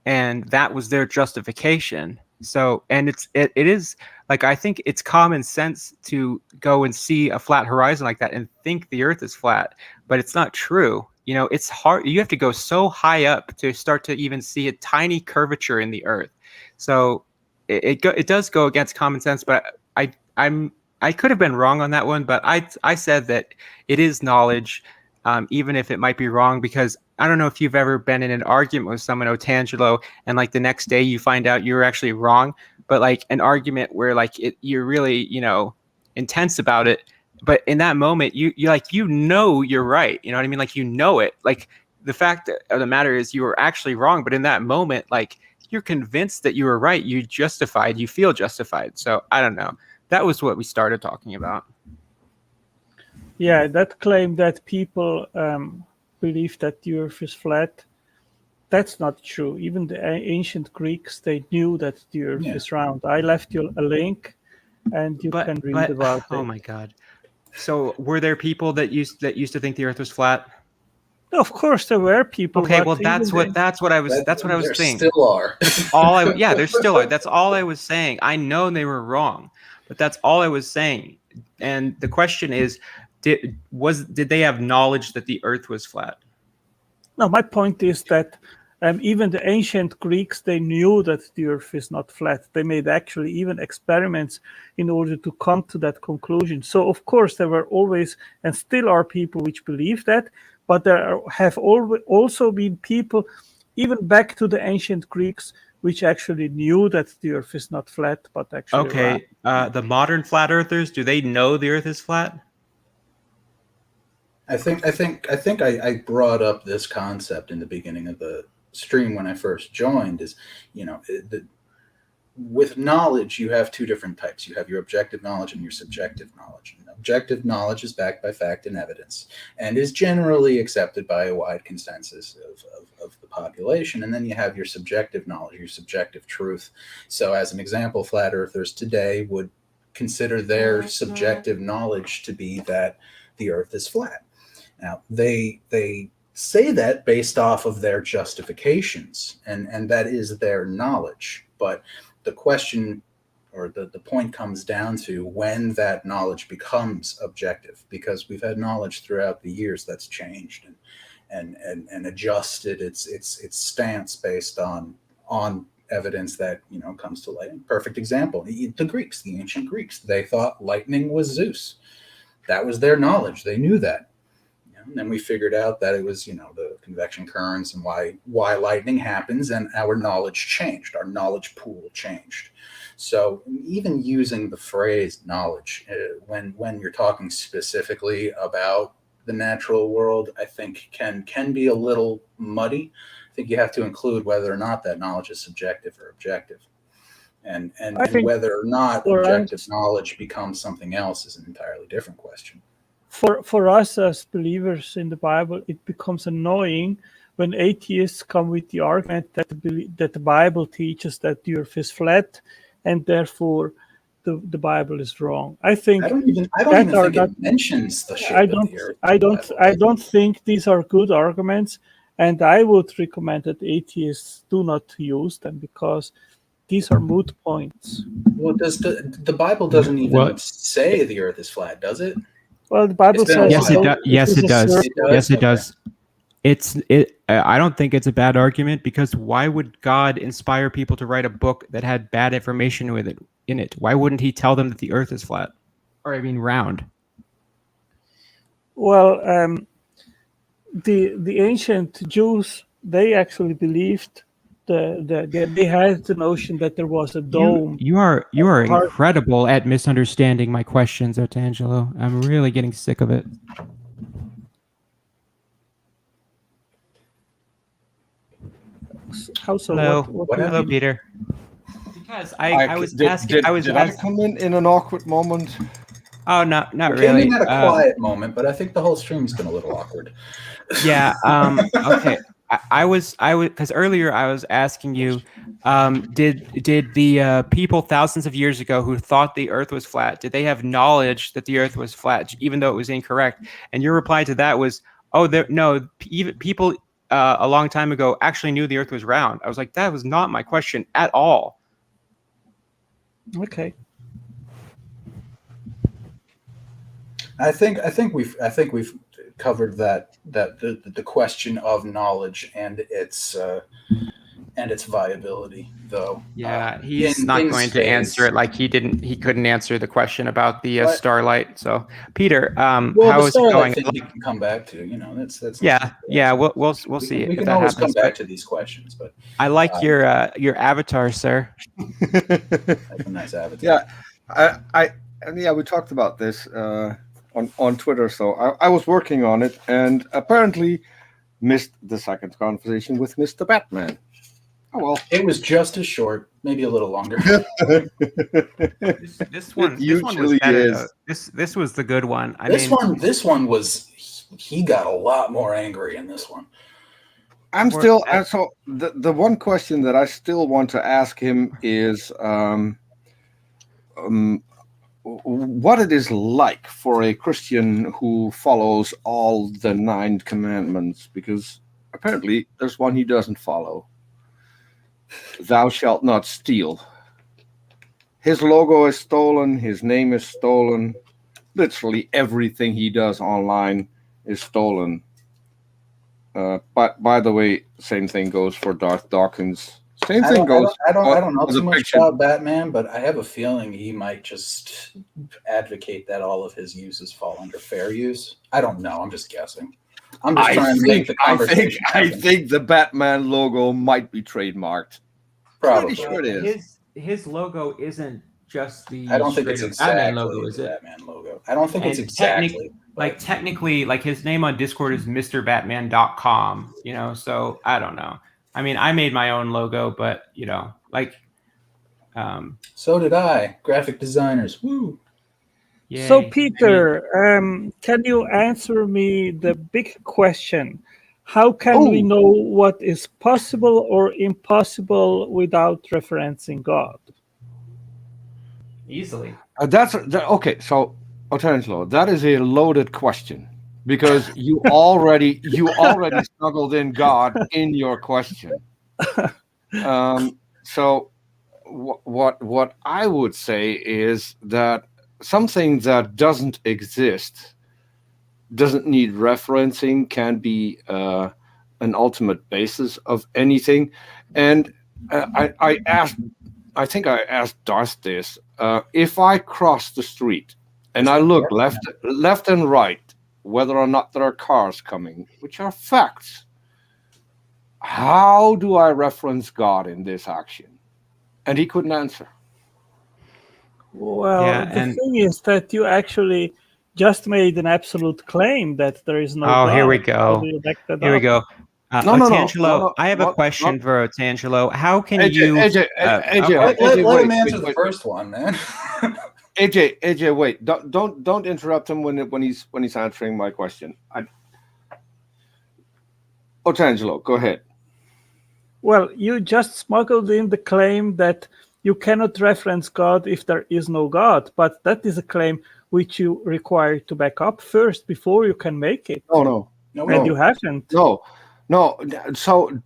and that was their justification. So, and it is like, I think it's common sense to go and see a flat horizon like that and think the earth is flat, but it's not true. It's hard. You have to go so high up to start to even see a tiny curvature in the earth. So it does go against common sense, but I could have been wrong on that one, but I said that it is knowledge, even if it might be wrong, because I don't know if you've ever been in an argument with someone, Otangelo, and like the next day you find out you're actually wrong, but like an argument where like you're really, intense about it. But in that moment, you're right. You know what I mean? Like, it. Like, the fact of the matter is you were actually wrong. But in that moment, like, you're convinced that you were right. You feel justified. So I don't know. That was what we started talking about. Yeah, that claim that people believe that the earth is flat, that's not true. Even the ancient Greeks, they knew that the earth is round. I left you a link, and you can read about it. Oh my God. So were there people that used to think the earth was flat? Of course there were people. Okay, well that's what I was saying. Still are. There still are. That's all I was saying. I know they were wrong, but that's all I was saying. And the question is, did they have knowledge that the earth was flat? No, my point is that even the ancient Greeks, they knew that the earth is not flat. They made actually even experiments in order to come to that conclusion. So, of course, there were always and still are people which believe that, but there have also been people, even back to the ancient Greeks, which actually knew that the earth is not flat, but actually round. The modern flat earthers, do they know the earth is flat? I think I brought up this concept in the beginning of the stream when I first joined. Is with knowledge you have two different types. You have your objective knowledge and your subjective knowledge. And objective knowledge is backed by fact and evidence and is generally accepted by a wide consensus of the population. And then you have your subjective knowledge, your subjective truth. So as an example, flat earthers today would consider their subjective knowledge to be that the earth is flat. Now, they say that based off of their justifications, and that is their knowledge. But the question or the point comes down to when that knowledge becomes objective, because we've had knowledge throughout the years that's changed and adjusted its stance based on evidence that comes to light. Perfect example, the ancient Greeks, they thought lightning was Zeus. That was their knowledge. They knew that. And then we figured out that it was, the convection currents and why lightning happens, and our knowledge changed. Our knowledge pool changed. So even using the phrase knowledge, when you're talking specifically about the natural world, I think can be a little muddy. I think you have to include whether or not that knowledge is subjective or objective. And whether or not objective knowledge becomes something else is an entirely different question. For us as believers in the Bible, it becomes annoying when atheists come with the argument that the Bible teaches that the earth is flat, and therefore the Bible is wrong. I think I don't even think it mentions the shape of the earth. I don't think these are good arguments, and I would recommend that atheists do not use them, because these are moot points. Well, the Bible doesn't even say the earth is flat, does it? Well, the Bible says yes, it does. Yes, it does. Yes, it does. I don't think it's a bad argument, because why would God inspire people to write a book that had bad information in it? Why wouldn't he tell them that the earth is flat? Or I mean round. Well, the ancient Jews, they actually believed they had the notion that there was a dome. You are incredible at misunderstanding my questions, Otangelo. I'm really getting sick of it. How so? Hello, what hello, Peter. Because I was asking. Did I come in an awkward moment? Oh, not We really. came in at a quiet moment, but I think the whole stream's been a little awkward. Yeah. Okay. I was because earlier I was asking you, did the people thousands of years ago who thought the Earth was flat, did they have knowledge that the Earth was flat, even though it was incorrect? And your reply to that was, oh, no, even people a long time ago actually knew the Earth was round. I was like, that was not my question at all. Okay. I think we've covered that the question of knowledge and its viability, though. Yeah, he's not going to answer it like he couldn't answer the question about the starlight. So, Peter, how is it going? You can come back to, that's yeah. We'll see. We can always come back to these questions, but I like your avatar, sir. That's a nice avatar. Yeah, we talked about this on Twitter. So I was working on it and apparently missed the second conversation with Mr. Batman. Oh well, it was just as short, maybe a little longer. This one was better. This was the good one. This one was. He got a lot more angry in this one. So the one question that I still want to ask him is what it is like for a Christian who follows all the 9 commandments, because apparently there's one he doesn't follow. Thou shalt not steal. His logo is stolen. His name is stolen. Literally everything he does online is stolen. But by the way, same thing goes for Darth Dawkins. Same thing goes. I don't know too much about Batman, but I have a feeling he might just advocate that all of his uses fall under fair use. I don't know. I'm just guessing. I'm just trying to make the conversation. I think the Batman logo might be trademarked. Probably. Pretty sure it is. His logo isn't just the. I don't think it's exactly Batman logo, is it? Batman logo. I don't think it's exactly. Technically, his name on Discord is MrBatman.com. So I don't know. I mean, I made my own logo, but so did I. Graphic designers. Woo. Yay. So Peter, can you answer me the big question? How can we know what is possible or impossible without referencing God? Easily. Okay. So, Otangelo, that is a loaded question because you already snuggled in God in your question. So, what I would say is that something that doesn't exist, doesn't need referencing, can be an ultimate basis of anything. And I think I asked Darth this. If I cross the street and I look left and right, whether or not there are cars coming, which are facts, how do I reference God in this action? And he couldn't answer. Well, the thing is that you actually just made an absolute claim that there is no God. Here we go. Here we go. Otangelo, I have a question for Otangelo. How can you... AJ, let him answer the first one, man. AJ, wait! Don't interrupt him when he's answering my question. Otangelo, go ahead. Well, you just smuggled in the claim that you cannot reference God if there is no God, but that is a claim which you require to back up first before you can make it. No, you haven't. No. So,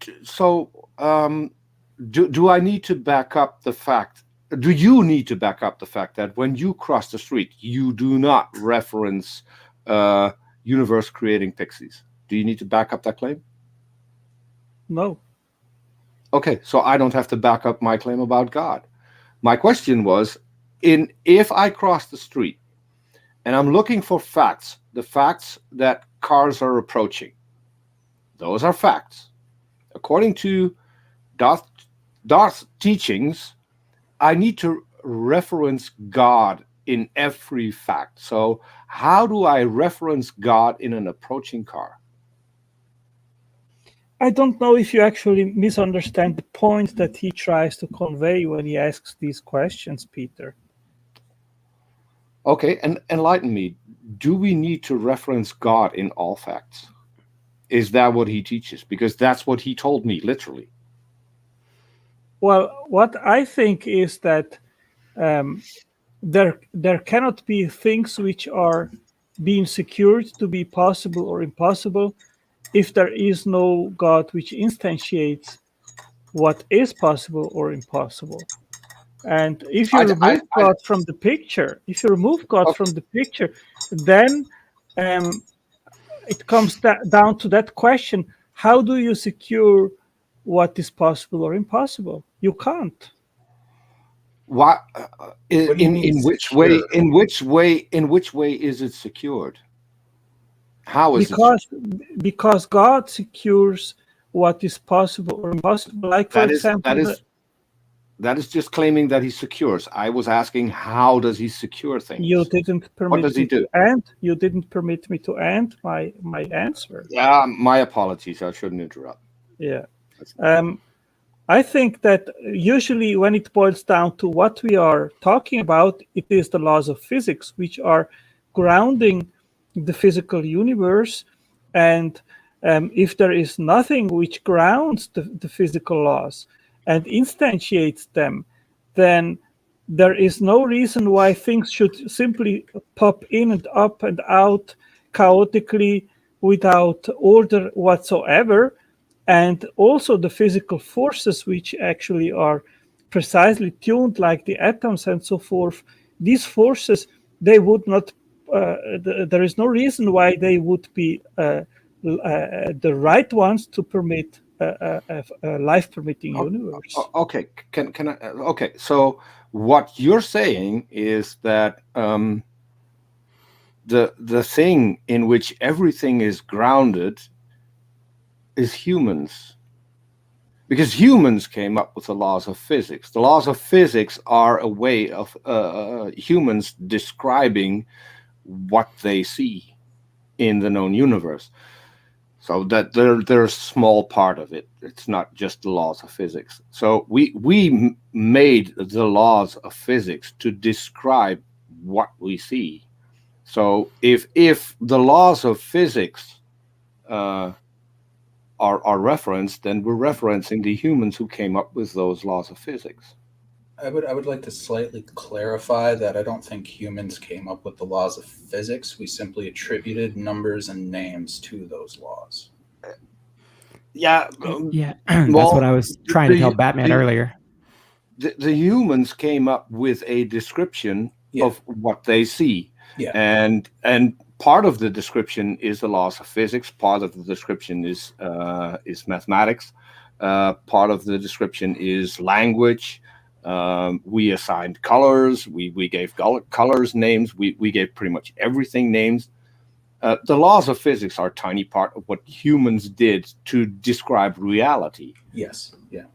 do I need to back up the fact? Do you need to back up the fact that when you cross the street, you do not reference universe creating pixies. Do you need to back up that claim? No. Okay, so I don't have to back up my claim about God. My question was, if I cross the street and I'm looking for facts, the facts that cars are approaching, those are facts. According to Darth's teachings, I need to reference God in every fact. So how do I reference God in an approaching car? I don't know if you actually misunderstand the point that he tries to convey when he asks these questions, Peter. Okay, and enlighten me. Do we need to reference God in all facts? Is that what he teaches? Because that's what he told me, literally. Well, what I think is that there cannot be things which are being secured to be possible or impossible if there is no God which instantiates what is possible or impossible. And if you remove God from the picture, then it comes down to that question: how do you secure what is possible or impossible? You can't. Why? In which way? In which way is it secured? How is it? Because God secures what is possible or impossible. Like, for example, that is just claiming that he secures. I was asking, how does he secure things? You didn't permit what does he do? You didn't permit me to end my answer. Yeah, my apologies. I shouldn't interrupt. Yeah. I think that usually when it boils down to what we are talking about, it is the laws of physics, which are grounding the physical universe. And if there is nothing which grounds the physical laws and instantiates them, then there is no reason why things should simply pop in and up and out chaotically without order whatsoever. And also the physical forces, which actually are precisely tuned like the atoms and so forth, these forces, they would not, there is no reason why they would be the right ones to permit a life-permitting universe. Okay, can I? Okay, so what you're saying is that the thing in which everything is grounded is humans, because humans came up with the laws of physics. The laws of physics are a way of humans describing what they see in the known universe. So that they're a small part of it. It's not just the laws of physics. So we made the laws of physics to describe what we see. So if the laws of physics are referenced, then we're referencing the humans who came up with those laws of physics. I would like to slightly clarify that I don't think humans came up with the laws of physics. We simply attributed numbers and names to those laws. Yeah. That's what I was trying to tell Batman earlier. The humans came up with a description of what they see. Yeah. And part of the description is the laws of physics. Part of the description is mathematics. Part of the description is language. We assigned colors. We gave colors names. We gave pretty much everything names. The laws of physics are a tiny part of what humans did to describe reality. Yes. Yeah.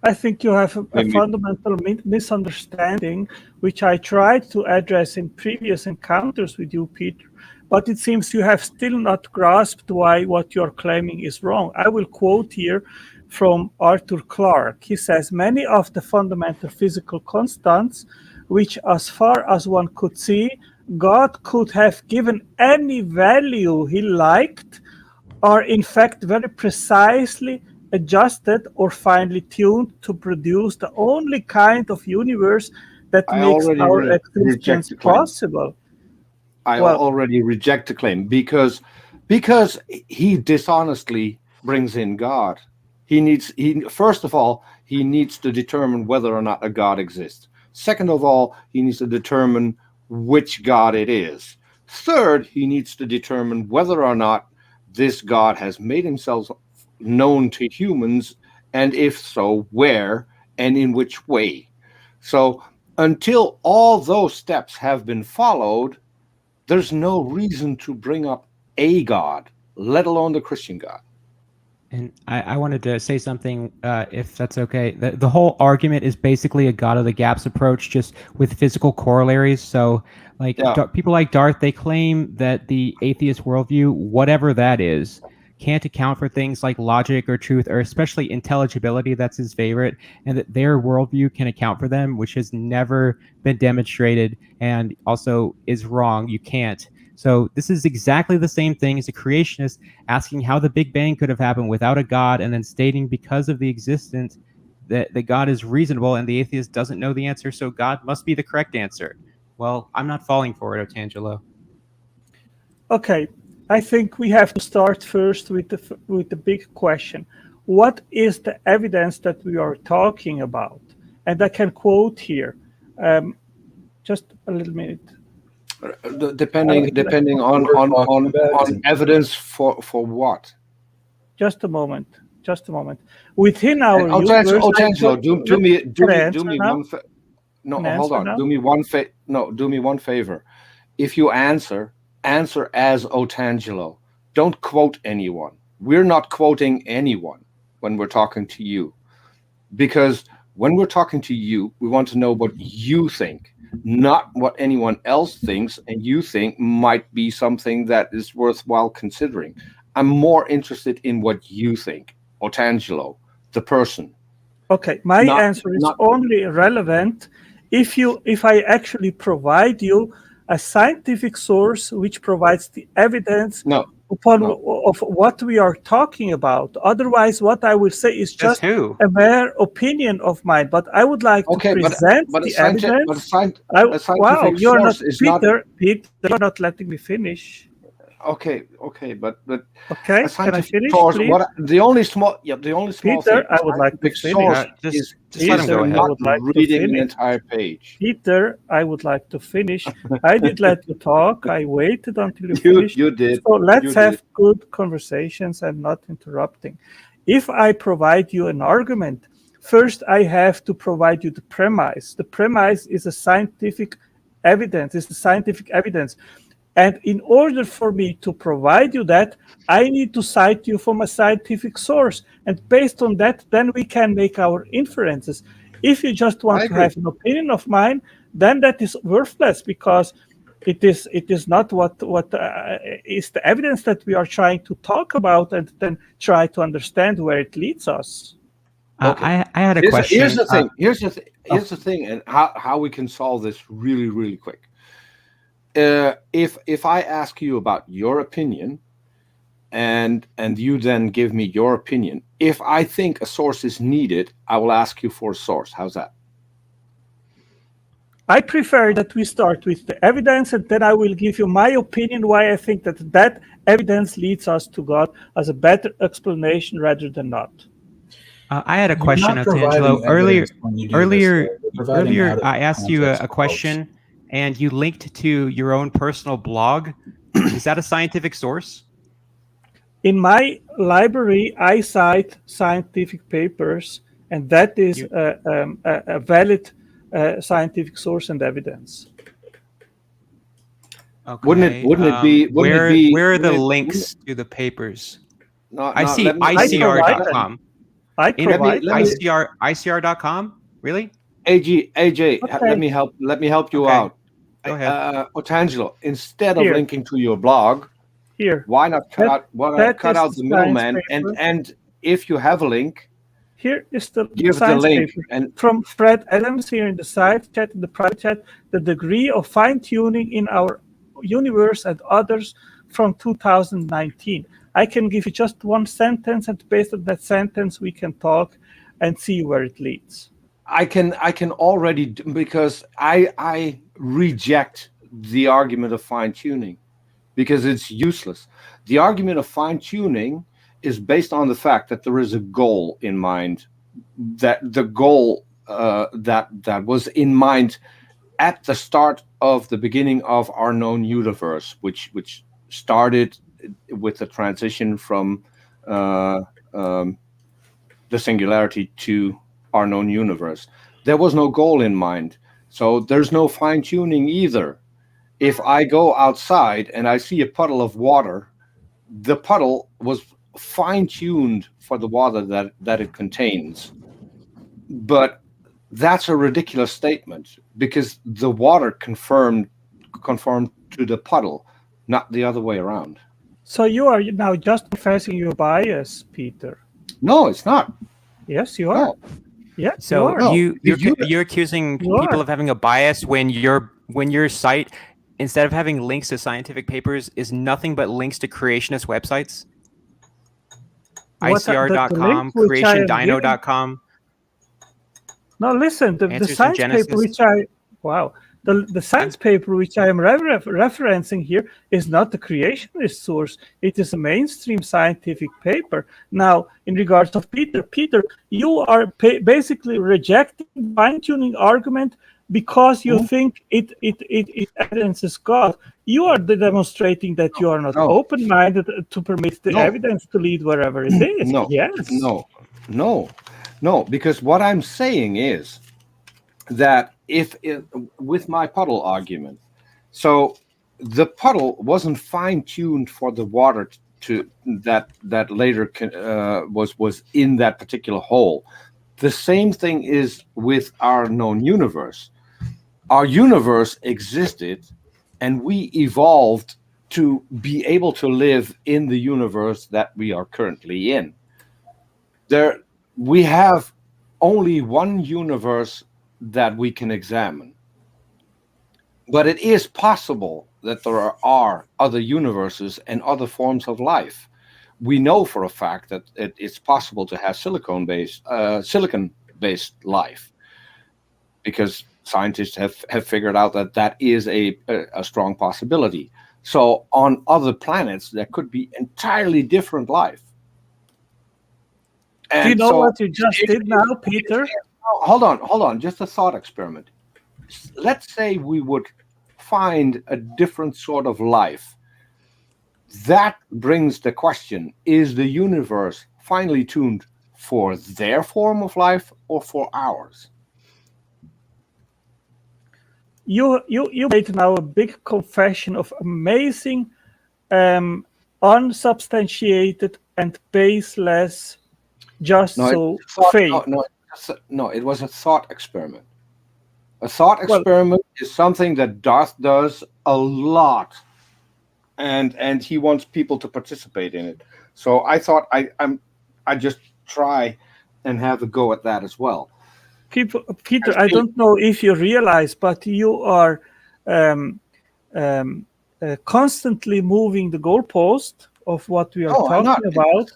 I think you have a fundamental misunderstanding, which I tried to address in previous encounters with you, Peter, but it seems you have still not grasped why what you're claiming is wrong. I will quote here from Arthur Clarke. He says, many of the fundamental physical constants, which as far as one could see, God could have given any value he liked, are in fact very precisely adjusted or finely tuned to produce the only kind of universe that makes our existence possible. I already reject the claim because he dishonestly brings in God. First of all, he needs to determine whether or not a God exists. Second of all, he needs to determine which God it is. Third, he needs to determine whether or not this God has made himself known to humans, and if so, where and in which way. So until all those steps have been followed, there's no reason to bring up a God, let alone the Christian God. And I wanted to say something, if that's okay. The whole argument is basically a God of the gaps approach, just with physical corollaries. So, like people like Darth, they claim that the atheist worldview, whatever that is, can't account for things like logic or truth, or especially intelligibility. That's his favorite, and that their worldview can account for them, which has never been demonstrated, and also is wrong. You can't. So this is exactly the same thing as a creationist asking how the Big Bang could have happened without a God, and then stating because of the existence that God is reasonable, and the atheist doesn't know the answer, so God must be the correct answer. Well, I'm not falling for it, Otangelo. Okay, I think we have to start first with the big question. What is the evidence that we are talking about? And I can quote here, just a little minute. Depending on evidence for what? Just a moment. Within our universe, Otangelo, do me one favor. No, hold on. Do me one favor. If you answer as Otangelo. Don't quote anyone. We're not quoting anyone when we're talking to you, because when we're talking to you, we want to know what you think, not what anyone else thinks and you think might be something that is worthwhile considering. I'm more interested in what you think, Otangelo, the person. Okay, my answer is only relevant if I actually provide you a scientific source which provides the evidence of what we are talking about. Otherwise, what I will say is just a mere opinion of mine. But I would like to present the evidence. Wow, you're not, Peter. Peter, you're not letting me finish. Okay, but okay, can I finish, source, please? the only small Peter, thing, I would like to finish. Just let him go ahead. Not reading an entire page. Peter, I would like to finish. I did let you talk. I waited until you finished. You did. So let's have good conversations and not interrupting. If I provide you an argument, first I have to provide you the premise. The premise is a scientific evidence. It's the scientific evidence. And in order for me to provide you that, I need to cite you from a scientific source. And based on that, then we can make our inferences. If you just want to have an opinion of mine, then that is worthless, because it is not what is the evidence that we are trying to talk about and then try to understand where it leads us. I had a question. Here's the thing, and how we can solve this really, really quick. If I ask you about your opinion, and you then give me your opinion, if I think a source is needed, I will ask you for a source. How's that? I prefer that we start with the evidence, and then I will give you my opinion why I think that evidence leads us to God as a better explanation rather than not. I had a question, Otangelo. Earlier, I asked you a question, and you linked to your own personal blog. Is that a scientific source? In my library, I cite scientific papers, and that is a valid scientific source and evidence. Okay. Wouldn't it be? Where are the links to the papers? I see ICR.com. I provide ICR.com. Really? AJ, okay. let me help you out. Go ahead. Otangelo, instead of linking to your blog, why not cut out the middleman, and if you have a link, here is the give the link paper. and from Fred Adams here in the side chat, in the private chat, the degree of fine-tuning in our universe and others from 2019. I can give you just one sentence, and based on that sentence, we can talk and see where it leads. I can already, because I reject the argument of fine-tuning because it's useless. The argument of fine-tuning is based on the fact that there is a goal in mind, that the goal that was in mind at the start of the beginning of our known universe, which started with the transition from the singularity to our known universe, there was no goal in mind. So there's no fine-tuning either. If I go outside and I see a puddle of water, the puddle was fine-tuned for the water that it contains. But that's a ridiculous statement, because the water conformed to the puddle, not the other way around. So you are now just confessing your bias, Peter. No, it's not. Yes, you are. No. Yeah. So you're accusing people are. of having a bias when your site, instead of having links to scientific papers, is nothing but links to creationist websites. ICR.com, creationdino.com. No, listen, the science paper which the science paper which I am referencing here is not the creationist source. It is a mainstream scientific paper. Now, in regards of Peter, you are basically rejecting the fine-tuning argument because you think it evidences God. You are demonstrating that you are not open-minded to permit the evidence to lead wherever it is. No, because what I'm saying is that with my puddle argument, so the puddle wasn't fine-tuned for the water to that later was in that particular hole. The same thing is with our known universe. Our universe existed, and we evolved to be able to live in the universe that we are currently in. We have only one universe that we can examine. But it is possible that there are other universes and other forms of life. We know for a fact that it's possible to have silicon-based life, because scientists have figured out that is a strong possibility. So on other planets, there could be entirely different life. And do you know what you just did now, Peter? Hold on. Just a thought experiment. Let's say we would find a different sort of life. That brings the question, is the universe finely tuned for their form of life or for ours? You made now a big confession of amazing, unsubstantiated and baseless, faith. No, it was a thought experiment. A thought experiment is something that Darth does a lot, and he wants people to participate in it. So I thought I just try and have a go at that as well. Peter, I don't know if you realize, but you are constantly moving the goalpost of what we are talking about.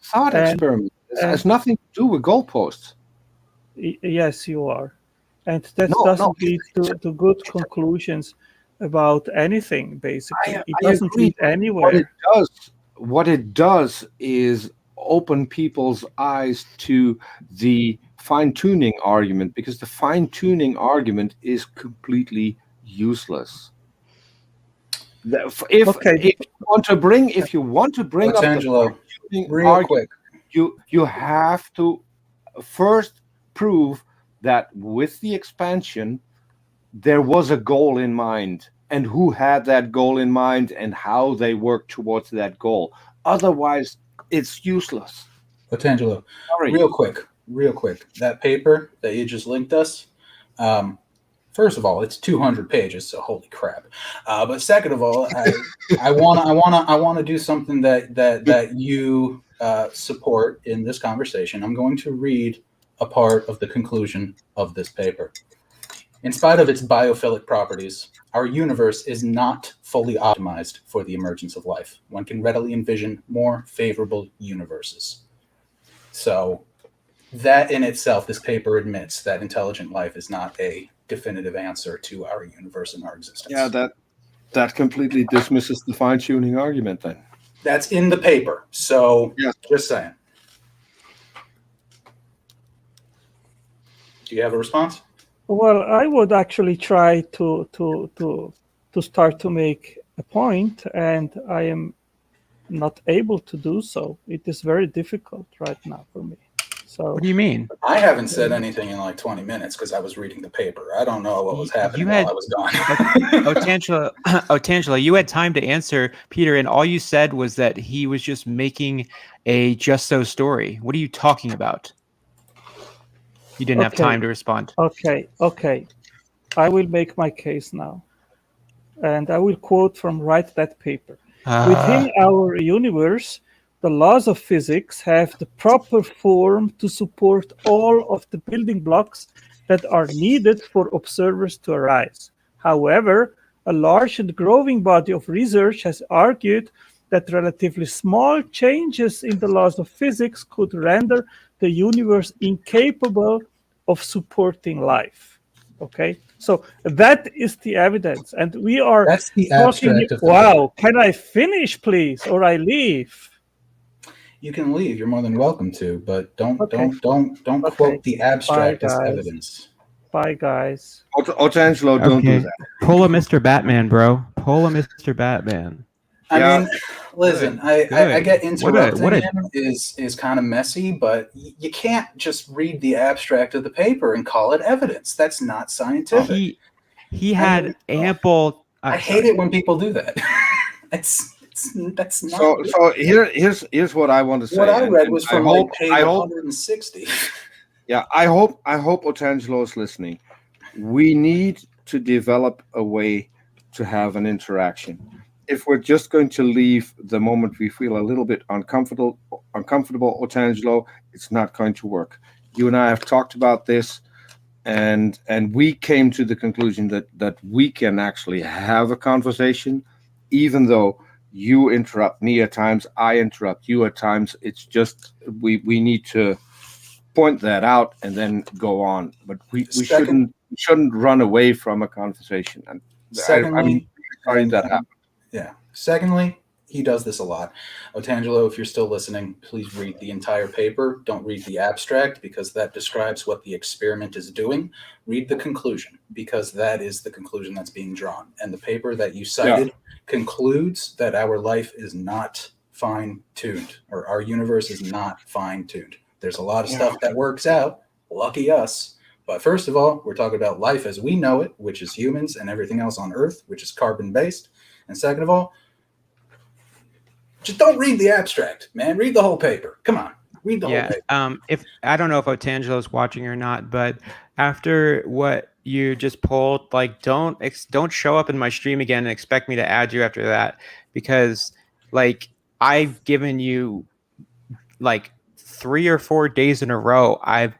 Thought experiment. It has nothing to do with goalposts. Yes, you are. And that doesn't lead to good conclusions about anything, basically. It doesn't lead anywhere. What it does is open people's eyes to the fine-tuning argument, because the fine-tuning argument is completely useless. If you want to bring Otangelo, up the real argument, quick, you have to first prove that with the expansion there was a goal in mind, and who had that goal in mind and how they worked towards that goal. Otherwise, it's useless. Otangelo, real quick. That paper that you just linked us, first of all, it's 200 pages, so holy crap. But second of all, I want to do something that you support in this conversation. I'm going to read a part of the conclusion of this paper. In spite of its biophilic properties, our universe is not fully optimized for the emergence of life. One can readily envision more favorable universes. So that in itself, this paper admits that intelligent life is not a definitive answer to our universe and our existence. Yeah, that completely dismisses the fine-tuning argument then. That's in the paper. So just saying. Do you have a response? Well, I would actually try to start to make a point, and I am not able to do so. It is very difficult right now for me. So what do you mean? I haven't said anything in like 20 minutes because I was reading the paper. I don't know what was happening while I was gone. Otangelo, you had time to answer Peter, and all you said was that he was just making a just so story. What are you talking about? You didn't have time to respond. Okay. I will make my case now. And I will quote from Write That Paper. Within our universe, the laws of physics have the proper form to support all of the building blocks that are needed for observers to arise. However, a large and growing body of research has argued that relatively small changes in the laws of physics could render the universe incapable of supporting life. Okay, so that is the evidence, and we are That's the talking. abstract of the Wow, can I finish, please, or I leave? You can leave. You're more than welcome to, but don't quote the abstract as evidence. Bye, guys. Otangelo, don't do that. Pull a Mr. Batman, bro. Pull a Mr. Batman. I mean, listen, I get interrupting him is kind of messy, but you can't just read the abstract of the paper and call it evidence. That's not scientific. He had ample. I hate it when people do that. That's not. So here's what I want to say. What I read was from page 160. Yeah, I hope Otangelo is listening. We need to develop a way to have an interaction. If we're just going to leave the moment we feel a little bit uncomfortable, Otangelo, it's not going to work. You and I have talked about this, and we came to the conclusion that we can actually have a conversation, even though you interrupt me at times, I interrupt you at times. It's just we need to point that out and then go on. But we shouldn't run away from a conversation. And secondly, I'm sorry that happened. Yeah. Secondly, he does this a lot. Otangelo, if you're still listening, please read the entire paper. Don't read the abstract because that describes what the experiment is doing. Read the conclusion because that is the conclusion that's being drawn. And the paper that you cited concludes that our life is not fine-tuned, or our universe is not fine-tuned. There's a lot of stuff that works out. Lucky us. But first of all, we're talking about life as we know it, which is humans, and everything else on Earth, which is carbon-based. And second of all, just don't read the abstract, man. Read the whole paper. Come on, read the whole paper. If I don't know if Otangelo is watching or not, but after what you just pulled, like don't show up in my stream again and expect me to add you after that, because like I've given you like 3 or 4 days in a row. I've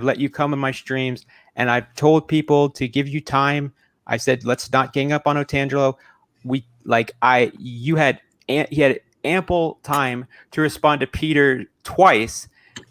let you come in my streams, and I've told people to give you time. I said let's not gang up on Otangelo. He had ample time to respond to Peter twice,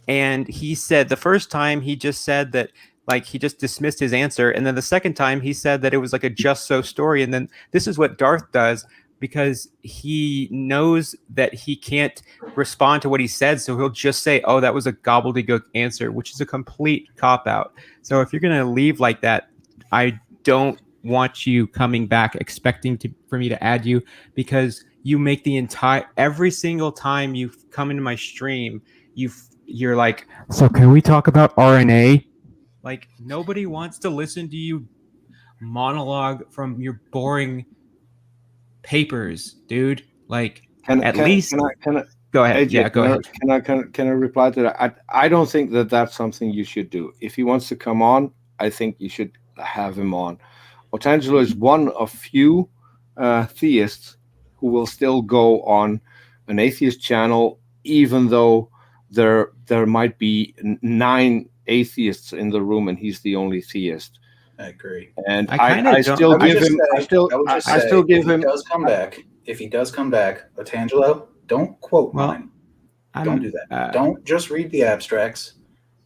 and he said the first time he just said that like he just dismissed his answer, and then the second time he said that it was like a just so story. And then this is what Darth does, because he knows that he can't respond to what he said, so he'll just say, oh, that was a gobbledygook answer, which is a complete cop-out. So if you're going to leave like that, I don't want you coming back expecting for me to add you, because you make every single time you come into my stream, you're like, so can we talk about RNA? Like nobody wants to listen to you monologue from your boring papers, dude. Like go ahead. AJ, go ahead. Can I reply to that? I don't think that that's something you should do. If he wants to come on, I think you should have him on. Otangelo is one of few theists who will still go on an atheist channel, even though there might be 9 atheists in the room and he's the only theist. I agree. And I still give him. If he does come back, Otangelo, don't quote mine. Don't do that. Don't just read the abstracts.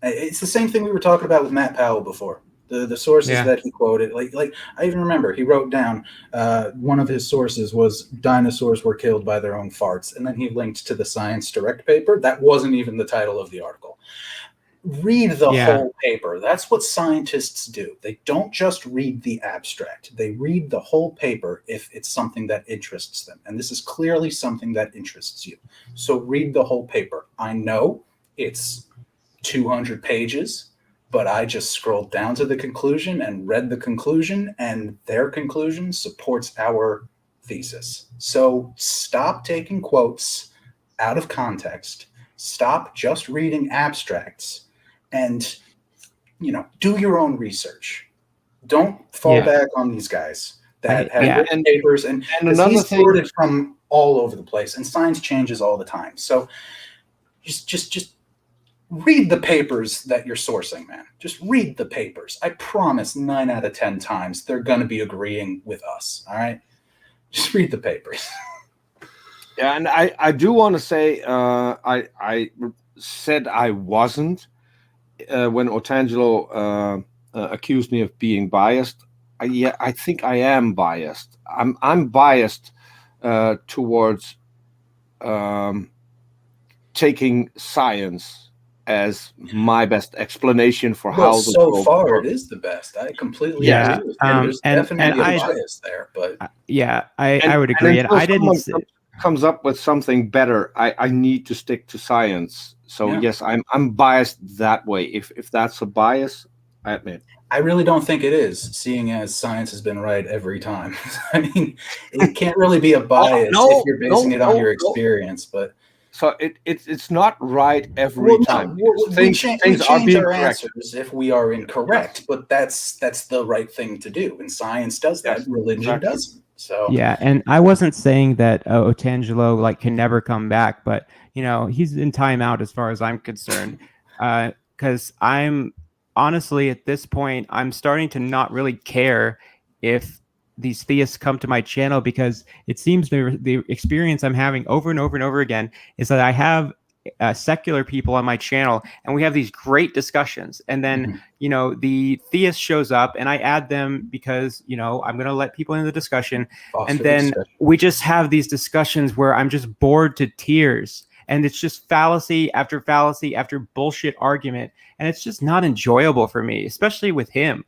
It's the same thing we were talking about with Matt Powell before. The sources that he quoted, like I even remember he wrote down one of his sources was dinosaurs were killed by their own farts, and then he linked to the Science Direct paper. That wasn't even the title of the article. read the whole paper. That's what scientists do. They don't just read the abstract. They read the whole paper if it's something that interests them. And this is clearly something that interests you. So read the whole paper. I know it's 200 pages, but I just scrolled down to the conclusion and read the conclusion, and their conclusion supports our thesis. So stop taking quotes out of context. Stop just reading abstracts. And, do your own research. Don't fall back on these guys that have written papers. And he's sorted from all over the place, and science changes all the time. So just read the papers that you're sourcing, man. Just read the papers. I promise 9 out of 10 times they're going to be agreeing with us. All right? Just read the papers. Yeah, and I do want to say I said I wasn't. When Otangelo accused me of being biased, I think I am biased. I'm biased towards taking science as my best explanation for how the so world far works. It is the best. I completely agree with you. There's definitely a bias there, but I would agree. And I didn't comes up with something better, I need to stick to science. So yes, I'm biased that way. If that's a bias, I admit. I really don't think it is, seeing as science has been right every time. I mean, it can't really be a bias if you're basing it on your experience. But so it's not right every time. We change our answers if we are incorrect, but that's the right thing to do. And science does that. Religion doesn't. So and I wasn't saying that Otangelo can never come back, but he's in timeout as far as I'm concerned, because I'm honestly at this point I'm starting to not really care if these theists come to my channel, because it seems the experience I'm having over and over and over again is that I have secular people on my channel and we have these great discussions, and then the theist shows up and I add them because I'm going to let people in the discussion, and then we just have these discussions where I'm just bored to tears, and it's just fallacy after bullshit argument, and it's just not enjoyable for me, especially with him.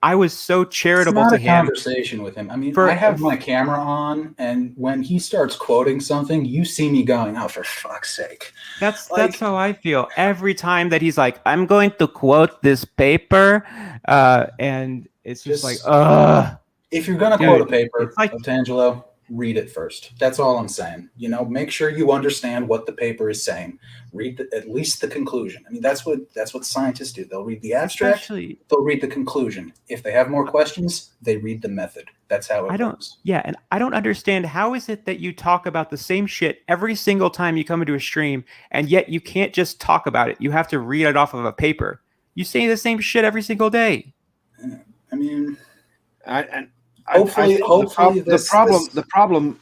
I was so charitable to him. It's not a conversation with him. I mean, I have my camera on, and when he starts quoting something, you see me going, "Oh, for fuck's sake!" That's how I feel every time that he's like, "I'm going to quote this paper," and it's just like, ugh. If you're gonna quote a paper, Otangelo, read it first. That's all I'm saying. Make sure you understand what the paper is saying. Read at least the conclusion. I mean, that's what scientists do. They'll read the abstract. They'll read the conclusion. If they have more questions, they read the method. That's how it works. Yeah, and I don't understand, how is it that you talk about the same shit every single time you come into a stream, and yet you can't just talk about it. You have to read it off of a paper. You say the same shit every single day. I mean, hopefully the problem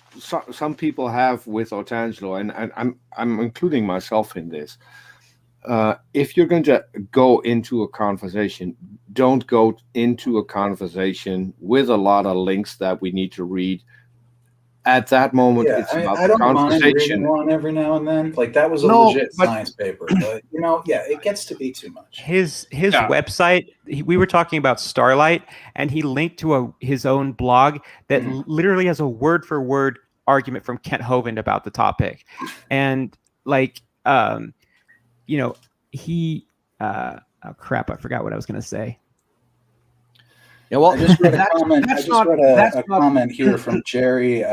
some people have with Otangelo, and I'm including myself in this. If you're going to go into a conversation, don't go into a conversation with a lot of links that we need to read. At that moment, it's about I the don't mind reading conversation. one every now and then. That was a legit science paper, but it gets to be too much. His website, we were talking about Starlight, and he linked to his own blog that literally has a word for word argument from Kent Hovind about the topic, and he oh crap, I forgot what I was going to say. Yeah, well, I just read a comment here from Jerry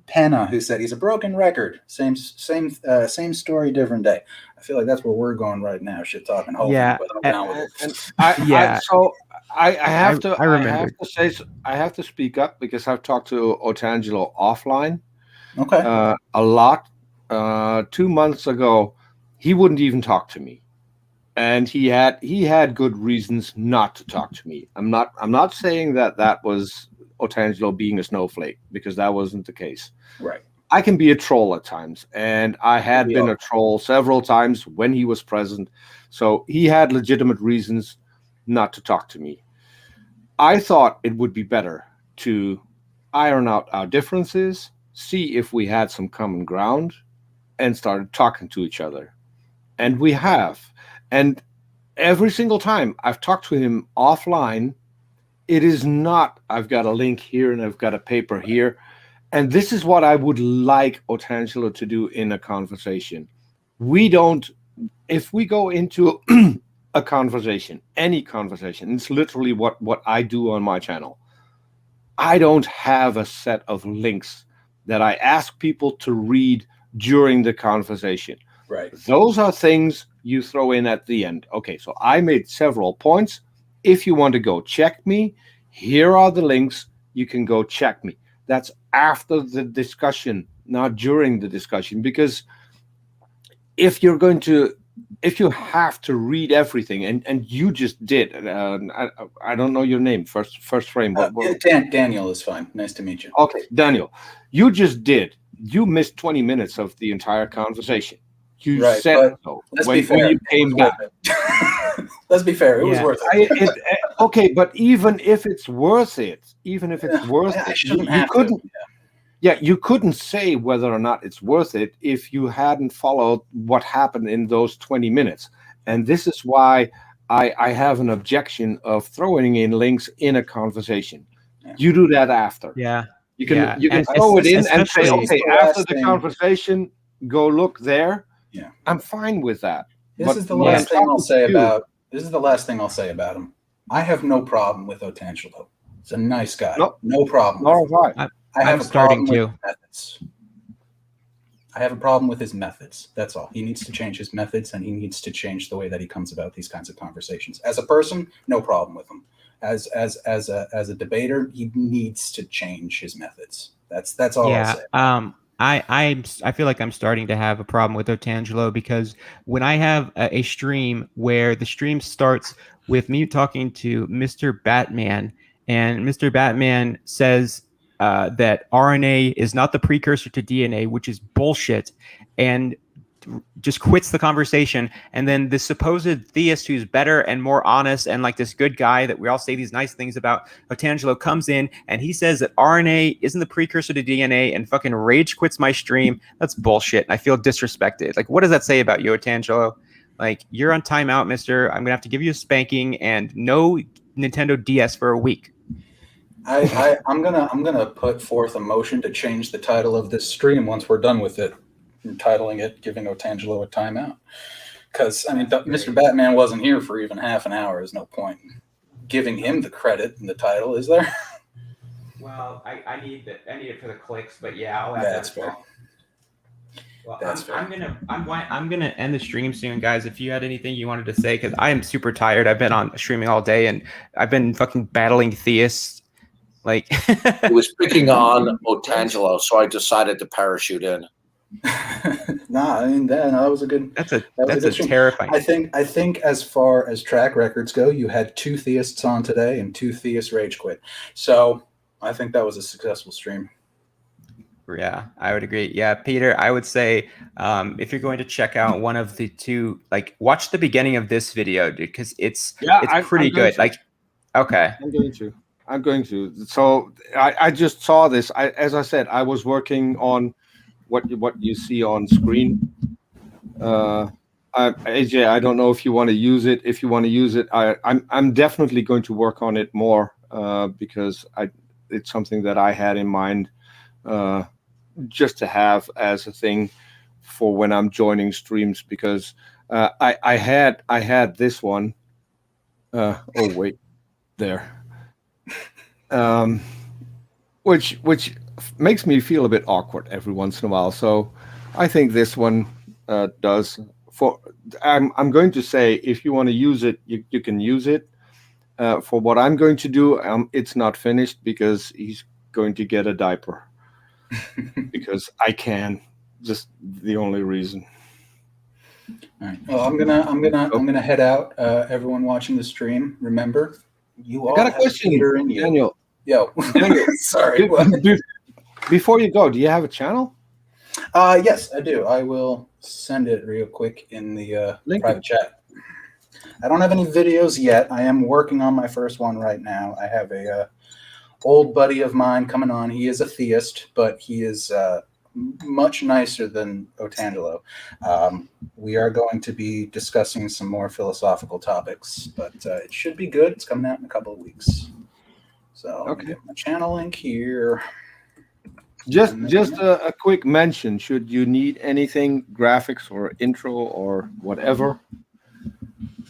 Penna, who said he's a broken record. Same story, different day. I feel like that's where we're going right now. Shit talking. Yeah, but I'm down with it. So I have to speak up because I've talked to Otangelo offline. Okay. A lot. 2 months ago, he wouldn't even talk to me. And he had good reasons not to talk to me. I'm not saying that was Otangelo being a snowflake, because that wasn't the case. Right. I can be a troll at times, and I had been a troll several times when he was present. So he had legitimate reasons not to talk to me. I thought it would be better to iron out our differences, see if we had some common ground, and started talking to each other. and we have. And every single time I've talked to him offline, it is not, I've got a link here and I've got a paper here. And this is what I would like Otangelo to do in a conversation. We don't, if we go into a conversation, any conversation, it's literally what I do on my channel. I don't have a set of links that I ask people to read during the conversation. Right. Those are things you throw in at the end. Okay, so I made several points. If you want to go check me, here are the links. You can go check me. That's after the discussion, not during the discussion, because if you have to read everything, and you just did, I don't know your name, first frame. Daniel is fine. Nice to meet you. Okay, Daniel, you just did. You missed 20 minutes of the entire conversation. You said so when you came back. Let's be fair. It was worth it. Okay, but even if it's worth it, you couldn't. Yeah, you couldn't say whether or not it's worth it if you hadn't followed what happened in those 20 minutes. And this is why I have an objection of throwing in links in a conversation. Yeah. You do that after. Yeah. You can throw it in and say, okay, after the conversation, go look there. Yeah. I'm fine with that. This is the last thing I'll say about him. I have no problem with Otangelo. He's a nice guy. No problem. All right. I have a problem with methods. I have a problem with his methods. That's all. He needs to change his methods, and he needs to change the way that he comes about these kinds of conversations. As a person, no problem with him. As a debater, he needs to change his methods. That's all I'll say. I feel like I'm starting to have a problem with Otangelo, because when I have a stream where the stream starts with me talking to Mr. Batman, and Mr. Batman says that RNA is not the precursor to DNA, which is bullshit, and just quits the conversation, and then this supposed theist who's better and more honest and like this good guy that we all say these nice things about, Otangelo, comes in and he says that RNA isn't the precursor to DNA and fucking rage quits my stream. That's bullshit. I feel disrespected. Like, what does that say about you, Otangelo? Like, you're on timeout, mister. I'm gonna have to give you a spanking and no Nintendo DS for a week. I'm gonna put forth a motion to change the title of this stream once we're done with it, entitling it "Giving Otangelo a Timeout," because I mean, Mr. Batman wasn't here for even half an hour. There's no point giving him the credit in the title, is there? Well, I need it for the clicks, but yeah, I'll have that's fair. Well, I'm gonna end the stream soon, guys. If you had anything you wanted to say, because I am super tired. I've been on streaming all day, and I've been fucking battling theists. Like, it was picking on Otangelo, so I decided to parachute in. Nah, I mean that was a good. That's a terrifying. I think as far as track records go, you had 2 theists on today and 2 theists rage quit. So I think that was a successful stream. Yeah, I would agree. Yeah, Peter, I would say if you're going to check out one of the 2, like, watch the beginning of this video, dude, because it's pretty good. Like, okay, I'm going to. So I just saw this. As I said, I was working on what you see on screen. AJ, I don't know if you want to use it. If you want to use it, I'm definitely going to work on it more because it's something that I had in mind just to have as a thing for when I'm joining streams, because I had this one. Oh wait, there. Which makes me feel a bit awkward every once in a while. So I think this one does. I'm going to say, if you want to use it, you can use it. For what I'm going to do, it's not finished because he's going to get a diaper. Because I can. Just the only reason. All right. Well, I'm gonna head out. Everyone watching the stream, remember, you all got a question, Daniel. Yo, Daniel, sorry. Before you go, do you have a channel? Yes, I do. I will send it real quick in the private chat. I don't have any videos yet. I am working on my first one right now. I have a old buddy of mine coming on. He is a theist, but he is much nicer than Otangelo. We are going to be discussing some more philosophical topics, but it should be good. It's coming out in a couple of weeks. So let me get my channel link here. Just a quick mention. Should you need anything, graphics or intro or whatever?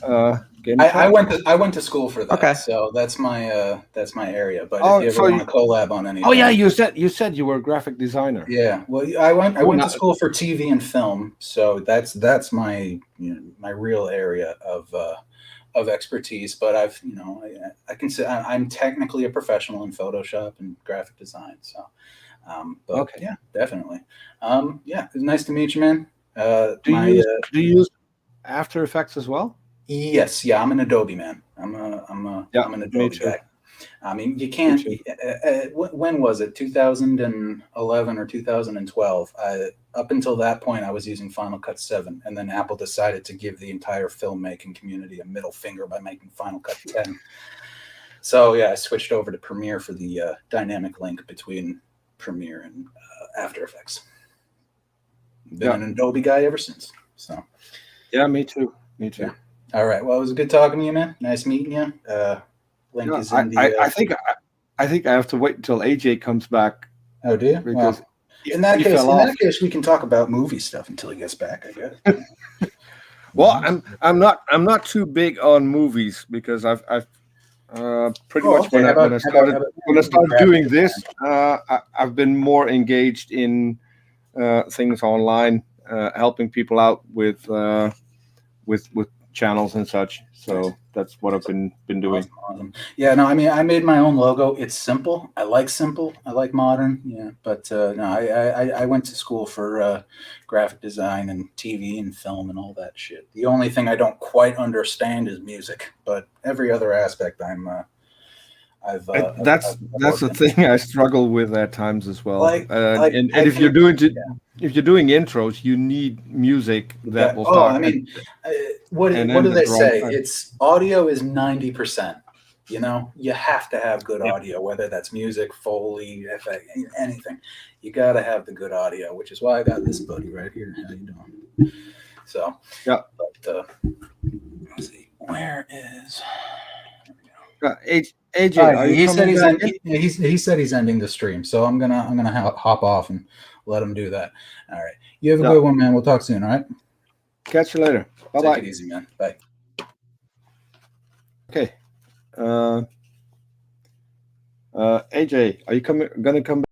I went to school for that, so that's my area. But if you ever want to collab on anything, you said you were a graphic designer. Yeah, well, I went to school for TV and film, so that's my my real area of expertise. But I can say I'm technically a professional in Photoshop and graphic design. So, yeah, definitely. Yeah, it's nice to meet you, man. Do you use After Effects as well? Yes, yeah, I'm an Adobe man. I'm an Adobe guy. I mean, you can't. When was it? 2011 or 2012? Up until that point, I was using Final Cut 7, and then Apple decided to give the entire filmmaking community a middle finger by making Final Cut 10. So yeah, I switched over to Premiere for the dynamic link between Premiere and After Effects. Been an Adobe guy ever since. So. Yeah, me too. Me too. Yeah. All right. Well, it was good talking to you, man. Nice meeting you. Link is in the. I think I have to wait until AJ comes back. Oh, do you? Because in that case, we can talk about movie stuff until he gets back, I guess. Well, I'm not too big on movies because I've pretty much when I started doing this, I've been more engaged in things online, helping people out with channels and such. So that's what I've been doing. Awesome. Yeah, no, I mean, I made my own logo. It's simple. I like modern. Yeah, but no, I went to school for graphic design and TV and film and all that shit. The only thing I don't quite understand is music, but every other aspect that's the thing I struggle with at times as well. And if you're doing intros, you need music that will talk. I mean, what do they say? It's audio is 90%. You have to have good audio, whether that's music, Foley, effect, anything. You got to have the good audio, which is why I got this buddy right here. How you doing? So yeah. But let's see, where is? AJ, he said he's ending the stream, so I'm gonna hop off and let him do that. All right, you have a good one, man. We'll talk soon. All right, catch you later. Bye bye. Take it easy, man. Bye. Okay. AJ, are you gonna come back?